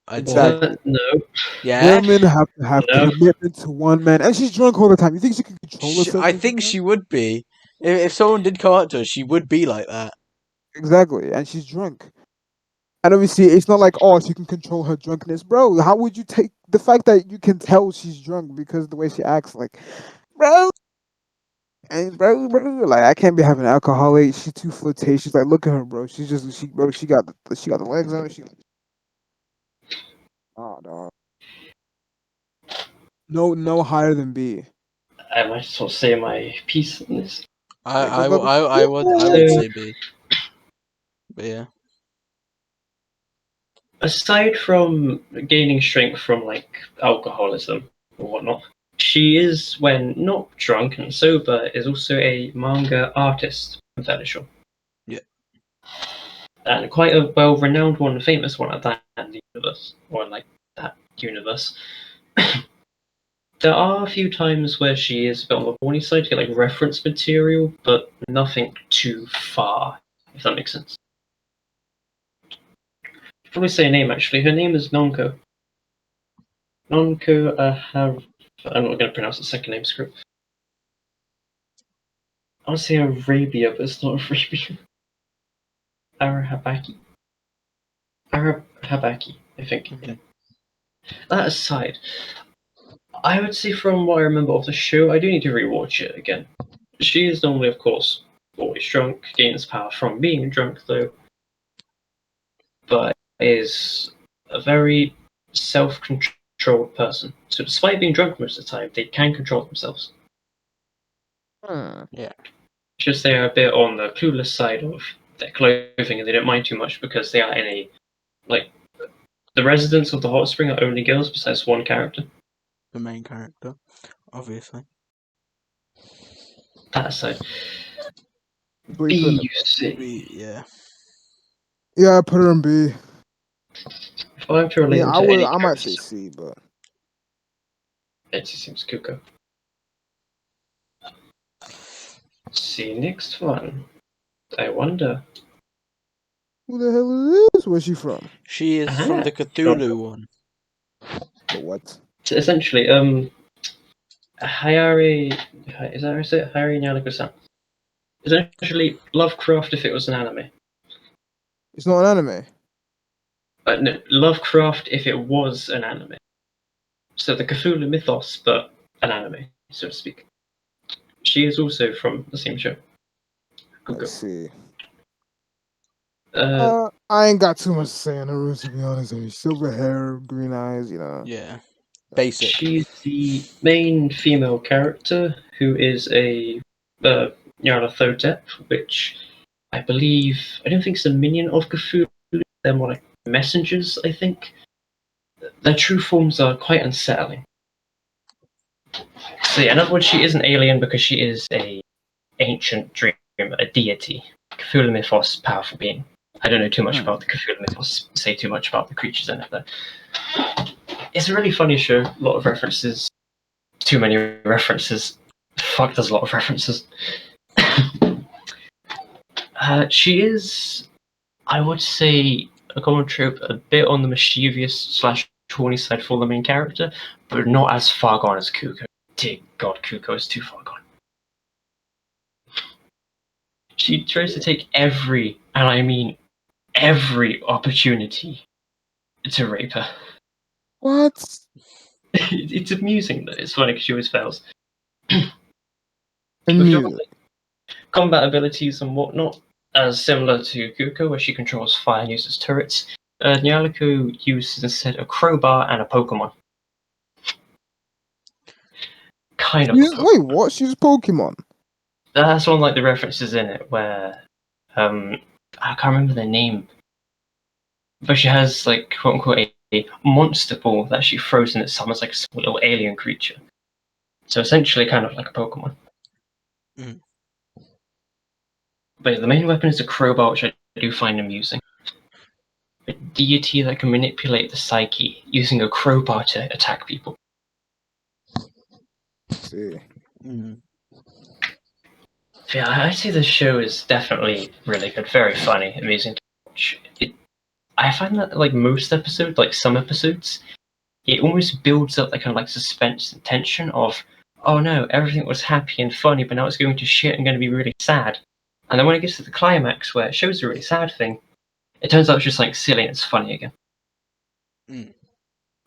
Speaker 2: I'd say.
Speaker 3: Exactly.
Speaker 1: No.
Speaker 2: Yeah.
Speaker 3: Women have to have
Speaker 1: No.
Speaker 3: commitment to one man, and she's drunk all the time. You think she can control herself?
Speaker 2: I
Speaker 3: when she's
Speaker 2: think
Speaker 3: drunk?
Speaker 2: she would be. If someone did come up to her, she would be like that.
Speaker 3: Exactly, and she's drunk. And obviously, it's not like, oh, she can control her drunkenness, bro. How would you take the fact that you can tell she's drunk because the way she acts, like, bro, and bro, like I can't be having an alcoholic. She's too flirtatious. Like, look at her, bro. She got the legs on her. Oh, dog. No higher than B.
Speaker 1: I might as well say my piece on this.
Speaker 2: I would
Speaker 1: So,
Speaker 2: say B. But yeah.
Speaker 1: aside from gaining strength from like alcoholism or whatnot, she is, when not drunk and sober, is also a manga artist, I'm fairly sure.
Speaker 2: Yeah.
Speaker 1: And quite a well-renowned one, famous one at that universe, or like that universe. There are a few times where she is a bit on the horny side to get like reference material, but nothing too far, if that makes sense. If I say a name, actually, her name is Nonko. Nonko I'm not going to pronounce the second name script. I want to say Arabia, but it's not Arabia. Arahabaki. Arahabaki, I think.
Speaker 2: Mhm.
Speaker 1: Yeah. That aside, I would say from what I remember of the show, I do need to rewatch it again. She is normally, of course, always drunk, gains power from being drunk, though, but is a very self-controlled person. So despite being drunk most of the time, they can control themselves.
Speaker 2: Yeah.
Speaker 1: Just they are a bit on the clueless side of their clothing, and they don't mind too much because they are in a, like, the residents of the hot spring are only girls besides one character.
Speaker 2: The main character, obviously.
Speaker 1: That aside,
Speaker 3: What
Speaker 1: B,
Speaker 3: you putting
Speaker 1: you
Speaker 3: her?
Speaker 1: see.
Speaker 2: B, yeah.
Speaker 3: Yeah, I put her in B.
Speaker 1: If I'm to
Speaker 3: I mean,
Speaker 1: relate them to any
Speaker 3: I might say
Speaker 1: character,
Speaker 3: C, but
Speaker 1: it seems Kuko. See, next one. I wonder.
Speaker 3: who the hell is? Where's she from?
Speaker 2: She is from the Cthulhu one.
Speaker 3: The what?
Speaker 1: So essentially, Hayari, is that how I say it? Hayari Nyaruko-san. Essentially, Lovecraft if it was an anime.
Speaker 3: It's not an anime.
Speaker 1: No, Lovecraft if it was an anime. So the Cthulhu mythos, but an anime, so to speak. She is also from the same show.
Speaker 3: Let's
Speaker 1: Kuko.
Speaker 3: see.
Speaker 1: Uh,
Speaker 3: I ain't got too much to say on her, to be honest. I mean, silver hair, green eyes, you know.
Speaker 2: Yeah. Basic.
Speaker 1: she's the main female character who is a Nyarlathotep, which I believe, I don't think it's a minion of Cthulhu, they're more like messengers, I think. Their true forms are quite unsettling. So yeah, in other words, she is an alien because she is a ancient dream, a deity. Cthulhu mythos, powerful being. I don't know too much about the Cthulhu mythos, say too much about the creatures in it though. It's a really funny show, a lot of references. Too many references. Fuck, there's a lot of references. She is, I would say, a common trope, a bit on the mischievous / horny side for the main character, but not as far gone as Kuko. Dear God, Kuko is too far gone. She tries to take every, and I mean every, opportunity to rape her.
Speaker 3: What?
Speaker 1: It's amusing though. It's funny because she always fails.
Speaker 3: Amusing.
Speaker 1: Combat abilities and whatnot, as similar to Kuko, where she controls fire and uses turrets, Nyarlathotep uses instead a crowbar and a Pokemon. Kind of.
Speaker 3: Wait, what? She's Pokemon.
Speaker 1: That's one like the references in it where I can't remember the name, but she has like quote unquote a monster ball that she throws in it summons like a small little alien creature. So essentially, kind of like a Pokemon.
Speaker 2: Mm.
Speaker 1: But the main weapon is a crowbar, which I do find amusing. A deity that can manipulate the psyche using a crowbar to attack people.
Speaker 3: See.
Speaker 2: Mm.
Speaker 1: Yeah, I'd say this show is definitely really good, very funny, amusing to watch. I find that like most episodes, like some episodes, it almost builds up that kind of like suspense and tension of, oh no, everything was happy and funny, but now it's going to shit and going to be really sad. And then when it gets to the climax where it shows a really sad thing, it turns out it's just like silly and it's funny again.
Speaker 2: Mm.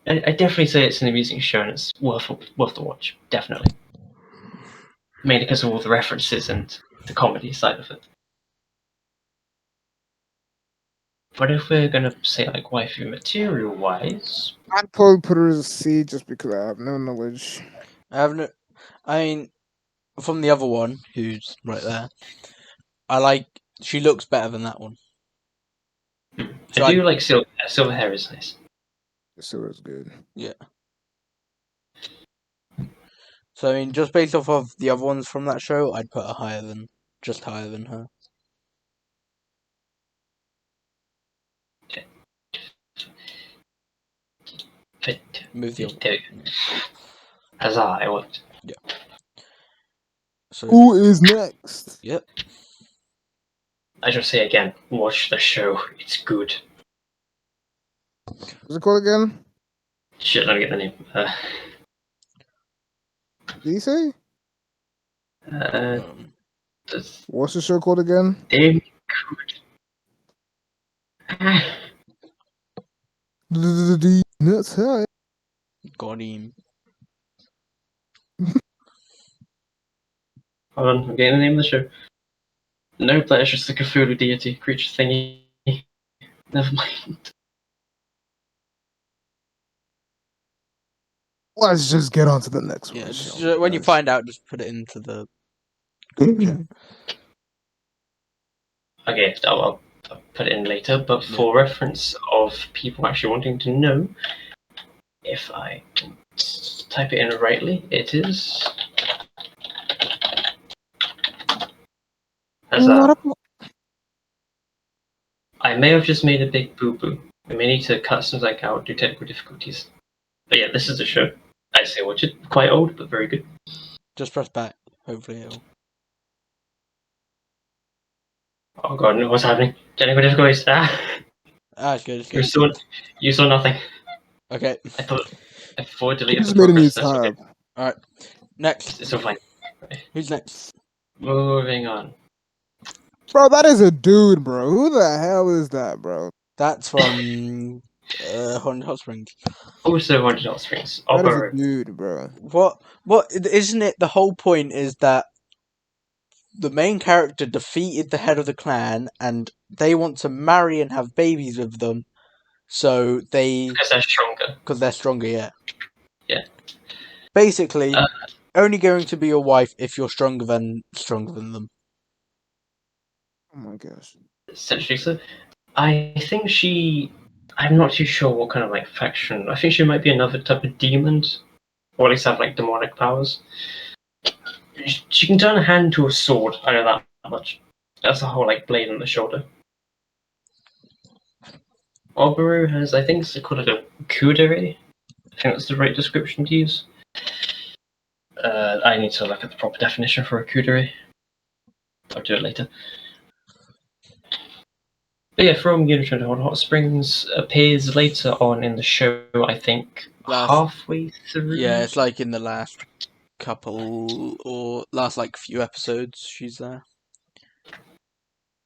Speaker 1: I definitely say it's an amusing show and it's worth the watch. Definitely, mainly because of all the references and the comedy side of it. But if we're gonna say like waifu material wise,
Speaker 3: I'd probably put her as a C just because I have no knowledge.
Speaker 2: I mean, from the other one, who's right there, she looks better than that one. So
Speaker 1: I do like silver hair is nice.
Speaker 3: So it's good.
Speaker 2: Yeah. So I mean, just based off of the other ones from that show, I'd put her higher than her.
Speaker 1: But
Speaker 2: Move the
Speaker 1: there, huzzah! I worked.
Speaker 2: Yeah. So
Speaker 3: Who is next?
Speaker 2: yep.
Speaker 1: I just say again, watch the show. It's good.
Speaker 3: What's it called again?
Speaker 1: Shit, let me get the name.
Speaker 3: Did he say?
Speaker 1: Does
Speaker 3: What's the show called again?
Speaker 1: damn good.
Speaker 3: Nuts high.
Speaker 2: Got him.
Speaker 1: Hold on, I'm getting the name of the show. Nope, that is just the Cthulhu deity creature thingy. Never mind.
Speaker 3: Let's just get on to the next
Speaker 2: Yeah,
Speaker 3: one.
Speaker 2: just,
Speaker 3: shall we,
Speaker 2: when you
Speaker 3: guys?
Speaker 2: find out, just put it into the group chat.
Speaker 1: Okay, I'll put it in later, but for reference of people actually wanting to know, if I can type it in rightly, it is. I may have just made a big boo-boo. I may need to cut something out due to technical difficulties. But yeah, this is the show. I say watch it. Quite old, but very good.
Speaker 2: Just press back. Hopefully it'll.
Speaker 1: Oh god, no, what's happening? Technical difficulties.
Speaker 2: It's good. It's good.
Speaker 1: You saw nothing.
Speaker 2: Okay.
Speaker 1: I thought I
Speaker 3: You
Speaker 1: deleted
Speaker 3: just
Speaker 1: the
Speaker 3: made a new
Speaker 1: progress.
Speaker 3: tab.
Speaker 1: Okay.
Speaker 2: Alright. Next.
Speaker 1: It's all fine.
Speaker 2: Who's next?
Speaker 1: Moving on.
Speaker 3: Bro, that is a dude, bro. Who the hell is that, bro?
Speaker 2: That's from Haunted Hot Springs.
Speaker 1: Also Haunted Hot Springs.
Speaker 3: That is a
Speaker 1: Oboro.
Speaker 3: dude, bro.
Speaker 2: What? Isn't it the whole point is that the main character defeated the head of the clan and they want to marry and have babies with them, so
Speaker 1: Because they're stronger.
Speaker 2: because they're stronger, yeah.
Speaker 1: Yeah.
Speaker 2: Basically, only going to be your wife if you're stronger than them.
Speaker 3: Oh my gosh.
Speaker 1: Essentially, so I think I'm not too sure what kind of like faction. I think she might be another type of demon, or at least have like demonic powers. She can turn a hand to a sword. I know that much. That's the whole like blade on the shoulder. Obaru has, I think it's called a kudere. I think that's the right description to use. I need to look at the proper definition for a kudere. I'll do it later. But yeah, from Unicorn Hot Springs appears later on in the show, I think halfway through.
Speaker 2: Yeah, it's like in the last couple or last like few episodes she's there.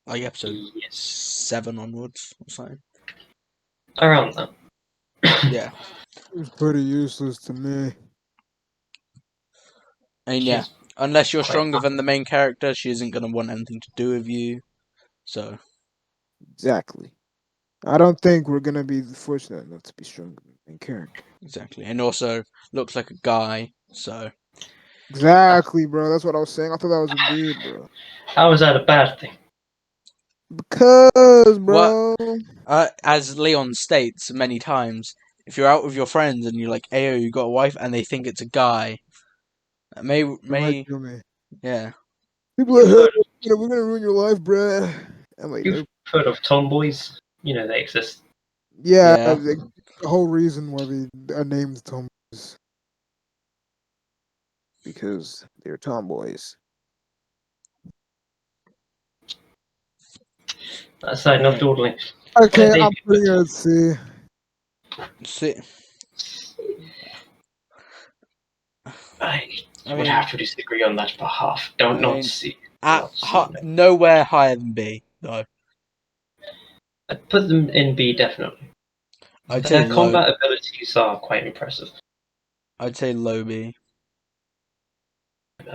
Speaker 2: Like episode 7 onwards or something.
Speaker 1: Around that.
Speaker 2: Yeah.
Speaker 3: It's pretty useless to me.
Speaker 2: And yeah, unless you're stronger than the main character, she isn't going to want anything to do with you. So.
Speaker 3: Exactly. I don't think we're going to be fortunate enough to be stronger than the main character.
Speaker 2: Exactly. And also looks like a guy, so.
Speaker 3: Exactly, bro. That's what I was saying. I thought that was a dude, bro.
Speaker 1: How is that a bad thing?
Speaker 3: Because, bro.
Speaker 2: As Leon states many times, if you're out with your friends and you're like, "Ayo, you got a wife," and they think it's a guy, may
Speaker 3: Kill me.
Speaker 2: Yeah.
Speaker 3: People are like, hey, we're gonna ruin your life, bruh. I'm like,
Speaker 1: You've heard of tomboys? You know they exist.
Speaker 3: yeah. The whole reason why they are named tomboys because they're tomboys.
Speaker 1: Aside, enough dawdling.
Speaker 3: Okay, I'm putting it at C.
Speaker 1: C. I would have to disagree on that behalf. Not C.
Speaker 2: Nowhere higher than B, though.
Speaker 1: I'd put them in B, definitely.
Speaker 2: I'd say
Speaker 1: Their combat abilities are quite impressive.
Speaker 2: I'd say low B.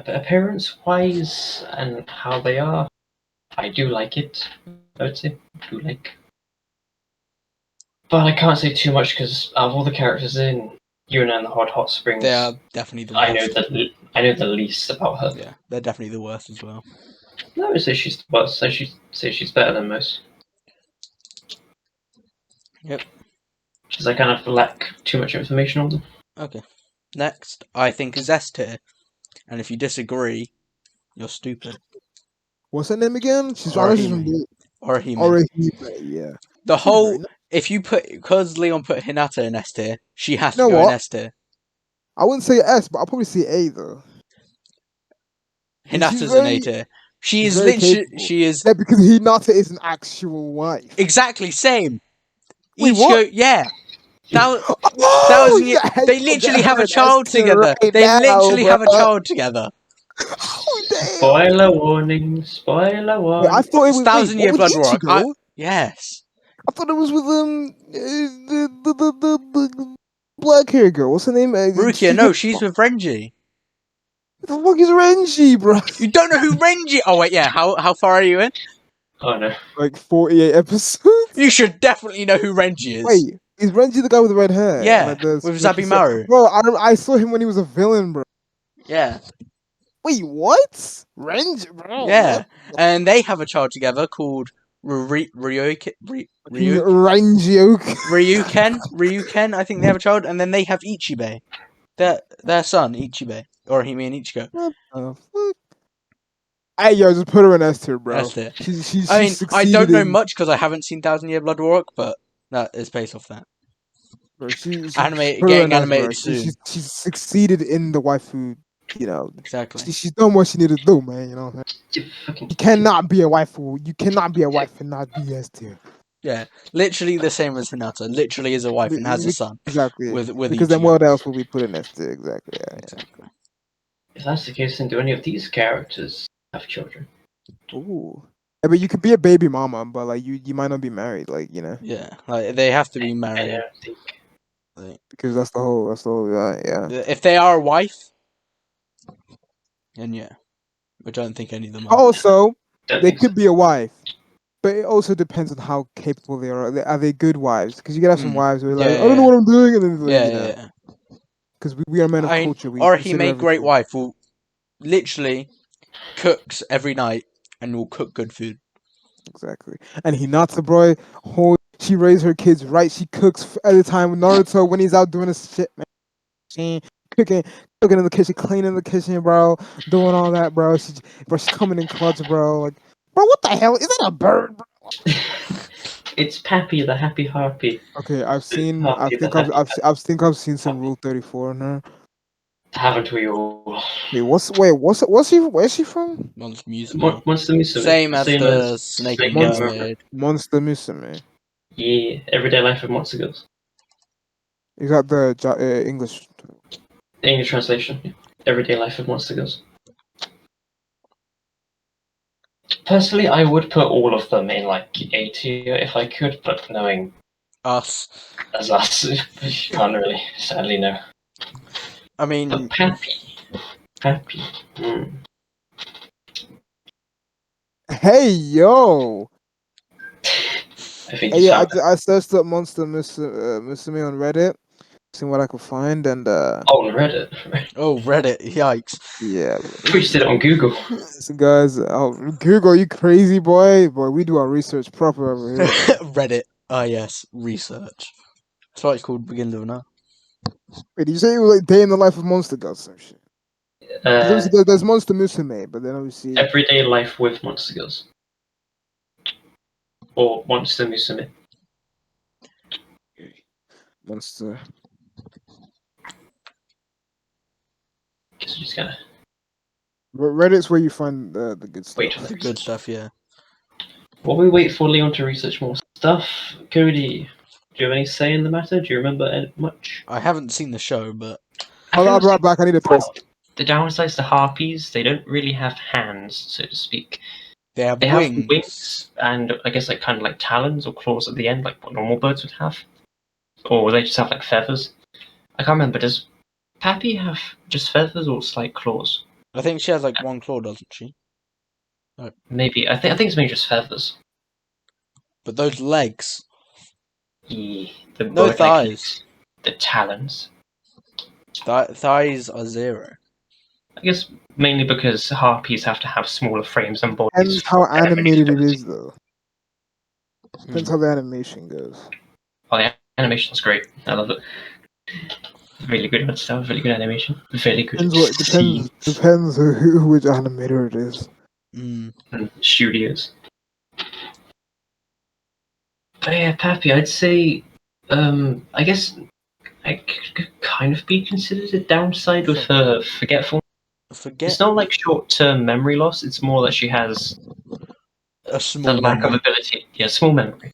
Speaker 1: Appearance-wise and how they are, I do like it. I would say I do like. But I can't say too much because of all the characters in Yuna and the Hot Springs,
Speaker 2: They are definitely the
Speaker 1: I
Speaker 2: worst.
Speaker 1: know the least about her.
Speaker 2: Yeah, they're definitely the worst as well.
Speaker 1: No, I would say she's the worst. I should say she's better than most.
Speaker 2: Yep.
Speaker 1: Because I kind of lack too much information on them.
Speaker 2: Okay. Next, I think is S tier, and if you disagree, you're stupid.
Speaker 3: What's her name again? I know she's from
Speaker 2: Orihime.
Speaker 3: Orihime, yeah.
Speaker 2: The
Speaker 3: She's very
Speaker 2: whole
Speaker 3: nice.
Speaker 2: if you put because Leon put Hinata in S tier, she has
Speaker 3: You
Speaker 2: to
Speaker 3: know
Speaker 2: go in
Speaker 3: what?
Speaker 2: S tier.
Speaker 3: I wouldn't say S, but I'll probably say A though. She's
Speaker 2: Hinata's an A
Speaker 3: very,
Speaker 2: tier. She
Speaker 3: she's
Speaker 2: is
Speaker 3: very
Speaker 2: literally
Speaker 3: capable.
Speaker 2: she is
Speaker 3: Yeah, because Hinata is an actual wife.
Speaker 2: exactly same.
Speaker 3: Wait, what?
Speaker 2: Ichigo, yeah.
Speaker 3: Oh,
Speaker 2: Thousand years.
Speaker 3: yeah,
Speaker 2: They
Speaker 3: yo,
Speaker 2: literally
Speaker 3: get
Speaker 2: have
Speaker 3: her
Speaker 2: a
Speaker 3: an S
Speaker 2: child
Speaker 3: tier
Speaker 2: together.
Speaker 3: right
Speaker 2: They
Speaker 3: now,
Speaker 2: literally
Speaker 3: bro.
Speaker 2: have a child together.
Speaker 3: Oh, damn.
Speaker 1: Spoiler warning! Spoiler
Speaker 3: Wait, I
Speaker 1: warning!
Speaker 3: thought it
Speaker 2: It's
Speaker 3: was. Wait,
Speaker 2: Thousand
Speaker 3: what
Speaker 2: Year
Speaker 3: with
Speaker 2: Blood War.
Speaker 3: Ichigo?
Speaker 2: Yes.
Speaker 3: I thought it was with the black hair girl. What's her name?
Speaker 2: Rukia, no, she's with Renji.
Speaker 3: What the fuck is Renji, bro?
Speaker 2: You don't know who Renji? Oh wait, yeah. How far are you in?
Speaker 1: Oh no!
Speaker 3: Like 48 episodes.
Speaker 2: You should definitely know who Renji is.
Speaker 3: Wait, is Renji the guy with the red hair?
Speaker 2: Yeah,
Speaker 3: Like the
Speaker 2: with
Speaker 3: like you said-
Speaker 2: Zabimaru.
Speaker 3: Bro, I saw him when he was a villain, bro.
Speaker 2: Yeah,
Speaker 3: Wait, what? Renji, bro?
Speaker 2: yeah.
Speaker 3: What?
Speaker 2: And they have a child together called Ryuken. Ryuken. I think they have a child, and then they have Ichibe. Their son Ichibe, or Hime and Ichigo.
Speaker 3: What the fuck? Hey, yo, just put her in S tier, bro.
Speaker 2: That's it.
Speaker 3: She's
Speaker 2: I mean, I
Speaker 3: succeeded
Speaker 2: don't know
Speaker 3: in.
Speaker 2: much because I haven't seen Thousand Year Blood War, but that is based off that.
Speaker 3: Bro, she
Speaker 2: Animated,
Speaker 3: put her
Speaker 2: getting
Speaker 3: in S, bro.
Speaker 2: animated soon.
Speaker 3: She's succeeded in the waifu. You know,
Speaker 2: Exactly.
Speaker 3: she's done what she needed to do, man. You know,
Speaker 1: You fucking.
Speaker 3: you cannot be a waifu. You cannot be a wife and not be S tier.
Speaker 2: Yeah, literally the same as Hinata. Literally is a wife and has a son
Speaker 3: Exactly.
Speaker 2: with
Speaker 3: Because then
Speaker 2: Ichigo.
Speaker 3: what else will we put in S tier? Exactly. Yeah,
Speaker 2: Exactly.
Speaker 1: If that's the case, then do any of these characters have children?
Speaker 3: yeah. Ooh. Yeah, but you could be a baby mama, but like you might not be married, like you know,
Speaker 2: Yeah, like they have to be
Speaker 1: I
Speaker 2: married.
Speaker 1: don't think.
Speaker 2: Like,
Speaker 3: because that's the whole yeah.
Speaker 2: if they are a wife, then yeah, which I don't think any of them are.
Speaker 3: Also,
Speaker 1: Don't
Speaker 3: they
Speaker 1: think so.
Speaker 3: could be a wife, but it also depends on how capable they are. Are they good wives? Because you could have some wives who are like,
Speaker 2: Yeah,
Speaker 3: I don't know what I'm doing, and then like,
Speaker 2: yeah,
Speaker 3: you know,
Speaker 2: yeah.
Speaker 3: because we are men of
Speaker 2: I mean,
Speaker 3: culture. We
Speaker 2: or he
Speaker 3: consider
Speaker 2: made great
Speaker 3: everything.
Speaker 2: wife will literally cooks every night and will cook good food.
Speaker 3: Exactly. And Hinata, bro, she raised her kids right. She cooks at the time with Naruto when he's out doing his shit, man. She cooking in the kitchen, cleaning the kitchen, bro, doing all that, bro. She's coming in clutch, bro. Like, bro, what the hell? Is that a bird, bro?
Speaker 1: It's Pappy, the happy harpy.
Speaker 3: Okay, I've seen.
Speaker 1: Harpy, the happy
Speaker 3: I've seen some Rule 34 in her.
Speaker 1: Haven't we all?
Speaker 3: Where's she from?
Speaker 2: Monster Musume.
Speaker 1: Monster Musume.
Speaker 2: Same as the Snake and Mermaid.
Speaker 3: Monster Musume.
Speaker 1: Yeah, Everyday Life of Monster Girls.
Speaker 3: You got the English.
Speaker 1: English translation. Yeah. Everyday Life of Monster Girls. Personally, I would put all of them in like A tier if I could, but knowing
Speaker 2: Us.
Speaker 1: as us, can't really. Sadly, no.
Speaker 2: I mean,
Speaker 1: But Pappy.
Speaker 3: Hey yo!
Speaker 1: I think
Speaker 3: Hey,
Speaker 1: you
Speaker 3: yeah,
Speaker 1: found it.
Speaker 3: I searched up Monster Musume on Reddit, seeing what I could find, and
Speaker 1: Oh, on Reddit.
Speaker 2: oh Reddit, yikes!
Speaker 3: yeah.
Speaker 1: We just did it on Google.
Speaker 3: So guys, Google, you crazy boy? Boy, we do our research proper over here.
Speaker 2: Reddit. Ah yes, research. That's why it's called Begin Living Now.
Speaker 3: Wait, did you say it was like Day in the Life of Monster Girls or some shit? 'Cause obviously there's Monster Musume, but then obviously
Speaker 1: Everyday Life with Monster Girls. Or Monster Musume.
Speaker 3: Monster.
Speaker 1: Guess we're just gonna
Speaker 3: Reddit's where you find the good stuff.
Speaker 1: wait for the
Speaker 2: The good
Speaker 1: research.
Speaker 2: stuff, yeah.
Speaker 1: While we wait for Leon to research more stuff, Cody, do you have any say in the matter? Do you remember much?
Speaker 2: I haven't seen the show, but
Speaker 3: I'll be right back. I need a piss.
Speaker 1: The downsides to harpies, they don't really have hands, so to speak.
Speaker 2: they have
Speaker 1: They
Speaker 2: wings.
Speaker 1: have wings and I guess like kind of like talons or claws at the end, like what normal birds would have. or they just have like feathers. I can't remember. Does Pappy have just feathers or slight claws?
Speaker 2: I think she has like one claw, doesn't she?
Speaker 1: Maybe. I think it's maybe just feathers.
Speaker 2: But those legs,
Speaker 1: Yeah, the
Speaker 2: no
Speaker 1: bird-like
Speaker 2: thighs.
Speaker 1: legs, the talons.
Speaker 2: Thighs are 0.
Speaker 1: I guess mainly because harpies have to have smaller frames and bodies.
Speaker 3: Depends how
Speaker 1: for their
Speaker 3: animated it
Speaker 1: ability.
Speaker 3: is, though. Depends how the animation goes.
Speaker 1: Oh, the animation's great. I love it. Really good art style, really good animation, really good
Speaker 3: Depends which animator it is.
Speaker 2: Mm.
Speaker 1: and studios. But yeah, Pappy, I'd say, I guess I could kind of be considered a downside with her forgetfulness. It's not like short-term memory loss. It's more that she has
Speaker 2: a small
Speaker 1: the lack
Speaker 2: memory.
Speaker 1: of ability. Yeah, small memory,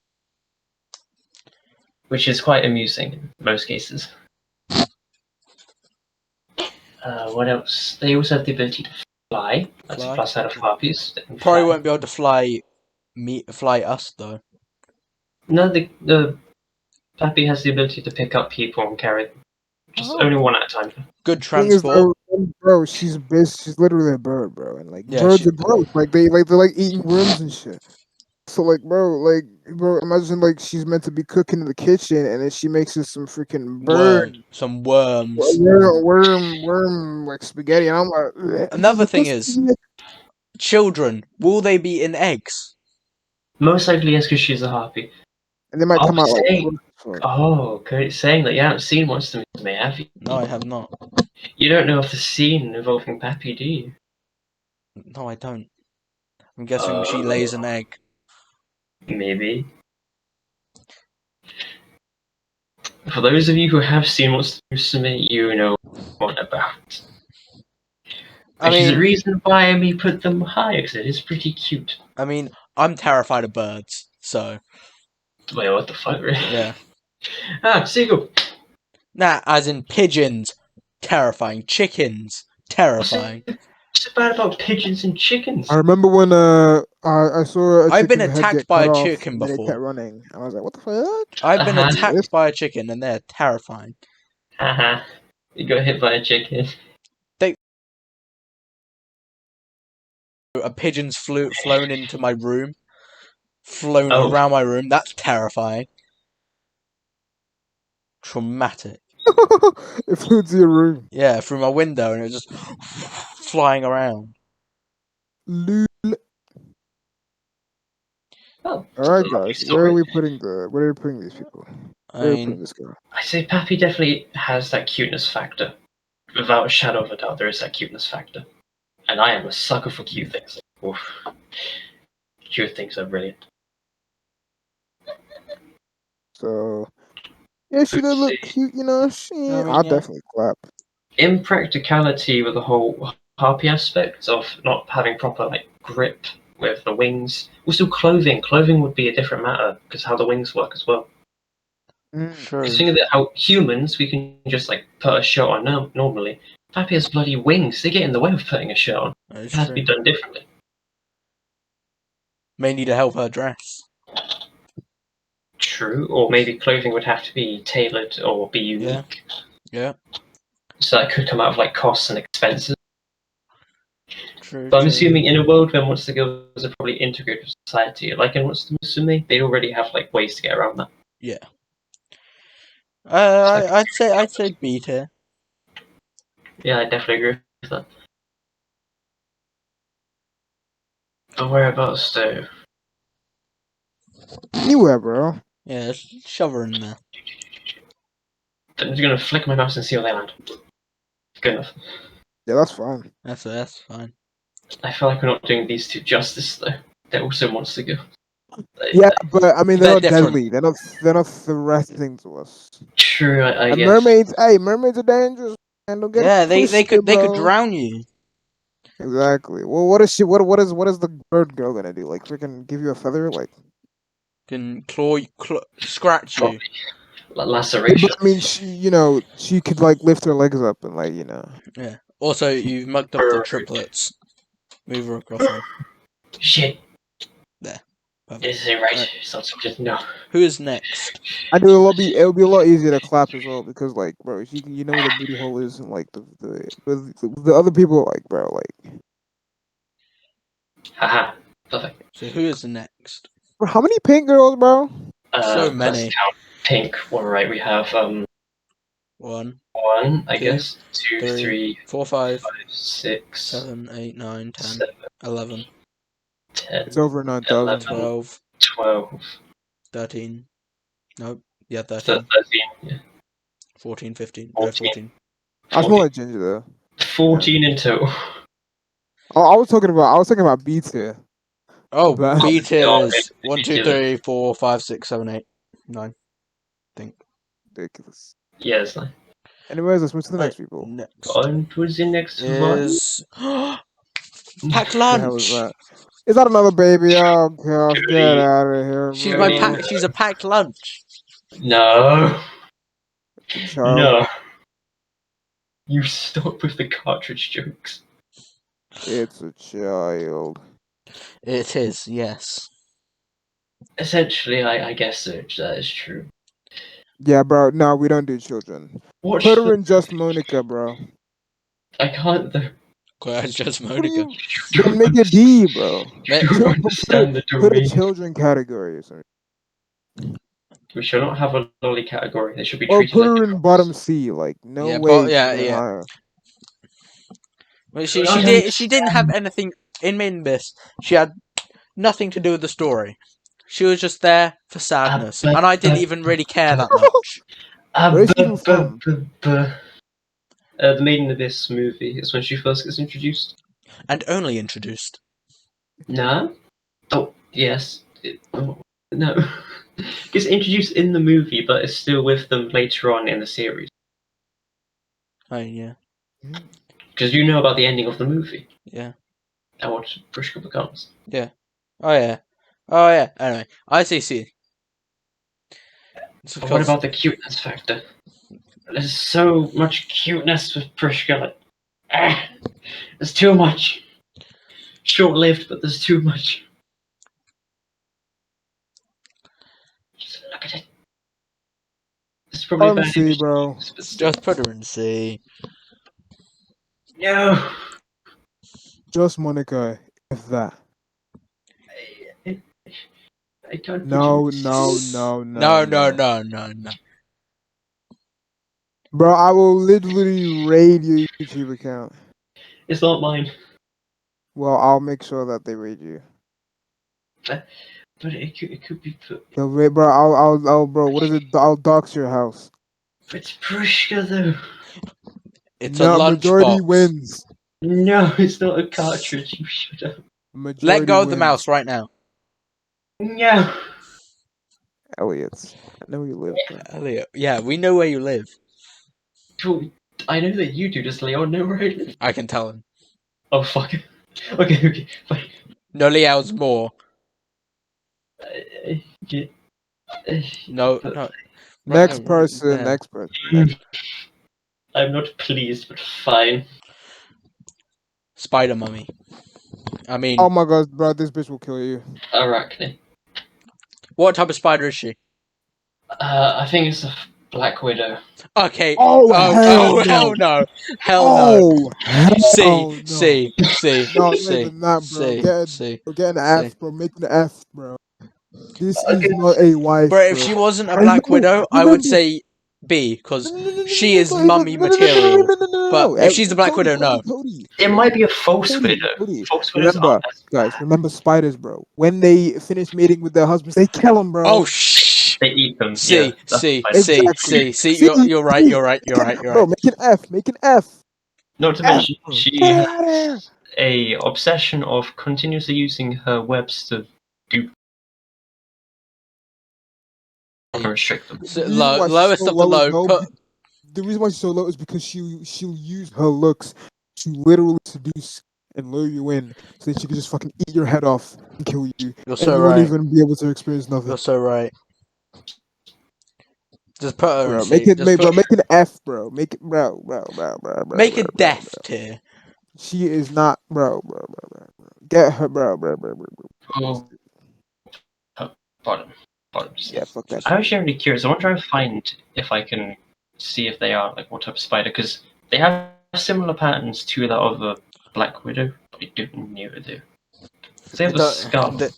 Speaker 1: which is quite amusing in most cases. What else? They also have the ability to fly. That's a plus side of harpies. They can
Speaker 2: Probably
Speaker 1: fly.
Speaker 2: won't be able to fly us though.
Speaker 1: No, the Pappy has the ability to pick up people and carry them. Just only one at a time.
Speaker 2: Good
Speaker 3: Thing is,
Speaker 2: transport.
Speaker 3: bro, she's literally a bird, bro, and like
Speaker 2: Yeah,
Speaker 3: birds are gross. Like they're like eating worms and shit. So like, bro, imagine like she's meant to be cooking in the kitchen, and then she makes us some freaking bird,
Speaker 2: some worms.
Speaker 3: worm like spaghetti, and I'm like, "Ugh,
Speaker 2: Another thing
Speaker 3: this
Speaker 2: is, children, will they be in eggs?
Speaker 1: Most likely, yes, because she's a harpy.
Speaker 3: and they might come out like,
Speaker 1: Saying that you haven't seen Monster Musume, have you?
Speaker 2: No, I have not.
Speaker 1: You don't know of the scene involving Pappy, do you?
Speaker 2: No, I don't. I'm guessing she lays an egg.
Speaker 1: Maybe. For those of you who have seen Monster Musume, you know what about. Which is the reason why I may put them high, because it is pretty cute.
Speaker 2: I mean, I'm terrified of birds, so.
Speaker 1: Wait, what the fuck, really?
Speaker 2: Yeah.
Speaker 1: Seagull!
Speaker 2: Nah, as in pigeons. Terrifying. Chickens. Terrifying.
Speaker 1: What's so bad about pigeons and chickens?
Speaker 3: I remember when I saw a
Speaker 2: I've been
Speaker 3: chicken's head
Speaker 2: attacked
Speaker 3: get
Speaker 2: by
Speaker 3: cut
Speaker 2: a
Speaker 3: off,
Speaker 2: chicken
Speaker 3: and then it kept
Speaker 2: before.
Speaker 3: running. I was like, what the fuck?
Speaker 2: I've been attacked by a chicken, and they're terrifying.
Speaker 1: Haha. You got hit by a chicken.
Speaker 2: A pigeon's flown into my room. Flown around my room. That's terrifying. Traumatic.
Speaker 3: It flew into your room.
Speaker 2: Yeah, through my window, and it was just flying around.
Speaker 3: Lol.
Speaker 1: Oh,
Speaker 3: All right, guys. Where are we putting these people? Where are we putting this girl?
Speaker 1: I say Pappy definitely has that cuteness factor. Without a shadow of a doubt, there is that cuteness factor. And I am a sucker for cute things. Oof. Cute things are brilliant.
Speaker 3: So, yeah, she does look cute, you know. I'll definitely clap.
Speaker 1: Impracticality with the whole harpy aspect of not having proper like grip with the wings. Also, clothing. Clothing would be a different matter because how the wings work as well.
Speaker 2: Sure.
Speaker 1: Think of it how humans we can just like put a shirt on normally. Pappy has bloody wings. They get in the way of putting a shirt on. It has to be done differently.
Speaker 2: Mainly to help her dress.
Speaker 1: True, or maybe clothing would have to be tailored or be unique.
Speaker 2: Yeah.
Speaker 1: So that could come out of like costs and expenses.
Speaker 2: True.
Speaker 1: But I'm assuming in a world where monster girls are probably integrated with society, like in Monster Musume, they already have like ways to get around that.
Speaker 2: Yeah. I'd say B tier.
Speaker 1: Yeah, I definitely agree with that. But whereabouts though?
Speaker 3: Anywhere, bro.
Speaker 2: Yeah, shove her in there.
Speaker 1: I'm just gonna flick my mouse and see where they land. Good enough.
Speaker 3: Yeah, that's fine.
Speaker 2: That's fine.
Speaker 1: I feel like we're not doing these two justice though. They're also monster girls.
Speaker 3: Yeah, but I mean they're not
Speaker 2: different.
Speaker 3: deadly. They're not threatening to us.
Speaker 1: True, I guess.
Speaker 3: Mermaids, mermaids are dangerous. And
Speaker 2: they could drown you.
Speaker 3: Exactly. Well, what is the bird girl gonna do? Like freaking give you a feather? Like
Speaker 2: can scratch you.
Speaker 1: Laceration.
Speaker 3: I mean, she could like lift her legs up and like
Speaker 2: Yeah. Also, you've mucked up the triplets. Move her across them.
Speaker 1: Shit.
Speaker 2: There. Perfect.
Speaker 1: Is it right?
Speaker 2: Alright.
Speaker 1: It's not just no.
Speaker 2: Who is next?
Speaker 3: I knew it'll be a lot easier to clap as well because like bro, you know where the booty hole is and like the other people like bro like
Speaker 1: Haha. Perfect.
Speaker 2: So who is next?
Speaker 3: bro, how many pink girls, bro?
Speaker 2: So
Speaker 1: Let's
Speaker 2: many.
Speaker 1: count pink. All right, we have
Speaker 2: 1,
Speaker 1: one, I
Speaker 2: Two,
Speaker 1: guess, two,
Speaker 2: 3,
Speaker 1: three,
Speaker 2: 4, 5,
Speaker 1: 5, 6,
Speaker 2: 7, 8, 9, 10,
Speaker 1: 7,
Speaker 2: 11,
Speaker 1: 10,
Speaker 3: It's over 9,000.
Speaker 2: 12,
Speaker 1: 12,
Speaker 2: 13. Nope. Yeah,
Speaker 1: 13,
Speaker 2: 13.
Speaker 1: yeah,
Speaker 2: 14, 15.
Speaker 1: 14,
Speaker 2: 14.
Speaker 3: I was
Speaker 1: 14,
Speaker 3: more like Ginger though.
Speaker 1: 14 in total.
Speaker 3: I was talking about B tier.
Speaker 2: Oh,
Speaker 3: But
Speaker 2: B tier
Speaker 1: God,
Speaker 2: is 1, 2, 3, 4, 5, 6, 7, 8, 9. I think.
Speaker 3: ridiculous.
Speaker 1: Yes. Like,
Speaker 3: Anyways, let's move to the
Speaker 2: Right,
Speaker 3: next people.
Speaker 2: next
Speaker 1: on to the next one.
Speaker 2: is packed
Speaker 3: The hell is
Speaker 2: lunch.
Speaker 3: that? Is that another baby? Oh gosh, get
Speaker 1: Cody.
Speaker 3: out of here,
Speaker 2: She's my
Speaker 3: bro.
Speaker 2: pack. She's a packed lunch.
Speaker 1: No.
Speaker 3: The child.
Speaker 1: No. You stop with the cartridge jokes.
Speaker 3: It's a child.
Speaker 2: It is, yes.
Speaker 1: Essentially, I guess that is true.
Speaker 3: Yeah, bro. No, we don't do children.
Speaker 1: Watch
Speaker 3: Put her
Speaker 1: the.
Speaker 3: in just Monica, bro.
Speaker 1: I can't.
Speaker 2: Just
Speaker 3: What do
Speaker 2: Monica.
Speaker 3: you? Then make it B, bro.
Speaker 1: You
Speaker 2: Ma-
Speaker 1: don't understand the
Speaker 3: Put a
Speaker 1: domain.
Speaker 3: children category.
Speaker 1: We shall not have a lolly category. They should be
Speaker 3: Or
Speaker 1: treated
Speaker 3: put
Speaker 1: like
Speaker 3: her in
Speaker 1: adults.
Speaker 3: bottom C. Like no
Speaker 2: Yeah,
Speaker 3: way.
Speaker 2: but yeah,
Speaker 3: She went
Speaker 2: yeah.
Speaker 3: higher.
Speaker 2: Well,
Speaker 1: Do
Speaker 2: she
Speaker 1: not
Speaker 2: didn't have anything in this. She had nothing to do with the story. She was just there for sadness, and I didn't even really care that much.
Speaker 3: Where is she even from?
Speaker 1: The Maiden Abyss movie is when she first gets introduced.
Speaker 2: And only introduced.
Speaker 1: Nah. Oh, yes. No. Gets introduced in the movie, but is still with them later on in the series.
Speaker 2: Oh yeah,
Speaker 1: Because you know about the ending of the movie.
Speaker 2: yeah,
Speaker 1: And what Prishka becomes.
Speaker 2: yeah. Oh yeah, oh yeah. Anyway, ICC. It's
Speaker 1: But what
Speaker 2: because
Speaker 1: about the cuteness factor? There's so much cuteness with Prishka. Like, there's too much. Short-lived, but there's too much. Just look at it. It's probably a
Speaker 3: Bottom
Speaker 1: bad
Speaker 3: C,
Speaker 1: image,
Speaker 3: bro.
Speaker 1: but still.
Speaker 2: just put her in C.
Speaker 1: No.
Speaker 3: Just Monica. If that.
Speaker 1: I can't put
Speaker 3: No,
Speaker 1: you.
Speaker 3: no, no,
Speaker 2: No,
Speaker 3: no,
Speaker 2: no, no, no, no.
Speaker 3: Bro, I will literally raid your YouTube account.
Speaker 1: It's not mine.
Speaker 3: Well, I'll make sure that they raid you.
Speaker 1: But it could be put.
Speaker 3: They'll raid, bro. Bro. What is it? I'll dox your house.
Speaker 1: It's Prushka though.
Speaker 2: It's
Speaker 3: No,
Speaker 2: a
Speaker 3: majority
Speaker 2: lunchbox.
Speaker 3: wins.
Speaker 1: No, it's not a cartridge. You shut up.
Speaker 3: Majority
Speaker 2: Let go of the
Speaker 3: wins.
Speaker 2: mouse right now.
Speaker 1: No.
Speaker 3: Elliot, I know you live, bro.
Speaker 2: Elliot. Yeah, we know where you live.
Speaker 1: I know that you do. Does Leon know where I live?
Speaker 2: I can tell him.
Speaker 1: Oh fuck. Okay, fine.
Speaker 2: No, Leo's more.
Speaker 1: Yeah.
Speaker 2: No,
Speaker 1: But
Speaker 2: no.
Speaker 3: Next
Speaker 2: Right,
Speaker 3: person.
Speaker 2: there.
Speaker 3: Next person. Next.
Speaker 1: I'm not pleased, but fine.
Speaker 2: Spider Mummy. I mean,
Speaker 3: Oh my god, bro. This bitch will kill you.
Speaker 1: Arachne.
Speaker 2: what type of spider is she?
Speaker 1: I think it's a Black Widow.
Speaker 2: Okay.
Speaker 3: Oh, hell no.
Speaker 2: Hell no. Hell
Speaker 3: Oh, hell
Speaker 2: C,
Speaker 3: no.
Speaker 2: C, C,
Speaker 3: No, not
Speaker 2: C,
Speaker 3: even that, bro.
Speaker 2: C,
Speaker 3: Get
Speaker 2: C.
Speaker 3: an F, bro. Make an F, bro. This
Speaker 1: Okay.
Speaker 3: is not a wife,
Speaker 2: Bro, if
Speaker 3: bro.
Speaker 2: she wasn't a Black Widow, I would say B, because she is mummy material. But if she's a Black Widow, no.
Speaker 3: Cody.
Speaker 1: It might be a false widow.
Speaker 3: Cody.
Speaker 1: False widows
Speaker 3: Remember,
Speaker 1: aren't as
Speaker 3: guys,
Speaker 1: bad.
Speaker 3: remember spiders, bro. When they finish mating with their husbands, they kill them, bro.
Speaker 2: Oh, shh.
Speaker 1: They eat them.
Speaker 2: C,
Speaker 1: Yeah, that's
Speaker 2: C,
Speaker 1: fine.
Speaker 2: C,
Speaker 3: Exactly.
Speaker 2: C, C.
Speaker 3: See?
Speaker 2: You're right, you're right, you're right, you're
Speaker 3: Bro,
Speaker 2: right.
Speaker 3: make an F. Make an F.
Speaker 1: Not to
Speaker 3: F,
Speaker 1: mention,
Speaker 3: bro.
Speaker 1: she
Speaker 3: Get
Speaker 1: has
Speaker 3: out of here.
Speaker 1: a obsession of continuously using her webs to restrict them.
Speaker 2: So,
Speaker 3: The reason why she's
Speaker 2: lowest
Speaker 3: so
Speaker 2: of the
Speaker 3: low is
Speaker 2: low. Put
Speaker 3: the reason why she's so low is because she'll use her looks to literally seduce and lure you in so that she can just fucking eat your head off and kill you.
Speaker 2: You're
Speaker 3: And
Speaker 2: so
Speaker 3: you won't
Speaker 2: right.
Speaker 3: even be able to experience nothing.
Speaker 2: You're so right. Just put her in
Speaker 3: Bro,
Speaker 2: C.
Speaker 3: make it,
Speaker 2: Just
Speaker 3: bro,
Speaker 2: put,
Speaker 3: make an F, bro. Make it, bro.
Speaker 2: make it death tier.
Speaker 3: She is not, bro. Get her, bro.
Speaker 1: Oh, Bottom.
Speaker 3: Yeah, fuck that
Speaker 1: I'm
Speaker 3: shit.
Speaker 1: actually really curious. I want to try and find if I can see if they are like what type of spider, because they have similar patterns to that other Black Widow, but I don't know what they do. They have a skull.
Speaker 2: They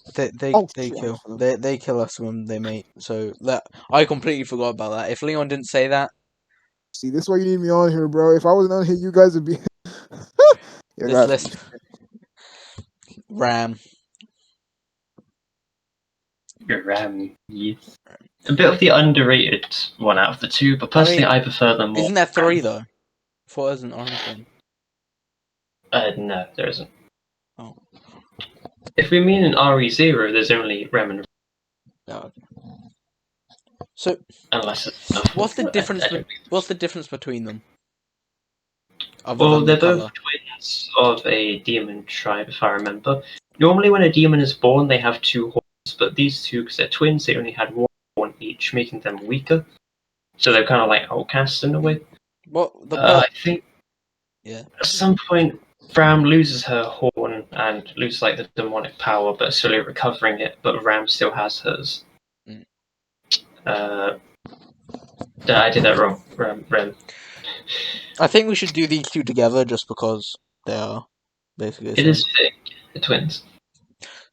Speaker 2: kill. They kill us when they mate. So I completely forgot about that. If Leon didn't say that,
Speaker 3: See, this is why you need me on here, bro. If I wasn't on here, you guys would be. You
Speaker 2: this
Speaker 3: guys.
Speaker 2: list, Ram.
Speaker 1: Yes. A bit of the underrated one out of the two, but personally, I prefer them more.
Speaker 2: Isn't there 3 though? I thought there's an orange one.
Speaker 1: No, there isn't.
Speaker 2: Oh.
Speaker 1: If we mean an RE0, there's only Rem and
Speaker 2: No. So,
Speaker 1: unless it's
Speaker 2: what's the difference? What's the difference between them?
Speaker 1: Well, they're both twins of a demon tribe, if I remember. Normally, when a demon is born, they have 2 horns, but these two, because they're twins, they only had 1 horn each, making them weaker. So they're kind of like outcasts in a way. I think at some point, Ram loses her horn and loses like the demonic power, but slowly recovering it. But Ram still has hers. I did that wrong. Rem.
Speaker 2: I think we should do these 2 together just because they are basically the same.
Speaker 1: It is fake. The twins.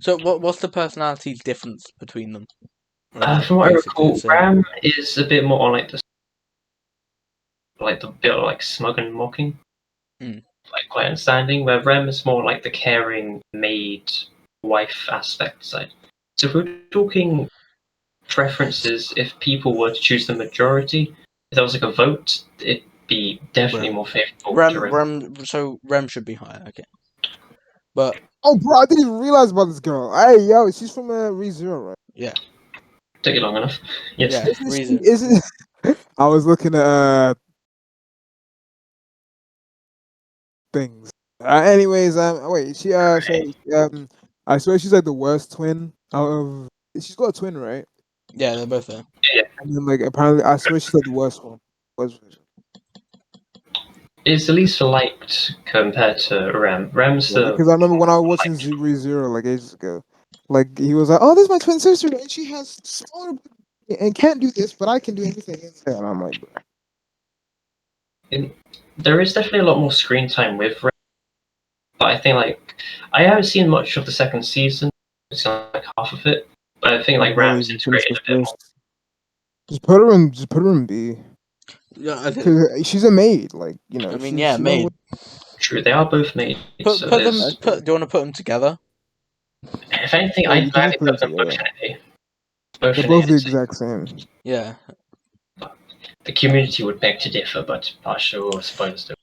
Speaker 2: So what's the personality difference between them?
Speaker 1: From what I recall, Ram is a bit more on like the bit of like smug and mocking, like quite understanding. Where Rem is more like the caring maid, wife aspect side. So if we're talking preferences, if people were to choose the majority, if there was like a vote, it'd be definitely more favorable to Rem.
Speaker 2: So Rem should be higher, okay. But
Speaker 3: oh, bro, I didn't even realize about this girl. Hey, yo, she's from ReZero, right?
Speaker 2: Yeah.
Speaker 1: Took you long enough. Yes.
Speaker 2: Yeah,
Speaker 3: isn't I was looking at things. Anyways, wait, I swear she's like the worst twin out of. She's got a twin, right?
Speaker 2: Yeah, they're both there.
Speaker 1: Yeah.
Speaker 3: And then, like, apparently, I swear she's like the worst one.
Speaker 1: Is the least liked compared to Rem. Rem's the.
Speaker 3: Because I remember when I was watching ReZero like ages ago, like he was like, "Oh, this is my twin sister, and she has smaller and can't do this, but I can do anything." And I'm like,
Speaker 1: there is definitely a lot more screen time with Rem, but I think like I haven't seen much of the second season. It's like half of it, but I think like Ram is integrated a bit more.
Speaker 3: Just put her in B.
Speaker 2: Yeah,
Speaker 3: because she's a maid, like, you know.
Speaker 2: I mean, yeah, maid.
Speaker 1: True, they are both maids.
Speaker 2: Do you want to put them together?
Speaker 1: If anything, I'd gladly put them both in A.
Speaker 3: They're both the exact same.
Speaker 2: Yeah.
Speaker 1: The community would beg to differ, but partial spoilers do.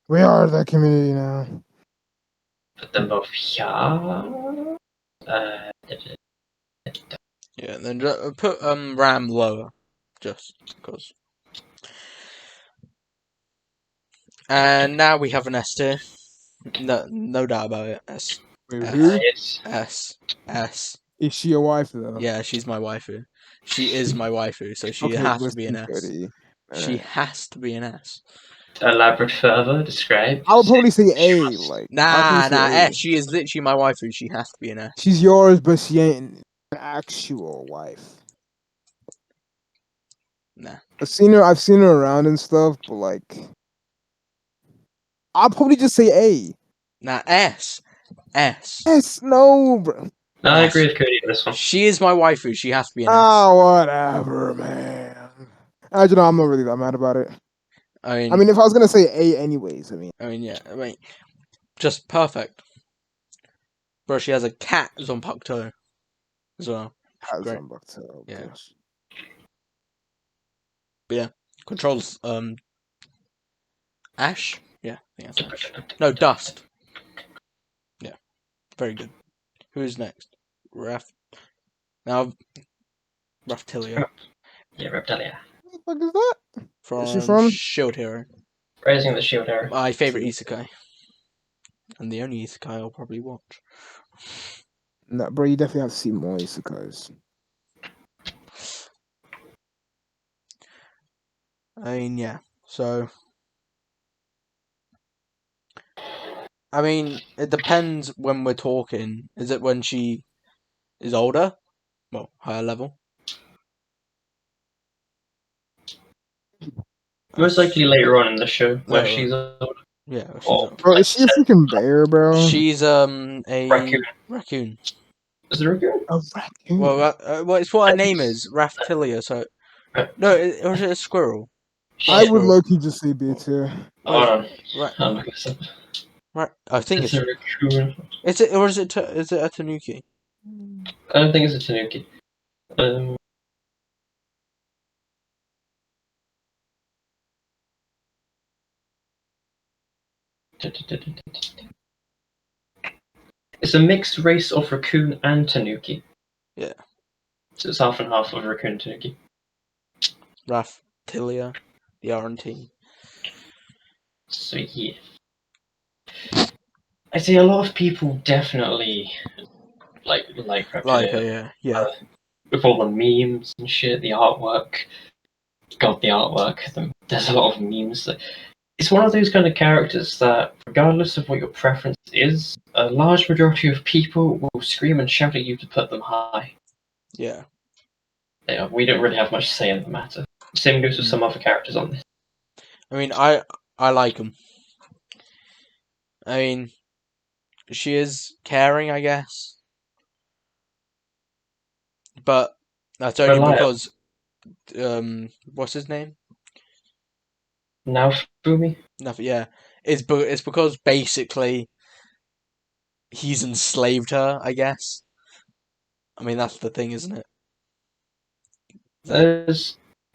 Speaker 3: We are that community now.
Speaker 1: Put them both here.
Speaker 2: Yeah, then put Ram lower, just because. And now we have an S tier. No doubt about it. S.
Speaker 3: Wait, who?
Speaker 2: S.
Speaker 3: Is she a wife though?
Speaker 2: Yeah, she's my waifu. She is my waifu, so she has to be an S. She has to be an S.
Speaker 1: Elaborate further, describe.
Speaker 3: I would probably say A. Like,
Speaker 2: nah, S. She is literally my waifu. She has to be an S.
Speaker 3: She's yours, but she ain't an actual wife.
Speaker 2: Nah.
Speaker 3: I've seen her around and stuff, but like, I'll probably just say A.
Speaker 2: Nah, S.
Speaker 3: S, no, bro.
Speaker 1: No, I agree with Cody on this one.
Speaker 2: She is my waifu. She has to be an S.
Speaker 3: Oh, whatever, man. I'm not really that mad about it.
Speaker 2: I
Speaker 3: mean, if I was gonna say A anyways,
Speaker 2: yeah. Just perfect. Bro, she has a cat Zonpakuto as well. Great. Yeah. But yeah, controls Ash. Yeah, I think that's Ash. No, Dust. Yeah, very good. Who's next? Now, Raftilia.
Speaker 1: Yeah, Reptilia.
Speaker 3: What the fuck is that?
Speaker 2: From Shield Hero.
Speaker 1: Raising the Shield Hero.
Speaker 2: My favorite isekai. And the only isekai I'll probably watch.
Speaker 3: No, bro, you definitely have to see more isekais.
Speaker 2: I mean, yeah. So, I mean, it depends when we're talking. Is it when she is older? well, higher level.
Speaker 1: Most likely later on in the show, where
Speaker 2: Later
Speaker 1: she's
Speaker 2: Yeah, she's
Speaker 1: or
Speaker 2: a
Speaker 3: Bro,
Speaker 1: like
Speaker 3: is she a freaking bear, bro?
Speaker 2: she's a
Speaker 1: raccoon.
Speaker 2: raccoon.
Speaker 1: Is it a raccoon?
Speaker 3: A raccoon.
Speaker 2: Well, it's what her name is, Raphtilia. So no, or is it a squirrel?
Speaker 3: I
Speaker 2: Not
Speaker 3: would
Speaker 2: squirrel.
Speaker 3: low-key just say B tier.
Speaker 1: Hold on.
Speaker 2: Right,
Speaker 1: I'm looking this up.
Speaker 2: right. I think
Speaker 1: It's
Speaker 2: it's
Speaker 1: a raccoon.
Speaker 2: is it or is it a tanuki?
Speaker 1: I don't think it's a tanuki. It's a mixed race of raccoon and tanuki.
Speaker 2: Yeah,
Speaker 1: So it's half and half of raccoon and tanuki.
Speaker 2: Raphtilia, the RNT.
Speaker 1: So yeah. I see a lot of people definitely like
Speaker 2: Like
Speaker 1: Reptilia.
Speaker 2: yeah.
Speaker 1: With all the memes and shit, the artwork. God, the artwork. There's a lot of memes. It's one of those kind of characters that, regardless of what your preference is, a large majority of people will scream and shout at you to put them high.
Speaker 2: Yeah.
Speaker 1: Yeah, we don't really have much say in the matter. Same goes with some other characters on this.
Speaker 2: I mean, I like him. I mean, she is caring, I guess, but that's only
Speaker 1: Reliable.
Speaker 2: because what's his name?
Speaker 1: Now, Fumi?
Speaker 2: Nothing. Yeah, it's because basically he's enslaved her, I guess. I mean, that's the thing, isn't it?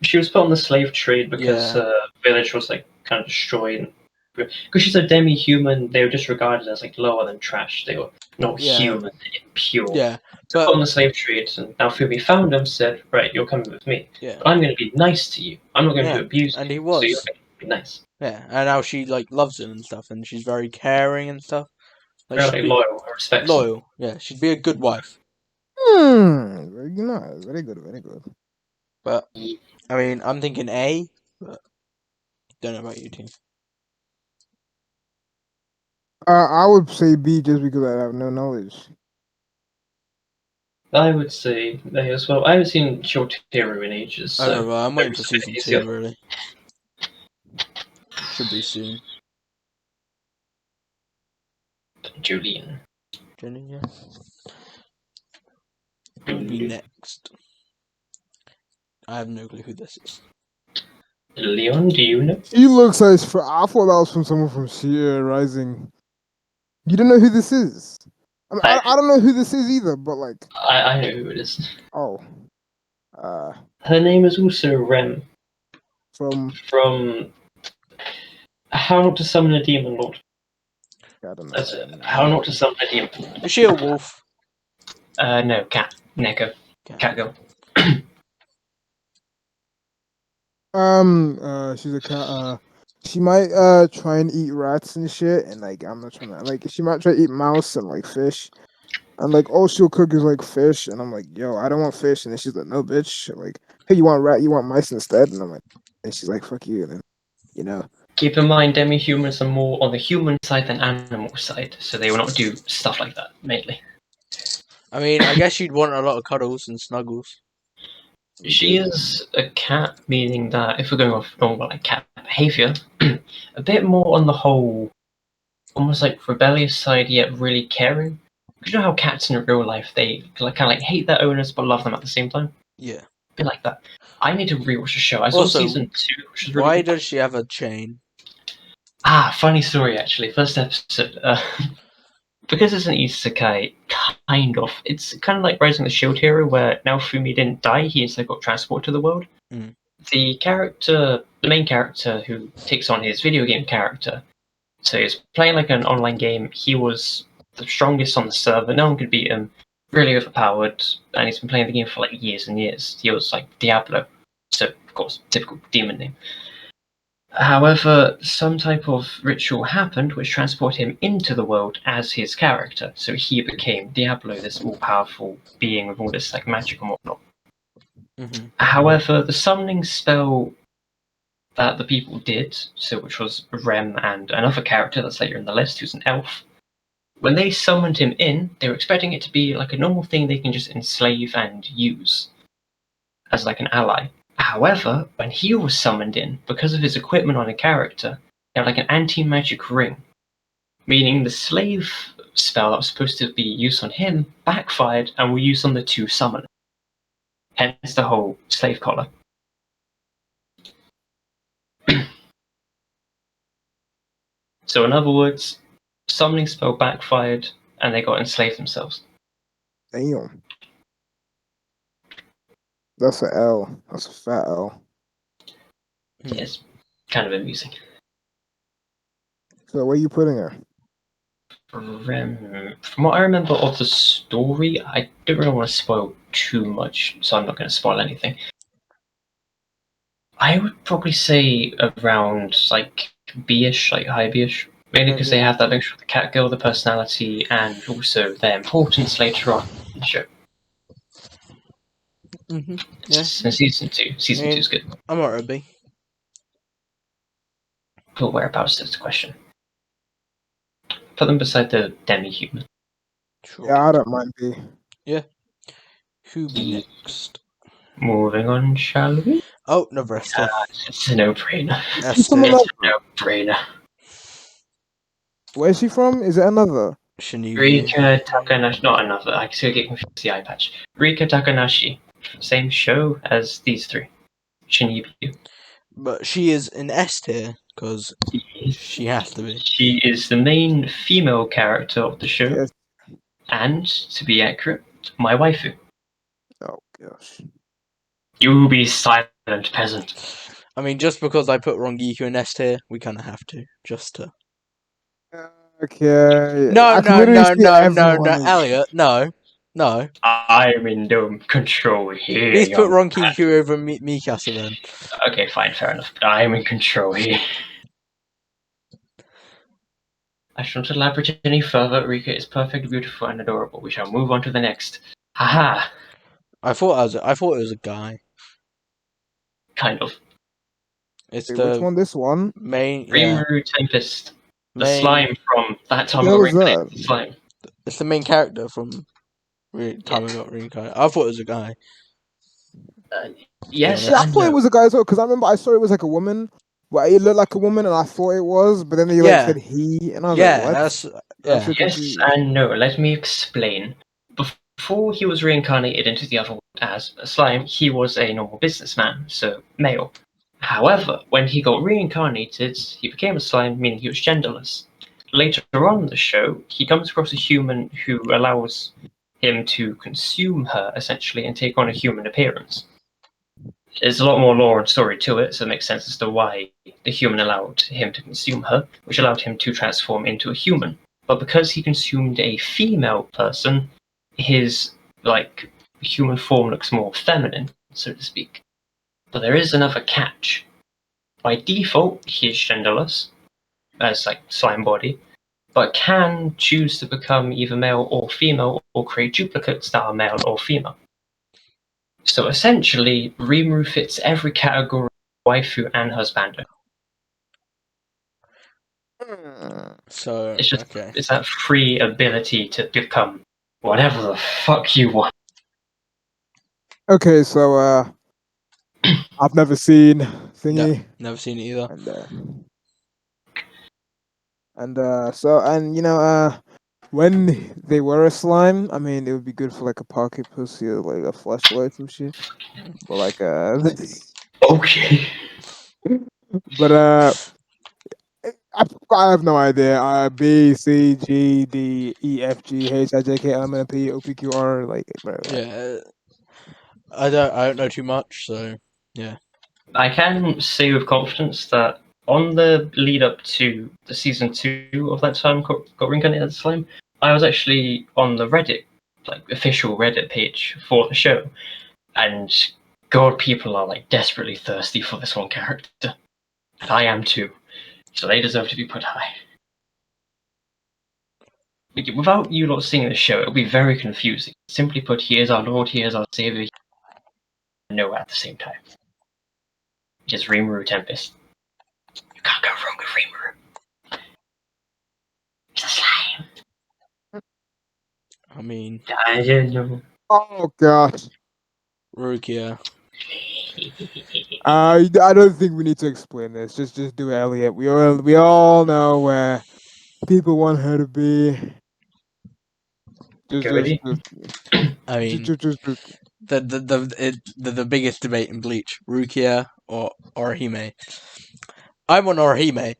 Speaker 1: She was put on the slave trade because
Speaker 2: Yeah.
Speaker 1: village was like kind of destroyed. Because she's a demi-human, they were just regarded as like lower than trash. They were not
Speaker 2: Yeah.
Speaker 1: human, impure.
Speaker 2: Yeah,
Speaker 1: So
Speaker 2: but
Speaker 1: put on the slave trade, and now Fumi found him, said, "Right, you're coming with me,
Speaker 2: yeah,
Speaker 1: but I'm going to be nice to you. I'm not going
Speaker 2: yeah,
Speaker 1: to abuse
Speaker 2: and
Speaker 1: you.
Speaker 2: he
Speaker 1: So you're
Speaker 2: was.
Speaker 1: going to be nice,
Speaker 2: Yeah, and now she like loves him and stuff, and she's very caring and stuff. Like she'd
Speaker 1: very
Speaker 2: be
Speaker 1: loyal, respects him."
Speaker 2: loyal. Yeah, she'd be a good wife.
Speaker 3: Very nice. Very good. Very good.
Speaker 2: But I mean, I'm thinking A, but don't know about you two.
Speaker 3: I would say B just because I have no knowledge.
Speaker 1: I would say they as well. I haven't seen Shotaro in ages,
Speaker 2: I don't know.
Speaker 1: so
Speaker 2: But I'm waiting for
Speaker 1: it's a bit
Speaker 2: season
Speaker 1: easier.
Speaker 2: 2. Really, should be soon.
Speaker 1: Julian.
Speaker 2: Jenny, yeah. Who will be next? I have no clue who this is.
Speaker 1: Leon, do you know?
Speaker 3: He looks like I thought that was from someone from Sierra Rising. You don't know who this is? I mean, I don't know who this is either. But like,
Speaker 1: I know who it is.
Speaker 3: oh,
Speaker 1: Her name is also Rem
Speaker 3: from
Speaker 1: from How Not to Summon a Demon Lord.
Speaker 3: I don't know.
Speaker 1: That's it. How Not to Summon a Demon.
Speaker 2: Is she a wolf?
Speaker 1: No, cat. Neko. Cat girl.
Speaker 3: She's a cat. She might try and eat rats and shit, and like I'm not trying to like. She might try to eat mouse and like fish, and like all she'll cook is like fish, and I'm like, yo, I don't want fish, and then she's like, no, bitch, like, hey, you want rat? You want mice instead? And I'm like, and she's like, fuck you, and then you know.
Speaker 1: Keep in mind, demi-humans are more on the human side than animal side, so they will not do stuff like that, mainly.
Speaker 2: I mean, I guess you'd want a lot of cuddles and snuggles.
Speaker 1: She is a cat, meaning that if we're going off normal like cat behavior, a bit more on the whole, almost like rebellious side, yet really caring. You know how cats in real life they like, kind of like hate their owners but love them at the same time.
Speaker 2: Yeah.
Speaker 1: A bit like that. I need to rewatch the show. I saw
Speaker 2: Also,
Speaker 1: season 2, which is really
Speaker 2: why
Speaker 1: good.
Speaker 2: does she have a chain?
Speaker 1: Funny story actually. First episode. Because it's an isekai, kind of. It's kind of like Rising the Shield Hero, where now Fumi didn't die, he instead got transported to the world.
Speaker 2: Mm.
Speaker 1: The main character who takes on his video game character, so he's playing like an online game. He was the strongest on the server, no one could beat him, really overpowered, and he's been playing the game for like years and years. He was like Diablo, so of course, typical demon name. However, some type of ritual happened which transported him into the world as his character. So he became Diablo, this all-powerful being with all this like magic and whatnot.
Speaker 2: Mm-hmm.
Speaker 1: However, the summoning spell that the people did, so which was Rem and another character that's later in the list, who's an elf, When they summoned him in, they were expecting it to be like a normal thing they can just enslave and use as like an ally. However, when he was summoned in, because of his equipment on a character, he had like an anti-magic ring, meaning the slave spell that was supposed to be used on him backfired and were used on the two summoners. Hence the whole slave collar. So in other words, summoning spell backfired and they got enslaved themselves.
Speaker 3: Damn. That's a L. That's a fat L.
Speaker 1: It's kind of amusing.
Speaker 3: So where you putting her?
Speaker 1: From what I remember of the story, I don't really want to spoil too much, so I'm not going to spoil anything. I would probably say around like B-ish, like high B-ish, mainly because they have that mixture of the cat girl, the personality, and also their importance later on in the show.
Speaker 2: Yeah.
Speaker 1: So season 2. Season 2 is good.
Speaker 2: I'm alright, B.
Speaker 1: But whereabouts is the question? Put them beside the demi-human.
Speaker 2: Sure.
Speaker 3: Yeah, I don't mind B.
Speaker 2: Yeah. Who be next?
Speaker 1: Moving on, shall we?
Speaker 2: Oh, no, Esther.
Speaker 1: It's a no-brainer.
Speaker 2: Esther.
Speaker 1: It's a no-brainer.
Speaker 3: Where's she from? Is it another?
Speaker 2: Shinibu.
Speaker 1: Rika Takanashi, not another. I still get confused with the eye patch. Rika Takanashi, same show as these three. Shinibu.
Speaker 2: But she is an S tier because she has to be.
Speaker 1: She is the main female character of the show,
Speaker 3: Yes.
Speaker 1: and to be accurate, my waifu.
Speaker 3: Oh gosh.
Speaker 1: You be silent, peasant.
Speaker 2: I mean, just because I put Rongiku in S tier, we kind of have to, just to.
Speaker 3: Okay.
Speaker 2: No,
Speaker 3: I can
Speaker 2: no,
Speaker 3: literally
Speaker 2: no,
Speaker 3: see
Speaker 2: no, no,
Speaker 3: everyone
Speaker 2: no,
Speaker 3: is-
Speaker 2: Elliot, no, no.
Speaker 1: I'm in no control here.
Speaker 2: Please put
Speaker 1: young man.
Speaker 2: Rongiku over Mikasa then.
Speaker 1: Okay, fine, fair enough. But I'm in control here. I shall not elaborate any further. Rika is perfect, beautiful, and adorable. We shall move on to the next. Haha.
Speaker 2: I thought it was a guy.
Speaker 1: Kind of.
Speaker 2: It's
Speaker 3: Wait,
Speaker 2: the
Speaker 3: which one? This one?
Speaker 2: main,
Speaker 1: Rimuru Tempest. The
Speaker 2: main.
Speaker 1: slime from that time
Speaker 3: What
Speaker 1: of
Speaker 3: was that?
Speaker 1: slime.
Speaker 2: It's the main character from Time I Got Reincarnated. I thought it was a guy.
Speaker 1: Yes,
Speaker 3: Yeah, I
Speaker 1: and
Speaker 3: thought it
Speaker 1: no.
Speaker 3: was a guy as well because I remember I saw it was like a woman, but it looked like a woman, and I thought it was, but then they like
Speaker 2: Yeah.
Speaker 3: said he, and I was
Speaker 2: Yeah,
Speaker 3: like, what?
Speaker 2: that's
Speaker 3: I was
Speaker 2: yeah.
Speaker 3: so
Speaker 1: Yes
Speaker 3: confused.
Speaker 1: and no. Let me explain. Before he was reincarnated into the other world as a slime, he was a normal businessman, so male. However, when he got reincarnated, he became a slime, meaning he was genderless. Later on in the show, he comes across a human who allows him to consume her, essentially, and take on a human appearance. There's a lot more lore and story to it, so it makes sense as to why the human allowed him to consume her, which allowed him to transform into a human. But because he consumed a female person, his like human form looks more feminine, so to speak. But there is another catch. By default, he is genderless, as like slime body, but can choose to become either male or female, or create duplicates that are male or female. So essentially, Rimuru fits every category of waifu and husbando.
Speaker 2: So
Speaker 1: It's just
Speaker 2: okay.
Speaker 1: it's that free ability to become whatever the fuck you want.
Speaker 3: Okay, so I've never seen thingy,
Speaker 2: Never seen it either.
Speaker 3: and you know when they were a slime, I mean it would be good for like a pocket pussy or like a flashlight some shit, but like
Speaker 1: Okay.
Speaker 3: but I have no idea. B C G D E F G H I J K L M N P O P Q R like bro,
Speaker 2: Yeah. I don't know too much, so yeah.
Speaker 1: I can say with confidence that on the lead up to the season 2 of that time got reincarnated as slime, I was actually on the Reddit, like official Reddit page for the show, and God, people are like desperately thirsty for this one character, and I am too. So they deserve to be put high. Without you lot seeing the show, it'll be very confusing. Simply put, he is our Lord, he is our Savior, no at the same time. Which is Rimuru Tempest. You can't go wrong with Rimuru. He's a slime.
Speaker 2: I mean,
Speaker 3: Oh gosh.
Speaker 2: Rukia.
Speaker 3: I don't think we need to explain this. Just do Elliot. We all know where people want her to be. Just just
Speaker 1: Goody.
Speaker 3: just
Speaker 2: I mean,
Speaker 3: just
Speaker 2: the biggest debate in Bleach: Rukia or Orihime. I want Orihime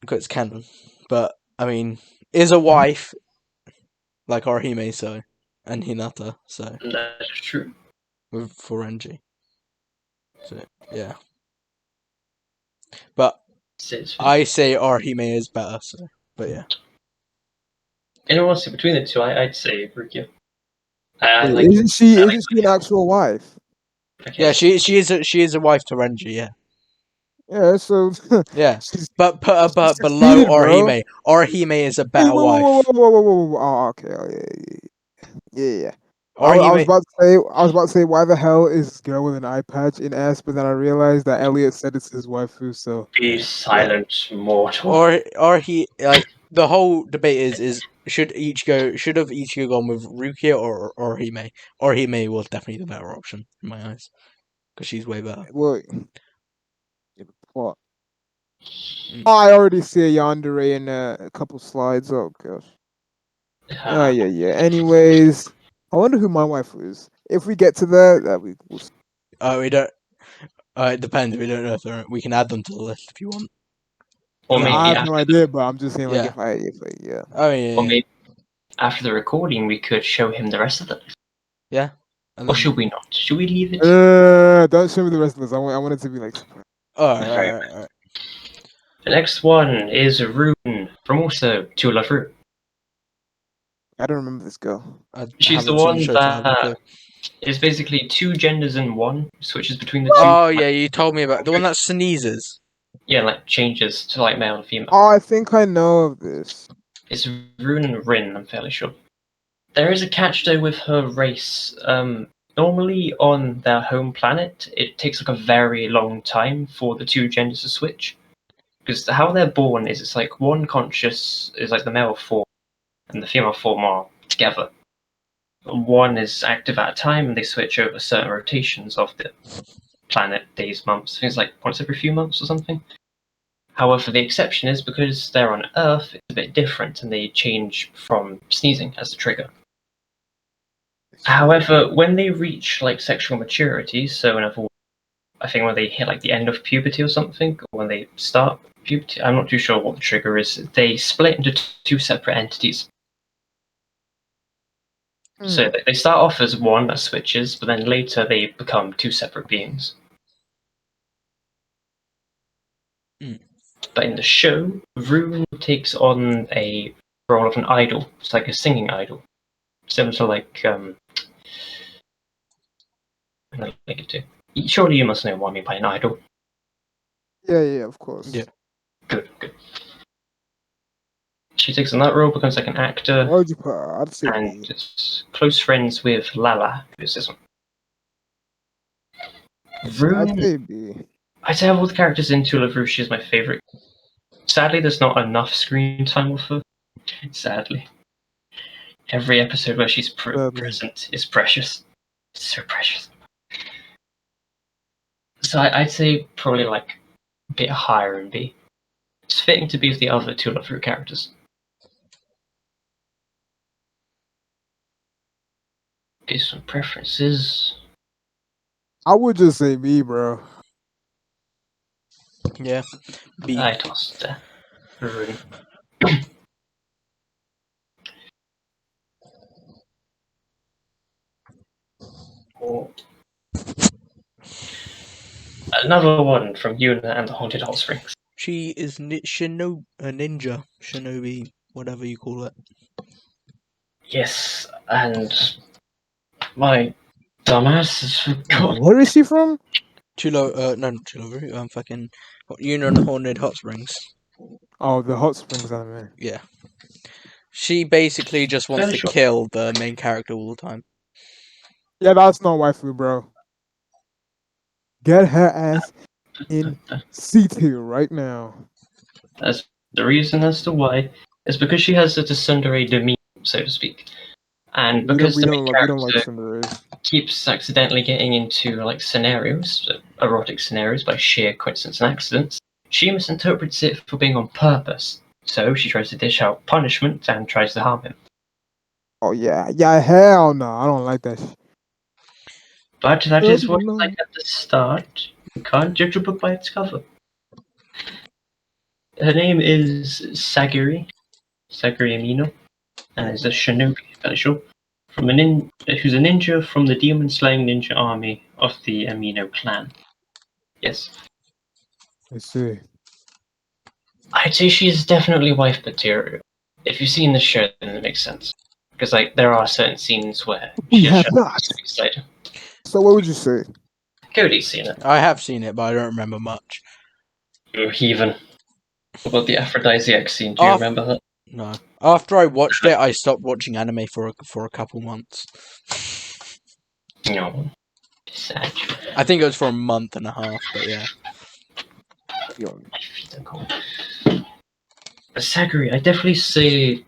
Speaker 2: because it's canon, but I mean, is a wife like Orihime so, and Hinata so
Speaker 1: That's true.
Speaker 2: with Furenji. So yeah, but I say Orihime is better. So, but yeah.
Speaker 1: In all honesty, between the two, I'd say Rukia. I
Speaker 3: wait,
Speaker 1: like.
Speaker 3: isn't
Speaker 1: I like.
Speaker 3: she an actual wife?
Speaker 1: Okay.
Speaker 2: Yeah, she is a wife to Renji. Yeah,
Speaker 3: Yeah, so
Speaker 2: yeah.
Speaker 3: she's
Speaker 2: But below
Speaker 3: succeeded, bro.
Speaker 2: Orihime, Orihime is a
Speaker 3: Wait,
Speaker 2: better wife.
Speaker 3: whoa. Oh, okay. Oh, yeah. I was
Speaker 2: Orihime.
Speaker 3: about to say, why the hell is this girl with an eye patch in S? But then I realized that Elliot said it's his waifu. So
Speaker 1: Be
Speaker 3: yeah.
Speaker 1: silent, mortal.
Speaker 2: Or he like the whole debate is should have each go gone with Rukia or Hime. Or Hime was definitely the better option in my eyes because she's way better.
Speaker 3: Well, yeah, the plot.
Speaker 2: Mm.
Speaker 3: I already see a yandere in a couple slides. Oh gosh. Yeah. Anyways, I wonder who my waifu is. If we get to that we'll see.
Speaker 2: We don't. It depends. We don't know if we can add them to the list if you want.
Speaker 1: Or
Speaker 3: Yeah, I
Speaker 1: maybe
Speaker 3: have no
Speaker 1: after,
Speaker 3: idea, but I'm just saying, like,
Speaker 2: Yeah.
Speaker 3: yeah.
Speaker 2: Oh yeah.
Speaker 1: or maybe after the recording, we could show him the rest of it.
Speaker 2: Yeah. And
Speaker 1: Or
Speaker 2: then,
Speaker 1: should we not? Should we leave it?
Speaker 3: Don't show me the rest of this. I want it to be like surprise.
Speaker 2: alright.
Speaker 1: The next one is Rune from also To Love Rune.
Speaker 3: I don't remember this girl.
Speaker 2: I
Speaker 1: She's the
Speaker 2: haven't seen the
Speaker 1: one
Speaker 2: show, so I have no clue.
Speaker 1: that is basically two genders in one, switches between the two.
Speaker 2: Oh yeah, you told me about the one that sneezes.
Speaker 1: Yeah, like changes to like male and female.
Speaker 3: Oh, I think I know of this.
Speaker 1: It's Rune and Rin, I'm fairly sure. There is a catch though with her race. Normally on their home planet, it takes like a very long time for the two genders to switch. Because how they're born is it's like one conscious is like the male form and the female form are together. One is active at a time and they switch over certain rotations of the planet, days, months, things like once every few months or something. However, the exception is because they're on Earth, it's a bit different and they change from sneezing as the trigger. However, when they reach like sexual maturity, so in other words, I think when they hit like the end of puberty or something, or when they start puberty, I'm not too sure what the trigger is, they split into two separate entities. So they start off as one that switches, but then later they become two separate beings.
Speaker 2: Mm.
Speaker 1: But in the show, Rune takes on a role of an idol. It's like a singing idol, similar to like surely you must know what I mean by an idol.
Speaker 3: Yeah, of course.
Speaker 2: Yeah.
Speaker 1: Good. She takes on that role, becomes like an actor,
Speaker 3: What would you put her? I'd say
Speaker 1: and
Speaker 3: B.
Speaker 1: is close friends with Lala, who's this one.
Speaker 3: I'd
Speaker 1: Rune,
Speaker 3: say B.
Speaker 1: I'd say of all the characters in To Love Ru, she's my favourite. Sadly, there's not enough screen time with her. Sadly. Every episode where she's present is precious. It's so precious. So I'd say probably like a bit higher in B. It's fitting to be with the other To Love Ru characters. Based on preferences.
Speaker 3: I would just say B, bro.
Speaker 2: Yeah. B.
Speaker 1: I tossed Rune. Another one from Yuna and the Haunted Hot Springs.
Speaker 2: She is a ninja, shinobi, whatever you call it.
Speaker 1: Yes, and my dumbass has forgotten.
Speaker 3: Where is she from?
Speaker 2: Not Chulo, fucking Yuna and the Haunted Hot Springs.
Speaker 3: Oh, the Hot Springs anime.
Speaker 2: Yeah. She basically just wants
Speaker 1: Fairly
Speaker 2: to
Speaker 1: sure.
Speaker 2: kill the main character all the time.
Speaker 3: Yeah, that's not waifu, bro. Get her ass in C tier right now.
Speaker 1: That's the reason as to why. It's because she has the tsundere demeanor, so to speak. And
Speaker 3: We don't
Speaker 1: because
Speaker 3: we
Speaker 1: the
Speaker 3: don't
Speaker 1: main
Speaker 3: like we don't like
Speaker 1: character
Speaker 3: cinderillas.
Speaker 1: keeps accidentally getting into like scenarios, erotic scenarios, by sheer coincidence and accidents, she misinterprets it for being on purpose. So she tries to dish out punishment and tries to harm him.
Speaker 3: Oh yeah, yeah, hell no, I don't like that.
Speaker 1: But that
Speaker 3: Oh,
Speaker 1: is what it's
Speaker 3: no.
Speaker 1: like at the start. You can't judge a book by its cover. Her name is Sagiri Amino, and is a shinobi, fairly sure, from who's a ninja from the demon-slaying ninja army of the Amino clan. Yes.
Speaker 3: Let's see.
Speaker 1: I'd say she's definitely wife material. If you've seen the show, then it makes sense. Because like there are certain scenes where
Speaker 3: We
Speaker 1: she has
Speaker 3: have not.
Speaker 1: side.
Speaker 3: So what would you say?
Speaker 1: Cody's seen it.
Speaker 2: I have seen it, but I don't remember much.
Speaker 1: You heathen. What about the aphrodisiac scene? Do you remember that?
Speaker 2: No. After I watched it, I stopped watching anime for a couple months.
Speaker 1: No. Sad.
Speaker 2: I think it was for a month and a half, but yeah.
Speaker 3: Yo,
Speaker 1: My feet are cold. But Sagiri, I definitely say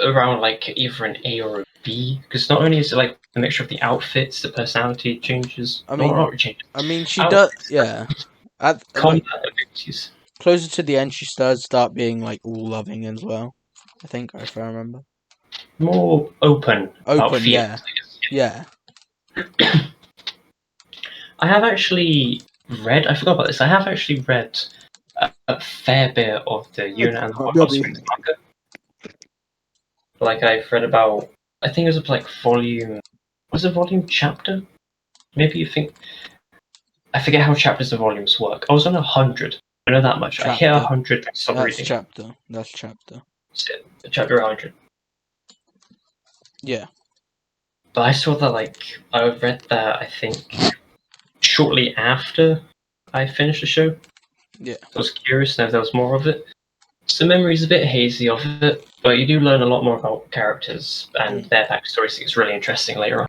Speaker 1: around like either an A or a B, because not only is it like a mixture of the outfits, the personality changes.
Speaker 2: I mean,
Speaker 1: not changes.
Speaker 2: she does. Yeah.
Speaker 1: Combat abilities.
Speaker 2: Closer to the end, she does start being like all loving as well. I think, if I remember.
Speaker 1: More open. About
Speaker 2: Open, yeah,
Speaker 1: feelings,
Speaker 2: yeah.
Speaker 1: I have actually read. I forgot about this. I have actually read a fair bit of the Yuna and the Hot
Speaker 3: Dobby.
Speaker 1: Springs manga. Like I've read about. I think it was like volume. Was it volume chapter? Maybe you think. I forget how chapters and volumes work. I was on 100. I know that much. I hit
Speaker 2: Chapter.
Speaker 1: 100 and stopped
Speaker 2: That's
Speaker 1: reading.
Speaker 2: chapter. That's chapter.
Speaker 1: Chapter 100.
Speaker 2: Yeah.
Speaker 1: But I saw that I read that I think shortly after I finished the show.
Speaker 2: Yeah.
Speaker 1: I was curious to know if there was more of it. So memory's a bit hazy of it, but you do learn a lot more about characters and their backstories. It's really interesting later on.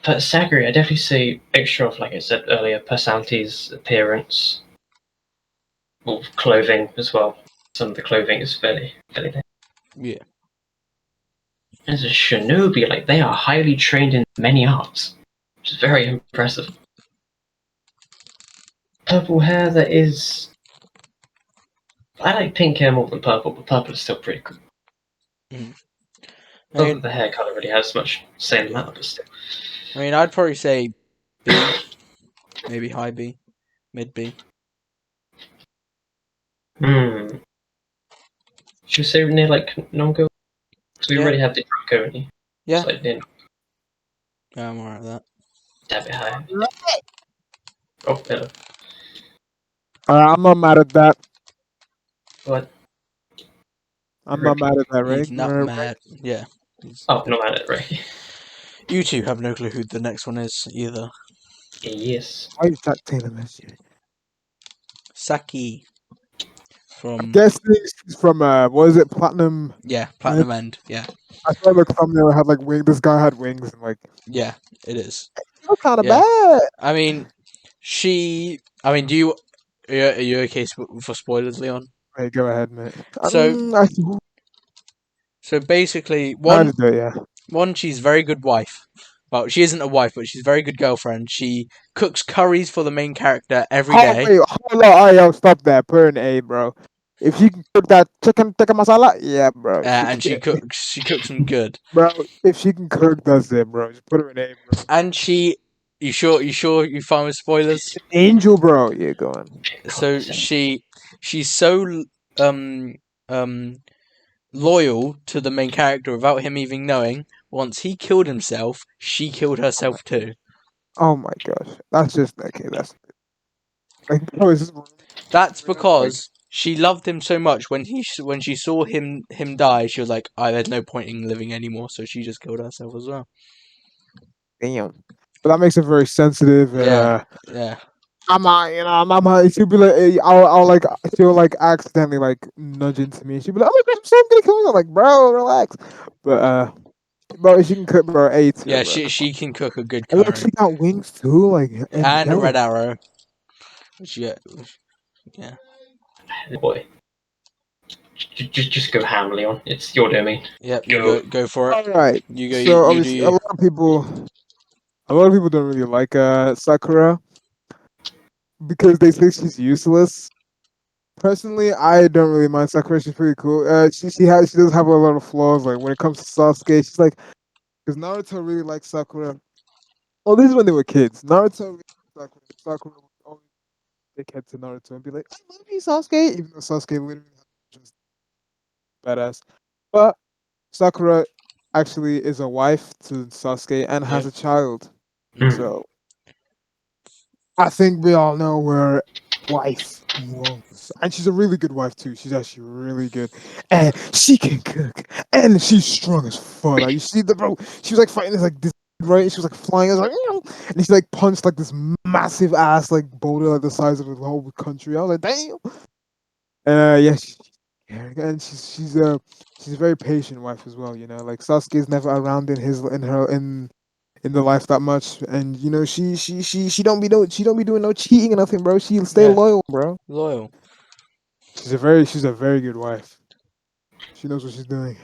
Speaker 1: But Sagiri, I definitely say mixture of, like I said earlier, personalities, appearance, well, clothing as well. Some of the clothing is fairly nice.
Speaker 2: Yeah.
Speaker 1: As a shinobi, like they are highly trained in many arts, which is very impressive. Purple hair, that is. I like pink hair more than purple, but purple is still pretty cool. Not that the hair colour really has much same amount, but still.
Speaker 2: I mean, I'd probably say B, maybe high B, mid B.
Speaker 1: Should we say near like Nongo? Because we already have the Draco, and
Speaker 2: Yeah.
Speaker 1: so like,
Speaker 2: Yeah, I'm alright with that.
Speaker 1: dab it high. Oh, hello.
Speaker 3: I'm not mad at that.
Speaker 1: What?
Speaker 3: I'm not mad at that, right?
Speaker 2: He's not mad. Yeah.
Speaker 1: Oh, not mad at it, right?
Speaker 2: You two have no clue who the next one is either.
Speaker 1: Yes.
Speaker 3: Why is that Taylor message?
Speaker 2: Saki. From.
Speaker 3: Guess this from what is it? Platinum.
Speaker 2: Yeah, Platinum End. Yeah.
Speaker 3: I saw like thumbnail had like wing. This guy had wings and like.
Speaker 2: Yeah, it is.
Speaker 3: That's kind of
Speaker 2: Yeah.
Speaker 3: bad.
Speaker 2: I mean, do you? Are you okay for spoilers, Leon?
Speaker 3: Hey, go ahead, mate.
Speaker 2: So basically,
Speaker 3: Yeah.
Speaker 2: one, she's very good wife. Well, she isn't a wife, but she's a very good girlfriend. She cooks curries for the main character every day.
Speaker 3: Wait, hold on. All right, yo, stop that. Put an A, bro. If she can cook that chicken tikka masala, yeah, bro.
Speaker 2: She cooks them good.
Speaker 3: Bro, if she can cook, that's it, bro. Just put her in A, bro.
Speaker 2: And you sure you fine with spoilers?
Speaker 3: Angel, bro. Yeah, go on.
Speaker 2: So she's so loyal to the main character without him even knowing. Once he killed himself, she killed herself too.
Speaker 3: Oh my gosh, that's just okay. That's like, bro, is this
Speaker 2: That's because she loved him so much. When she saw him die, she was like, there's no point in living anymore. So she just killed herself as well.
Speaker 3: damn. But that makes it very sensitive. And,
Speaker 2: yeah.
Speaker 3: She'll be like, I'll like, she'll like accidentally like nudge into me. She'll be like, oh my gosh, I'm gonna kill you. I'm like, bro, relax. But bro, she can cook, bro. A too.
Speaker 2: Yeah,
Speaker 3: bro.
Speaker 2: she can cook a good
Speaker 3: And
Speaker 2: curry.
Speaker 3: look, she got wings too, like
Speaker 2: And a red arrow. Yeah.
Speaker 1: Boy. Just go ham, Leon. It's your domain.
Speaker 2: Yep,
Speaker 1: Go.
Speaker 2: you go for it.
Speaker 3: All right.
Speaker 2: You go.
Speaker 3: So
Speaker 2: You do
Speaker 3: obviously,
Speaker 2: you.
Speaker 3: a lot of people don't really like Sakura because they think she's useless. Personally, I don't really mind Sakura. She's pretty cool. She does have a lot of flaws. Like when it comes to Sasuke, she's like because Naruto really likes Sakura. Oh, this is when they were kids. Naruto really liked Sakura. Sakura would always dickhead to Naruto and be like, "I love you, Sasuke," even though Sasuke literally just badass. But Sakura actually is a wife to Sasuke and has
Speaker 2: Yep.
Speaker 3: a child.
Speaker 1: Hmm.
Speaker 3: So I think we all know where wife was. And she's a really good wife too. She's actually really good. And she can cook. And she's strong as fuck. Like you see the bro, she was like fighting this right? She was like flying, I was like, "Meow." And she like punched like this massive ass like boulder like the size of the whole country. I was like, damn. Yeah, and she's a very patient wife as well, you know. Like Sasuke's never around in the life that much, and you know she don't be doing no cheating or nothing, bro. She'll stay
Speaker 2: Yeah.
Speaker 3: loyal, bro.
Speaker 2: Loyal.
Speaker 3: She's a very good wife. She knows what she's doing.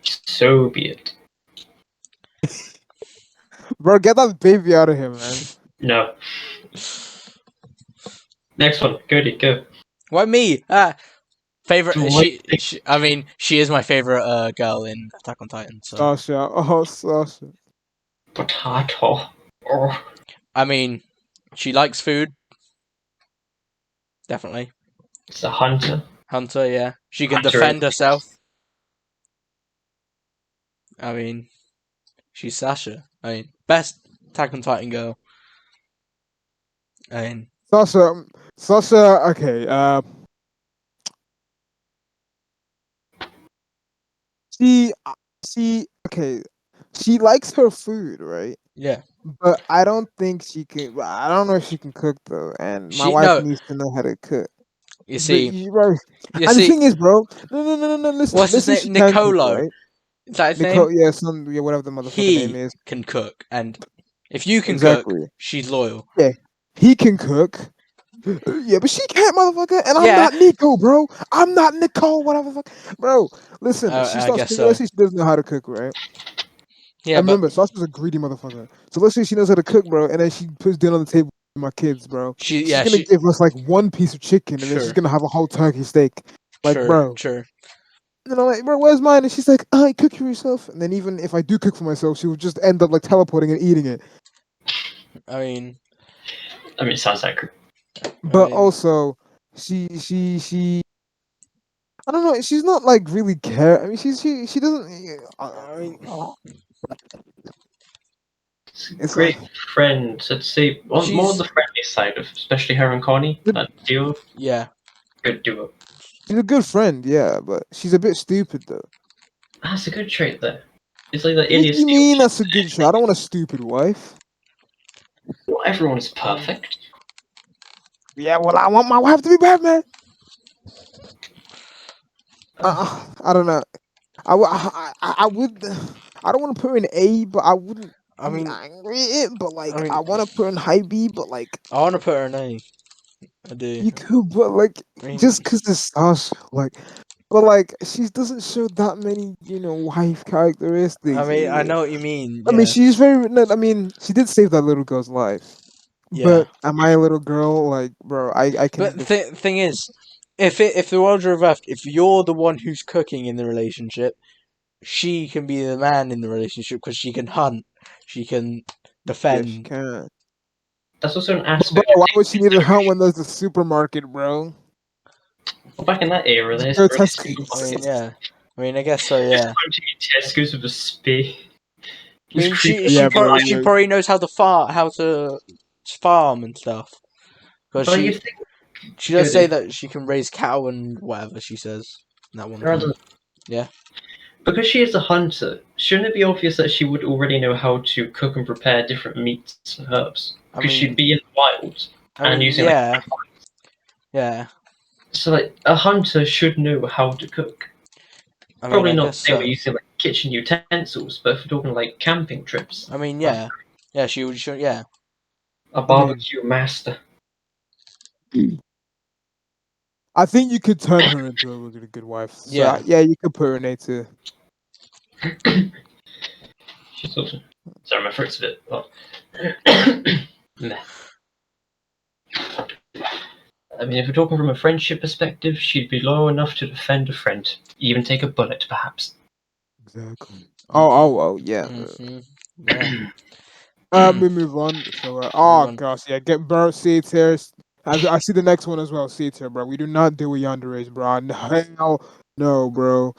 Speaker 1: So be it.
Speaker 3: Bro, get that baby out of here, man.
Speaker 1: No. Next one. Go.
Speaker 2: Why me? Favorite.
Speaker 1: Dwight
Speaker 2: I mean, she is my favorite girl in Attack on Titan. So
Speaker 3: Sasha, oh Sasha.
Speaker 1: Potato. Oh,
Speaker 2: I mean, she likes food. Definitely.
Speaker 1: it's a hunter.
Speaker 2: Hunter. Yeah. She can
Speaker 1: Hunter
Speaker 2: defend
Speaker 1: instincts.
Speaker 2: herself. I mean, she's Sasha. I mean, best Attack on Titan girl. I mean,
Speaker 3: Sasha. Okay. She okay. She likes her food, right?
Speaker 2: yeah.
Speaker 3: But I don't think she can. I don't know if she can cook though, and my
Speaker 2: She
Speaker 3: wife
Speaker 2: no.
Speaker 3: needs to know how to cook.
Speaker 2: You
Speaker 3: But
Speaker 2: see.
Speaker 3: bro,
Speaker 2: You
Speaker 3: and the
Speaker 2: see.
Speaker 3: thing is, bro, no. Listen,
Speaker 2: What's
Speaker 3: let's
Speaker 2: his
Speaker 3: say
Speaker 2: name?
Speaker 3: she can cook,
Speaker 2: Nicolo.
Speaker 3: right?
Speaker 2: Is that his name?
Speaker 3: Nicole, yeah, yeah, whatever the motherfucker name
Speaker 2: He
Speaker 3: is.
Speaker 2: can cook, and if you can cook,
Speaker 3: Exactly.
Speaker 2: she's loyal.
Speaker 3: Yeah, he can cook. Yeah, but she can't, motherfucker. And I'm
Speaker 2: Yeah.
Speaker 3: not Nico, bro. I'm not Nicole, whatever the fuck, bro. Listen, she
Speaker 2: I
Speaker 3: starts
Speaker 2: guess
Speaker 3: cooking.
Speaker 2: so.
Speaker 3: Let's say she doesn't know how to cook, right?
Speaker 2: Yeah,
Speaker 3: And
Speaker 2: but
Speaker 3: remember, Sasha's a greedy motherfucker. So let's say she knows how to cook, bro, and then she puts dinner on the table with my kids, bro. She's gonna
Speaker 2: she.
Speaker 3: give us like one piece of chicken, and then she's
Speaker 2: Sure.
Speaker 3: gonna have a whole turkey steak. Like,
Speaker 2: Sure.
Speaker 3: bro,
Speaker 2: Sure.
Speaker 3: and I'm like, bro, where's mine? And she's like, I cook for yourself. And then even if I do cook for myself, she would just end up like teleporting and eating it.
Speaker 2: I mean.
Speaker 1: It sounds like
Speaker 2: I
Speaker 3: But
Speaker 2: mean.
Speaker 3: also, she I don't know. She's not like really care. I mean, she doesn't. I mean,
Speaker 1: it's a
Speaker 3: it's like
Speaker 1: great friend. I'd say more on
Speaker 2: She's
Speaker 1: the friendly side of, especially her and Connie.
Speaker 3: good-
Speaker 1: That duo,
Speaker 2: yeah.
Speaker 1: good duo.
Speaker 3: she's a good friend, yeah, but she's a bit stupid though.
Speaker 1: That's a good trait there. It's like the
Speaker 3: What do you
Speaker 1: idiocy.
Speaker 3: mean that's a good trait? I don't want a stupid wife.
Speaker 1: Not everyone is
Speaker 2: Um.
Speaker 1: perfect.
Speaker 3: Yeah, well, I want my wife to be Batman. I don't know. I would. I don't want to put her in A, but I wouldn't
Speaker 2: I
Speaker 3: be
Speaker 2: mean.
Speaker 3: angry at it. But like,
Speaker 2: I mean.
Speaker 3: I want to put her in high B. But like,
Speaker 2: I want to put her in A. I do.
Speaker 3: you could, but like,
Speaker 2: I mean.
Speaker 3: just because it's Sasha, like, but like, she doesn't show that many, wife
Speaker 2: I
Speaker 3: characteristics.
Speaker 2: mean. I know what you mean.
Speaker 3: I mean,
Speaker 2: Yeah.
Speaker 3: she's very. No, I mean, she did save that little girl's life.
Speaker 2: Yeah.
Speaker 3: But am I a little girl? Like, bro, I can.
Speaker 2: But thing is, if the world's reversed, if you're the one who's cooking in the relationship, she can be the man in the relationship because she can hunt, she can
Speaker 3: Yeah, she
Speaker 2: defend.
Speaker 3: can.
Speaker 1: That's also an
Speaker 3: But bro,
Speaker 1: aspect of
Speaker 3: why would
Speaker 1: taking
Speaker 3: she need a hunt
Speaker 1: consideration.
Speaker 3: when there's a supermarket, bro?
Speaker 1: Well, back in that era,
Speaker 3: Just
Speaker 1: there's
Speaker 3: go to
Speaker 1: really
Speaker 2: I
Speaker 3: Tesco's.
Speaker 2: mean, yeah. I mean, I guess so.
Speaker 1: just
Speaker 2: Yeah.
Speaker 1: going to Tesco's with a spear.
Speaker 2: I
Speaker 1: Just
Speaker 2: mean,
Speaker 1: creeping
Speaker 3: Yeah, bro.
Speaker 2: she
Speaker 3: Yeah.
Speaker 2: probably knows how to farm and stuff because
Speaker 1: But you think
Speaker 2: she does say
Speaker 1: good
Speaker 2: that she can raise cow and whatever she says in that one point.
Speaker 1: rather
Speaker 2: Yeah.
Speaker 1: because she is a hunter, shouldn't it be obvious that she would already know how to cook and prepare different meats and herbs?
Speaker 2: I
Speaker 1: Because she'd
Speaker 2: mean,
Speaker 1: be in the wild and using like
Speaker 2: yeah, yeah.
Speaker 1: so like a hunter should know how to cook.
Speaker 2: I mean,
Speaker 1: Probably
Speaker 2: I
Speaker 1: not
Speaker 2: guess
Speaker 1: the same way
Speaker 2: so.
Speaker 1: using like kitchen utensils, but if we're talking like camping trips,
Speaker 2: I mean, yeah, yeah. She would. Yeah.
Speaker 1: a
Speaker 3: I mean,
Speaker 1: barbecue master.
Speaker 3: I think you could turn her into a really good wife. So
Speaker 2: Yeah.
Speaker 3: yeah, you could put her in A too.
Speaker 1: She's awesome. Sorry, my throat's a bit hot. Meh. I mean, if we're talking from a friendship perspective, she'd be loyal enough to defend a friend, even take a bullet, perhaps.
Speaker 3: Exactly. Oh, yeah.
Speaker 2: Yeah.
Speaker 3: We move on. So,
Speaker 2: Move
Speaker 3: oh
Speaker 2: on.
Speaker 3: gosh, yeah, get burnt. C tier. I see the next one as well. C tier, bro. We do not deal with yanderes, bro. Hell no, bro.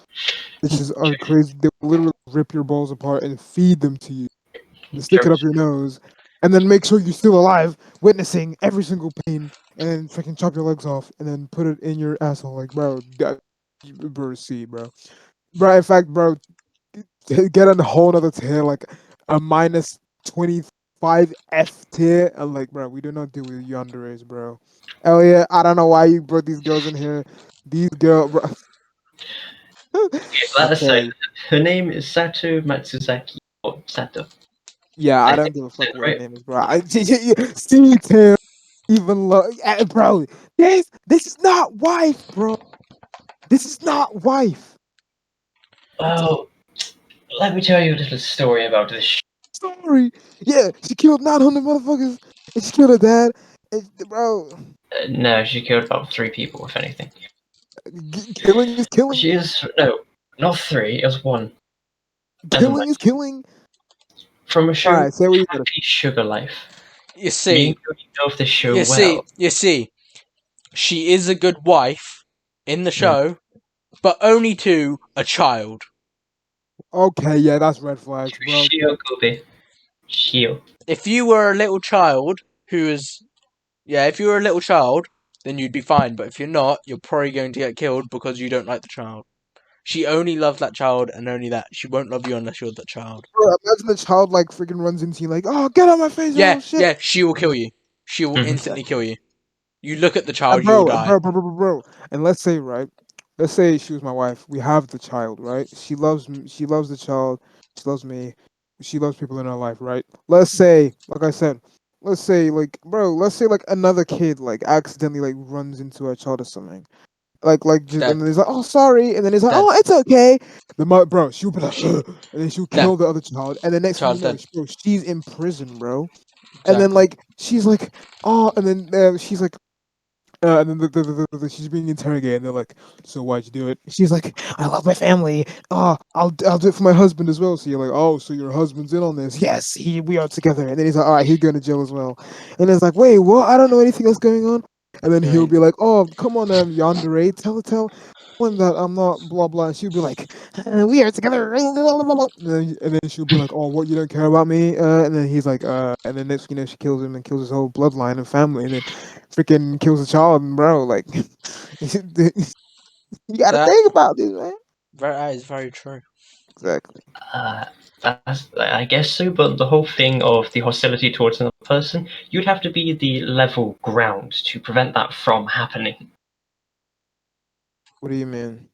Speaker 3: This is crazy. They will literally rip your balls apart and feed them to you, and stick it up
Speaker 1: Jokes.
Speaker 3: your nose, and then make sure you're still alive, witnessing every single pain, and then freaking chop your legs off, and then put it in your asshole, like, bro. Bro, C, bro. Bro, in fact, bro, get a whole other tier, like a minus 25 F tier. And like, bro, we do not deal with yanderes, bro. Elliot, I don't know why you brought these girls in here. These girls, bro.
Speaker 1: That aside,
Speaker 3: Okay.
Speaker 1: her name is Sato Matsuzaki or Sato.
Speaker 3: Yeah, I
Speaker 1: I
Speaker 3: don't
Speaker 1: think
Speaker 3: give a
Speaker 1: that's
Speaker 3: fuck
Speaker 1: it,
Speaker 3: what her
Speaker 1: right?
Speaker 3: name is, bro. C tier, even low, bro. This is not wife, bro. This is not wife.
Speaker 1: Oh, let me tell you a little story about this.
Speaker 3: Sorry. Yeah, she killed 900 motherfuckers, and she killed her dad. And, bro,
Speaker 1: No, she killed about 3 people, if anything.
Speaker 3: killing is killing.
Speaker 1: She is no, not 3. It was 1. Never
Speaker 3: Killing
Speaker 1: mind.
Speaker 3: is killing.
Speaker 1: From a
Speaker 3: All
Speaker 1: show
Speaker 3: right, say what you gotta.
Speaker 1: Happy Sugar Life.
Speaker 2: You
Speaker 1: Me
Speaker 2: see,
Speaker 1: and Cody know of this show well.
Speaker 2: she is a good wife in the
Speaker 3: Yeah.
Speaker 2: show, but only to a child.
Speaker 3: Okay, yeah, that's red flags, bro.
Speaker 1: Shio Kobe. Shio.
Speaker 2: If you were a little child who is, yeah, if you were a little child, then you'd be fine. But if you're not, you're probably going to get killed because you don't like the child. She only loves that child and only that. She won't love you unless you're that child.
Speaker 3: Bro, imagine the child like freaking runs into you like, oh, get out of my face,
Speaker 2: Yeah,
Speaker 3: oh shit.
Speaker 2: yeah, she will kill you. She will
Speaker 1: Mhm.
Speaker 2: instantly kill you. You look at the
Speaker 3: And
Speaker 2: child, you will
Speaker 3: bro,
Speaker 2: die.
Speaker 3: bro. And let's say, right? Let's say she was my wife. We have the child, right? She loves she loves the child. She loves me. She loves people in her life, right? Let's say, like I said, let's say like, bro, let's say like another kid like accidentally like runs into a child or something. Like just
Speaker 2: Dead.
Speaker 3: and then he's like, oh sorry, and then he's like,
Speaker 2: Dead.
Speaker 3: oh it's okay. The mother, bro, she'll be like,
Speaker 2: She,
Speaker 3: and then she'll
Speaker 2: dead.
Speaker 3: kill the other child, and the next thing you
Speaker 2: Child's
Speaker 3: know,
Speaker 2: dead.
Speaker 3: bro, she's in prison, bro. And then
Speaker 2: Exactly.
Speaker 3: like she's like, oh, and then she's like, and then she's being interrogated, and they're like, "So why'd you do it?" She's like, "I love my family. Oh, I'll do it for my husband as well." So you're like, "Oh, so your husband's in on this?" Yes, we are together. And then he's like, "All right, he's going to jail as well." And it's like, "Wait, what? I don't know anything else going on." And then
Speaker 2: You
Speaker 3: he'll
Speaker 2: ain't.
Speaker 3: be like, "Oh, come on, Yandere, tell one that I'm not blah blah." And she'll be like, "We are together." And then she'll be like, "Oh, what? You don't care about me?" And then he's like, and then next thing you know, she kills him and kills his whole bloodline and family, and then freaking kills a child, and bro, like, you got to
Speaker 2: That,
Speaker 3: think about this, man.
Speaker 2: that is very true.
Speaker 3: Exactly.
Speaker 1: Uh, I guess so, but the whole thing of the hostility towards another person, you'd have to be the level ground to prevent that from happening.
Speaker 3: What do you mean?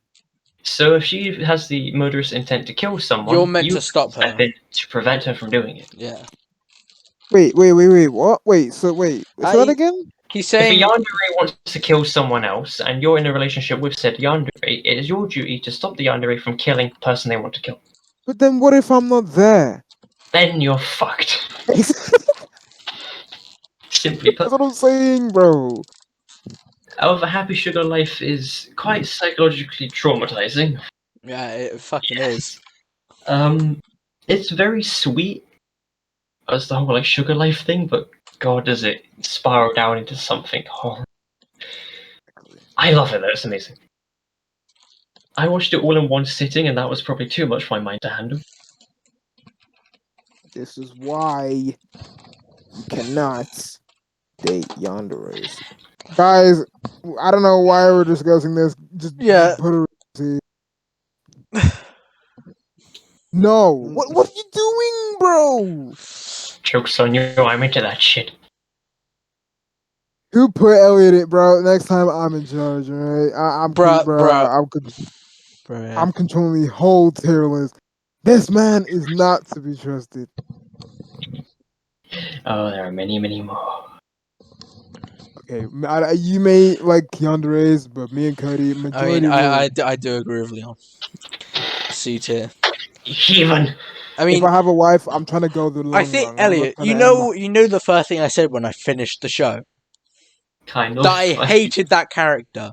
Speaker 1: So if she has the murderous intent to kill
Speaker 2: You're
Speaker 1: someone,
Speaker 2: meant
Speaker 1: you
Speaker 2: to stop
Speaker 1: step
Speaker 2: her.
Speaker 1: in to prevent her from doing it.
Speaker 2: Yeah.
Speaker 3: Wait. What? Wait. So wait. Say that again.
Speaker 2: He's
Speaker 1: If a
Speaker 2: saying,
Speaker 1: yandere wants to kill someone else, and you're in a relationship with said yandere, it is your duty to stop the yandere from killing the person they want to kill.
Speaker 3: But then what if I'm not there?
Speaker 1: Then you're fucked.
Speaker 3: That's
Speaker 1: Simply put.
Speaker 3: what I'm saying, bro.
Speaker 1: However, Happy Sugar Life is quite psychologically traumatizing.
Speaker 2: yeah, it fucking is.
Speaker 1: Yes. It's very sweet as the whole like Sugar Life thing, but God, does it spiral down into something horrible. I love it though, it's amazing. I watched it all in one sitting, and that was probably too much for my mind to handle.
Speaker 3: This is why you cannot date yanderes, guys. I don't know why we're discussing this. Just
Speaker 2: Yeah.
Speaker 3: put her. No. What are you doing, bro?
Speaker 1: Joke's on you, I'm into that shit.
Speaker 3: Who put Elliot in, bro? Next time I'm in charge, alright?
Speaker 2: Bruh.
Speaker 3: I'm controlling the whole tier list. This man is not to be trusted.
Speaker 1: Oh, there are many, many more.
Speaker 3: Okay, you may like yanderes, but me and Cody,
Speaker 2: I mean,
Speaker 3: majority
Speaker 2: I
Speaker 3: will.
Speaker 2: do agree with Leon. C tier.
Speaker 1: Heathen.
Speaker 2: I
Speaker 3: If
Speaker 2: mean,
Speaker 3: I have a wife, I'm trying to go the
Speaker 2: I
Speaker 3: long
Speaker 2: think
Speaker 3: run. I'm not
Speaker 2: Elliot,
Speaker 3: trying to end my.
Speaker 2: you know the first thing I said when I finished the show
Speaker 1: Kind
Speaker 2: that
Speaker 1: of.
Speaker 2: I hated that character.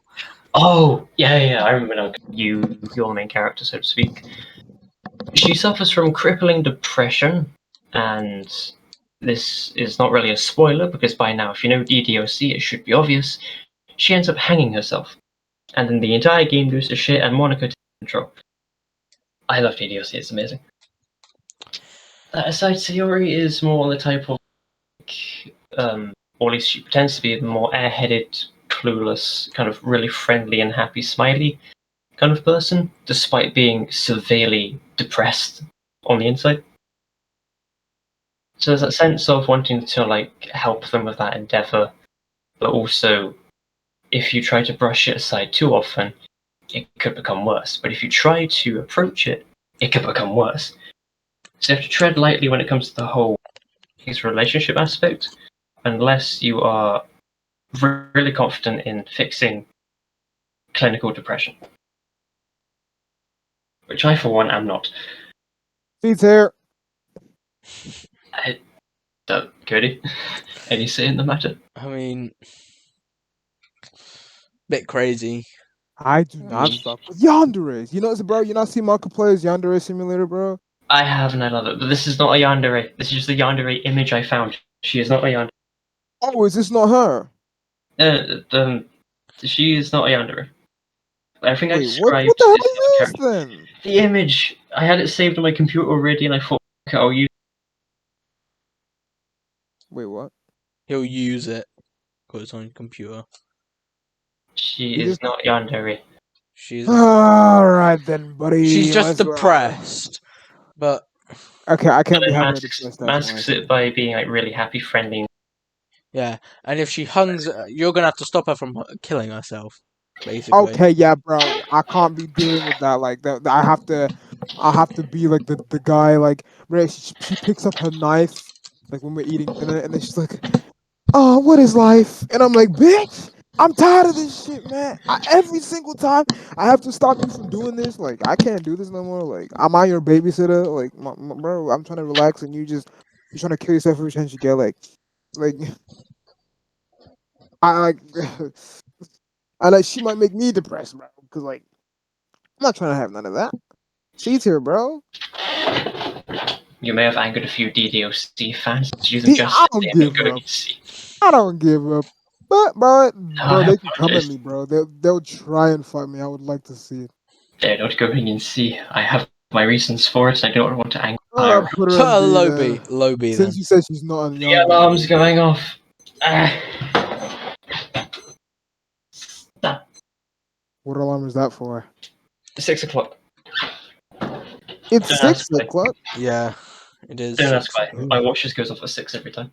Speaker 1: Oh, yeah. I remember now. You're the main character, so to speak. She suffers from crippling depression, and this is not really a spoiler because by now, if you know DDoC, it should be obvious. She ends up hanging herself, and then the entire game goes to shit, and Monaco takes control. I love DDoC; it's amazing. That aside, Sayori is more the type of, or at least she pretends to be, the more airheaded, clueless, kind of really friendly and happy, smiley kind of person, despite being severely depressed on the inside. So there's that sense of wanting to like help them with that endeavor, but also if you try to brush it aside too often, it could become worse. But if you try to approach it, it could become worse. So you have to tread lightly when it comes to the whole relationship aspect, unless you are really confident in fixing clinical depression, which I, for one, am not.
Speaker 3: Seats here.
Speaker 1: I don't, Cody. Any say in the matter?
Speaker 2: I mean, bit crazy.
Speaker 3: I do not fuck with yanderes. You know, bro. You not see Markiplier's yandere simulator, bro?
Speaker 1: I have, and I love it. But this is not a yandere. This is just a yandere image I found. She is not a yandere.
Speaker 3: Oh, is this not her?
Speaker 1: She is not a yandere. Everything I
Speaker 3: Wait, what?
Speaker 1: described
Speaker 3: What the hell
Speaker 1: is the other
Speaker 3: is this
Speaker 1: character.
Speaker 3: then?
Speaker 1: The image, I had it saved on my computer already, and I thought, okay, I'll use.
Speaker 3: Wait, what?
Speaker 2: He'll use it because it's on computer.
Speaker 1: She
Speaker 3: He
Speaker 1: is
Speaker 3: just.
Speaker 1: not yandere.
Speaker 2: She's
Speaker 3: All right then,
Speaker 2: she's
Speaker 3: buddy.
Speaker 2: just
Speaker 3: Let's ride.
Speaker 2: depressed, but
Speaker 3: Okay, I
Speaker 1: But
Speaker 3: can't be
Speaker 1: then
Speaker 3: having a depressed ass
Speaker 1: masks
Speaker 3: wife.
Speaker 1: it by being like really happy, friendly.
Speaker 2: yeah. And if she hungs, you're gonna have to stop her from killing herself, basically.
Speaker 3: Okay, yeah, bro. I can't be dealing with that. Like that. I have to be like the guy. Like, right? She picks up her knife, like when we're eating dinner, and then she's like, "Oh, what is life?" And I'm like, "Bitch, I'm tired of this shit, man. Every single time I have to stop you from doing this. Like, I can't do this no more. Like, am I your babysitter? Like, bro, I'm trying to relax, and you're trying to kill yourself every chance you get. Like, I like." I like she might make me depressed, bro. Cause like I'm not trying to have none of that. See here, bro.
Speaker 1: You may have angered a few DDoC fans using
Speaker 3: See,
Speaker 1: just
Speaker 3: I
Speaker 1: the
Speaker 3: don't
Speaker 1: name
Speaker 3: give up.
Speaker 1: C.
Speaker 3: I don't give up. But bro,
Speaker 1: I
Speaker 3: they can come at
Speaker 1: apologize.
Speaker 3: me, bro. They'll try and fight me. I would like to see it.
Speaker 1: They're not going in C. I have my reasons for it. I don't want to anger Pyro.
Speaker 3: Put her
Speaker 2: Put
Speaker 3: in
Speaker 2: a
Speaker 3: B
Speaker 2: low
Speaker 3: then.
Speaker 2: B, low B then.
Speaker 3: Since you said she's not on
Speaker 1: The
Speaker 3: yonder.
Speaker 1: alarm's going off. Stop.
Speaker 3: What alarm is that for?
Speaker 1: 6 o'clock.
Speaker 3: It's
Speaker 1: Don't ask
Speaker 3: 6
Speaker 1: why.
Speaker 3: o'clock.
Speaker 2: Yeah, it is
Speaker 1: Don't ask
Speaker 2: 6
Speaker 1: why.
Speaker 2: o'clock.
Speaker 1: My watch just goes off at 6 every time.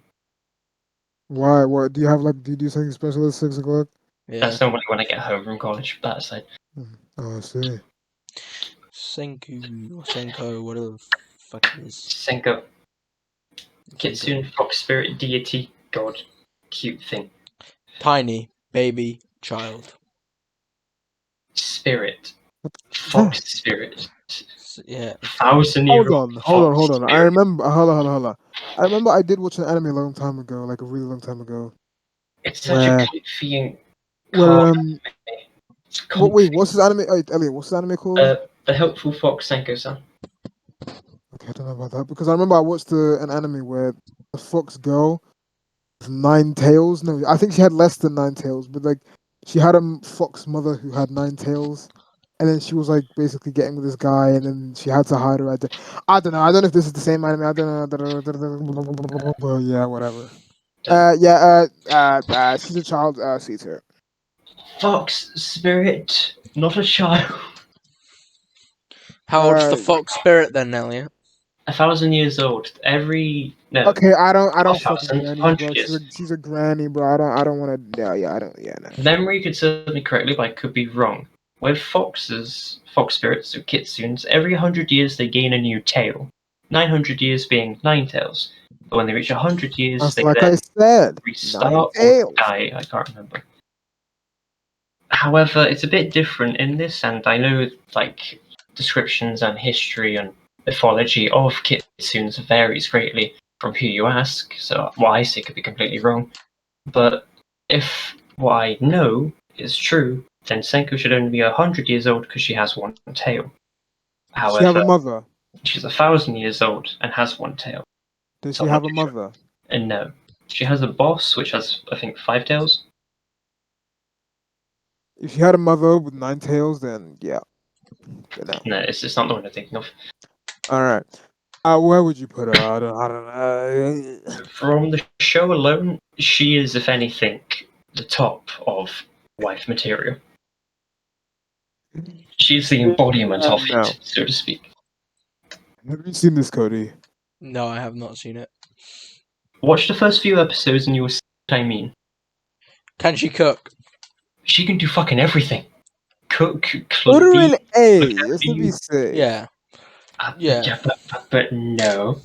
Speaker 3: Why? What do you have? Like, do you do something special at 6 o'clock?
Speaker 2: Yeah.
Speaker 1: That's normally when I get home from college. That aside.
Speaker 3: Oh, I see.
Speaker 2: Senku or Senko, whatever the fuck it is.
Speaker 1: Senko. Kitsune, fox spirit, deity, god. Cute thing.
Speaker 2: Tiny baby child.
Speaker 1: Spirit.
Speaker 3: Huh.
Speaker 1: Fox spirit.
Speaker 2: Yeah.
Speaker 1: 1,000-year-old
Speaker 3: Hold on. I
Speaker 1: spirit.
Speaker 3: remember. Hold on. I remember I did watch an anime a long time ago, like a really long time ago.
Speaker 1: It's such a comfy
Speaker 3: Where
Speaker 1: card. It's comfy.
Speaker 3: what's this anime? Elliot, what's this anime called?
Speaker 1: The helpful fox Senko-san.
Speaker 3: Okay, I don't know about that because I remember I watched an anime where the fox girl with 9 tails. No, I think she had less than 9 tails, but like she had a fox mother who had 9 tails, and then she was like basically getting with this guy, and then she had to hide her. I don't know. I don't know if this is the same anime. I don't know. But yeah, whatever. She's a child. Sees her.
Speaker 1: Fox spirit, not a child.
Speaker 2: How old's the fox spirit then, Elliot?
Speaker 1: 1,000 years old. Every no,
Speaker 3: Okay, I don't fuck with
Speaker 1: 1,000,
Speaker 3: grannies,
Speaker 1: 100
Speaker 3: bro.
Speaker 1: years.
Speaker 3: She's a granny, bro. I don't want to. Yeah, I don't. Yeah, no.
Speaker 1: Memory could serve me correctly, but I could be wrong. With fox spirits, or kitsunes, every 100 years they gain a new tail. 900 years being 9 tails. But when they reach 100 years,
Speaker 3: That's
Speaker 1: they
Speaker 3: like I
Speaker 1: then
Speaker 3: said. 9
Speaker 1: restart or
Speaker 3: tails.
Speaker 1: die. I can't remember. However, it's a bit different in this, and I know like descriptions and history and mythology of kitsunes varies greatly from who you ask. So what I say could be completely wrong. But if what I know is true, then Senko should only be 100 years old because she has one tail.
Speaker 3: Does she have a
Speaker 1: However,
Speaker 3: mother?
Speaker 1: she's 1,000 years old and has one tail.
Speaker 3: Does
Speaker 1: So
Speaker 3: she
Speaker 1: I'm
Speaker 3: have
Speaker 1: not
Speaker 3: a
Speaker 1: too sure.
Speaker 3: mother?
Speaker 1: And no, she has a boss which has I think 5 tails.
Speaker 3: If she had a mother with 9 tails, then yeah. But no.
Speaker 1: No, it's not the one I'm thinking of.
Speaker 3: All right. Where would you put her? I don't know.
Speaker 1: From the show alone, she is, if anything, the top of wife material. She's the embodiment of
Speaker 3: No.
Speaker 1: it, so to speak.
Speaker 3: Have you seen this, Cody?
Speaker 2: No, I have not seen it.
Speaker 1: Watch the first few episodes and you will see what I mean.
Speaker 2: Can she cook?
Speaker 1: She can do fucking everything. Cook,
Speaker 3: Put her
Speaker 1: clean,
Speaker 3: in A,
Speaker 1: look
Speaker 3: just
Speaker 1: after
Speaker 3: to be
Speaker 1: you.
Speaker 3: safe.
Speaker 2: Yeah. Yeah.
Speaker 1: But no.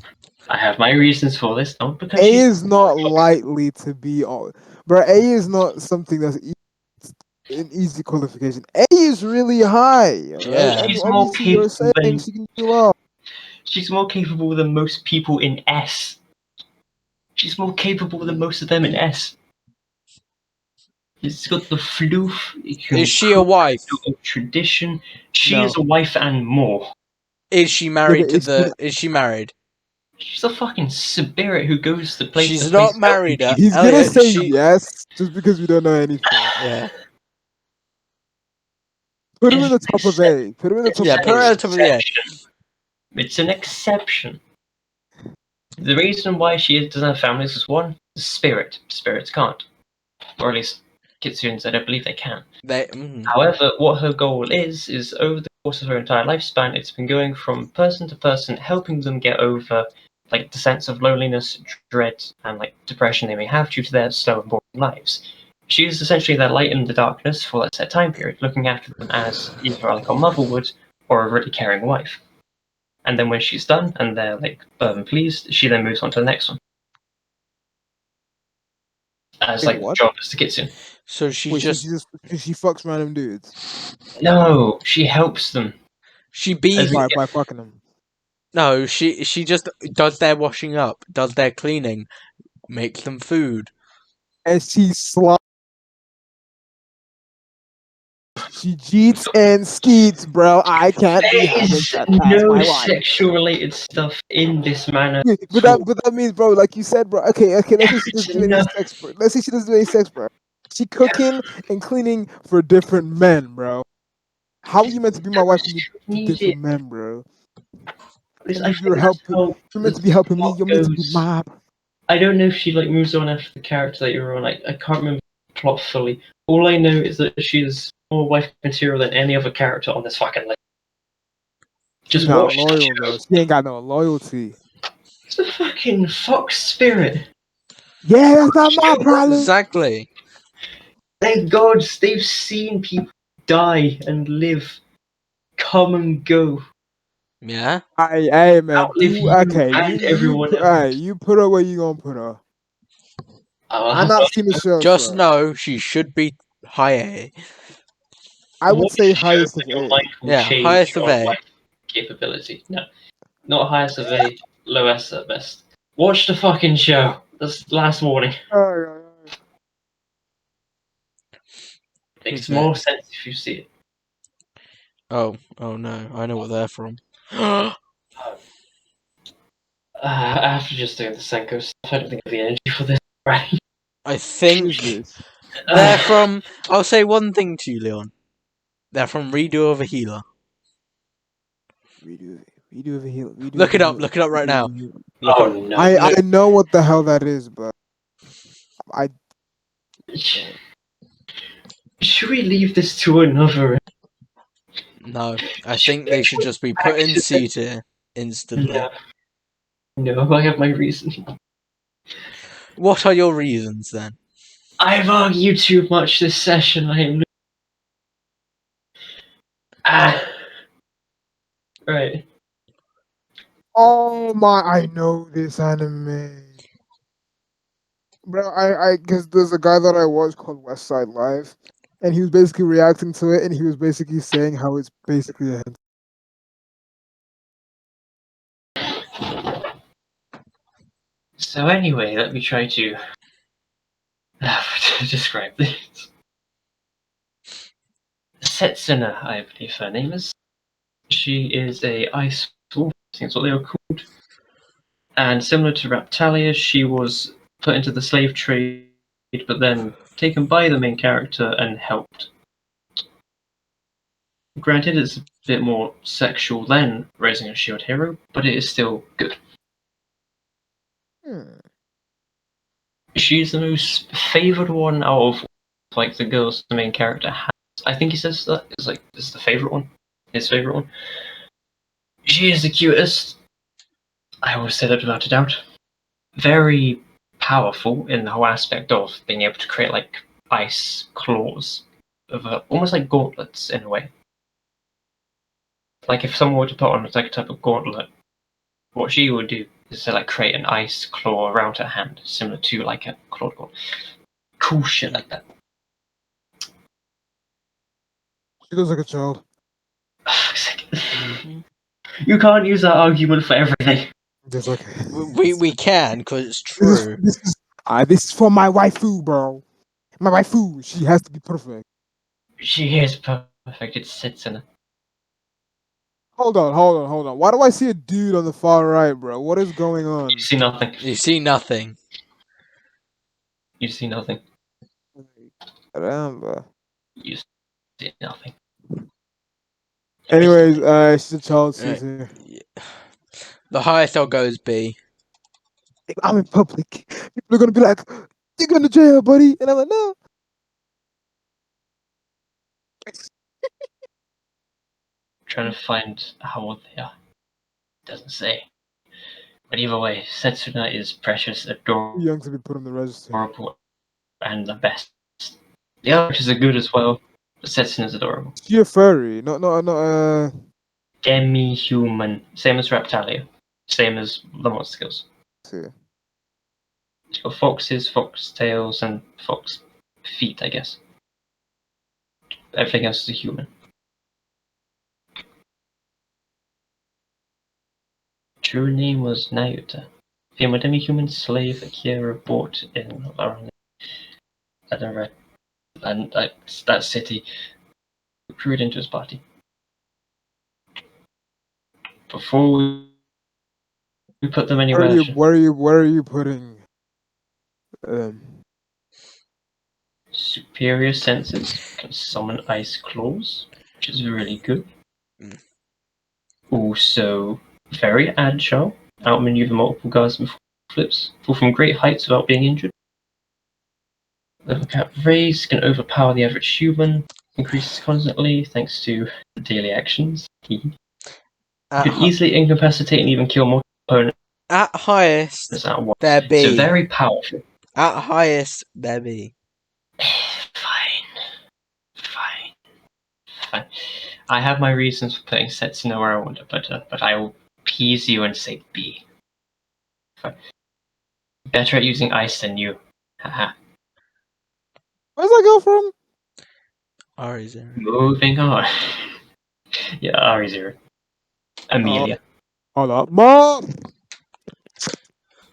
Speaker 1: I have my reasons for this. Not because
Speaker 3: A
Speaker 1: she's
Speaker 3: is not lightly to be on. But A is not something that's an easy qualification. A is really high.
Speaker 2: Yeah.
Speaker 3: And
Speaker 1: she's more
Speaker 3: obviously, you're
Speaker 1: capable
Speaker 3: saying
Speaker 1: than
Speaker 3: she can do well.
Speaker 1: she's more capable than most people in S. She's more capable than most of them in S. She's got the floof.
Speaker 2: Is she a wife?
Speaker 1: Tradition. She
Speaker 3: No.
Speaker 1: is a wife and more.
Speaker 2: Is she married to the? Is she married?
Speaker 1: She's a fucking spirit who goes to place
Speaker 2: She's
Speaker 1: to
Speaker 2: not
Speaker 1: place.
Speaker 2: married.
Speaker 3: He's gonna
Speaker 2: Elliot.
Speaker 3: say
Speaker 2: She.
Speaker 3: yes just because we don't know anything.
Speaker 2: Yeah.
Speaker 3: Put him in the top of A. Put him in the top
Speaker 2: Yeah.
Speaker 3: of
Speaker 2: Put her
Speaker 3: A.
Speaker 2: at the top of the A.
Speaker 1: It's an exception. The reason why she doesn't have families is one, the spirit. Spirits can't. Or at least kitsunes, I don't believe they can. However, what her goal is over the course of her entire lifespan, it's been going from person to person, helping them get over like the sense of loneliness, dread, and like depression they may have due to their slow and boring lives. She is essentially their light in the darkness for that set time period, looking after them as either like a mother would or a really caring wife. And then when she's done and they're like pleased, she then moves on to the next one. As
Speaker 3: Wait,
Speaker 1: like
Speaker 3: what?
Speaker 1: job as the kitsune.
Speaker 2: So she
Speaker 3: Wait,
Speaker 2: just.
Speaker 3: she fucks random dudes.
Speaker 1: No, she helps them.
Speaker 2: She be.
Speaker 3: By fucking them.
Speaker 2: No, she just does their washing up, does their cleaning, makes them food.
Speaker 3: And she She cheats and skeets, bro. I can't be
Speaker 1: There
Speaker 3: having
Speaker 1: is
Speaker 3: sex as
Speaker 1: no
Speaker 3: my wife.
Speaker 1: sexual related stuff in this manner.
Speaker 3: But that means, bro, like you said, bro. Okay. Let's say she doesn't do any
Speaker 1: No.
Speaker 3: sex, bro. Let's say she doesn't do any sex, bro. She cooking and cleaning for different men, bro. How are you meant to be my wife when you do different men, bro? You're helping. You're meant to be helping me. You're meant to be my.
Speaker 1: I don't know if she like moves on after the character that you're on. I can't remember the plot fully. All I know is that she's more wife material than any other character on this fucking list.
Speaker 3: She's
Speaker 1: Just
Speaker 3: not
Speaker 1: watch the
Speaker 3: loyal
Speaker 1: show.
Speaker 3: though. She ain't got no loyalty.
Speaker 1: It's a fucking fox spirit.
Speaker 3: Yeah, that's not my problem.
Speaker 2: Exactly.
Speaker 1: Thank God they've seen people die and live, come and go.
Speaker 2: Yeah.
Speaker 3: Hey man.
Speaker 1: Outlive you and everyone else.
Speaker 3: You put her where you gonna put her. I'm not seeing the show.
Speaker 2: Just
Speaker 3: so
Speaker 2: know she should be high A.
Speaker 3: I would
Speaker 1: Watch
Speaker 3: say
Speaker 1: the show
Speaker 3: highest
Speaker 1: and
Speaker 3: of
Speaker 1: your
Speaker 3: A.
Speaker 1: mind will
Speaker 2: Yeah,
Speaker 1: change
Speaker 2: highest of
Speaker 1: your
Speaker 2: A.
Speaker 1: wife capability. No, not highest of A, lowest at best. Watch the fucking show. That's the last warning. Makes
Speaker 2: Who's
Speaker 1: more
Speaker 2: next?
Speaker 1: sense if you see it.
Speaker 2: Oh no, I know what they're from.
Speaker 1: After just doing the Senko stuff, I don't think I have the energy for this. Right?
Speaker 2: I think
Speaker 3: Who's this?
Speaker 2: they're from. I'll say one thing to you, Leon. They're from Redo of a Healer.
Speaker 3: Redo of a healer.
Speaker 2: Look it up right now. Look
Speaker 1: Oh
Speaker 2: it up.
Speaker 1: no!
Speaker 3: I know what the hell that is, but I don't.
Speaker 1: Should we leave this to another?
Speaker 2: No, I think they should just be put in C tier instantly.
Speaker 1: No, I have my reason.
Speaker 2: What are your reasons then?
Speaker 1: I've argued too much this session. I am. Right.
Speaker 3: Oh my! I know this anime. Bro, because there's a guy that I watched called West Side Live, and he was basically reacting to it, and he was basically saying how it's basically a
Speaker 1: So anyway, let me try to describe this. Setsuna, I believe her name is. She is a ice wolf, I think that's what they are called. And similar to Raptalia, she was put into the slave trade, but then taken by the main character and helped. Granted, it's a bit more sexual than Raising a Shield Hero, but it is still good. She's the most favoured one out of like the girls the main character has. I think he says that is like this is the favourite one. His favourite one. She is the cutest. I will say that without a doubt. Very powerful in the whole aspect of being able to create like ice claws of almost like gauntlets in a way. Like if someone were to put on like a type of gauntlet, what she would do is to like create an ice claw around her hand, similar to like a claw. Cool shit like that.
Speaker 3: She looks like a child.
Speaker 1: You can't use that argument for everything.
Speaker 3: Just like
Speaker 2: We can, because it's true.
Speaker 3: this is for my waifu, bro. My waifu, she has to be perfect.
Speaker 1: She is perfect. It sits in her.
Speaker 3: Hold on. Why do I see a dude on the far right, bro? What is going on?
Speaker 1: You see nothing.
Speaker 2: You see nothing.
Speaker 1: You see nothing.
Speaker 3: Caramba.
Speaker 1: You see nothing.
Speaker 3: Anyways, she's a child. She's here.
Speaker 2: The highest I'll go is B.
Speaker 3: If I'm in public, people are gonna be like, "You're going to jail, buddy," and I'm like, "No."
Speaker 1: Trying to find how old they are. Doesn't say. But either way, Setsuna is precious,
Speaker 3: Too
Speaker 1: adorable,
Speaker 3: young to be put on the register.
Speaker 1: and the best. The other actors are good as well, but Setsuna's adorable.
Speaker 3: She a furry, no,
Speaker 1: Demi-human. Same as Raptalia. Same as the monster skills.
Speaker 3: see.
Speaker 1: She's got foxes, fox tails, and fox feet, I guess. Everything else is a human. True name was Nayuta. Female demi-human slave Akira bought in around and that city, recruited into his party. Before we put them anywhere,
Speaker 3: Where are you putting?
Speaker 1: superior senses can summon ice claws, which is really good. Also, very agile, outmaneuver multiple guards before flips, fall from great heights without being injured. Level cap raise can overpower the average human, increases constantly thanks to daily actions. You could easily incapacitate and even kill multiple opponents
Speaker 2: At highest,
Speaker 1: at once.
Speaker 2: there B.
Speaker 1: So very powerful.
Speaker 2: At highest, there B.
Speaker 1: Fine. I have my reasons for putting Setsuna where I want to put her, but I will appease you and say B. Fine. Better at using ice than you. Haha.
Speaker 3: Where's that girl from?
Speaker 2: RE0.
Speaker 1: Moving on. Yeah, RE0. Amelia.
Speaker 3: Hold up, Mom.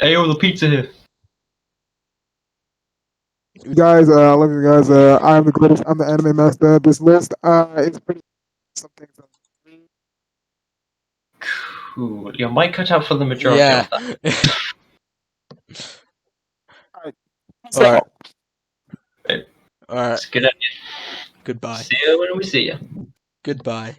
Speaker 1: Hey, yo, the pizza here.
Speaker 3: Guys, I love you guys. I am the greatest. I'm the anime master. This list, is pretty something.
Speaker 1: Cool. Your mic cut out for the majority of that.
Speaker 2: Alright.
Speaker 1: Right.
Speaker 2: Alright.
Speaker 1: It's good at you.
Speaker 2: Goodbye.
Speaker 1: See you when we see you.
Speaker 2: Goodbye.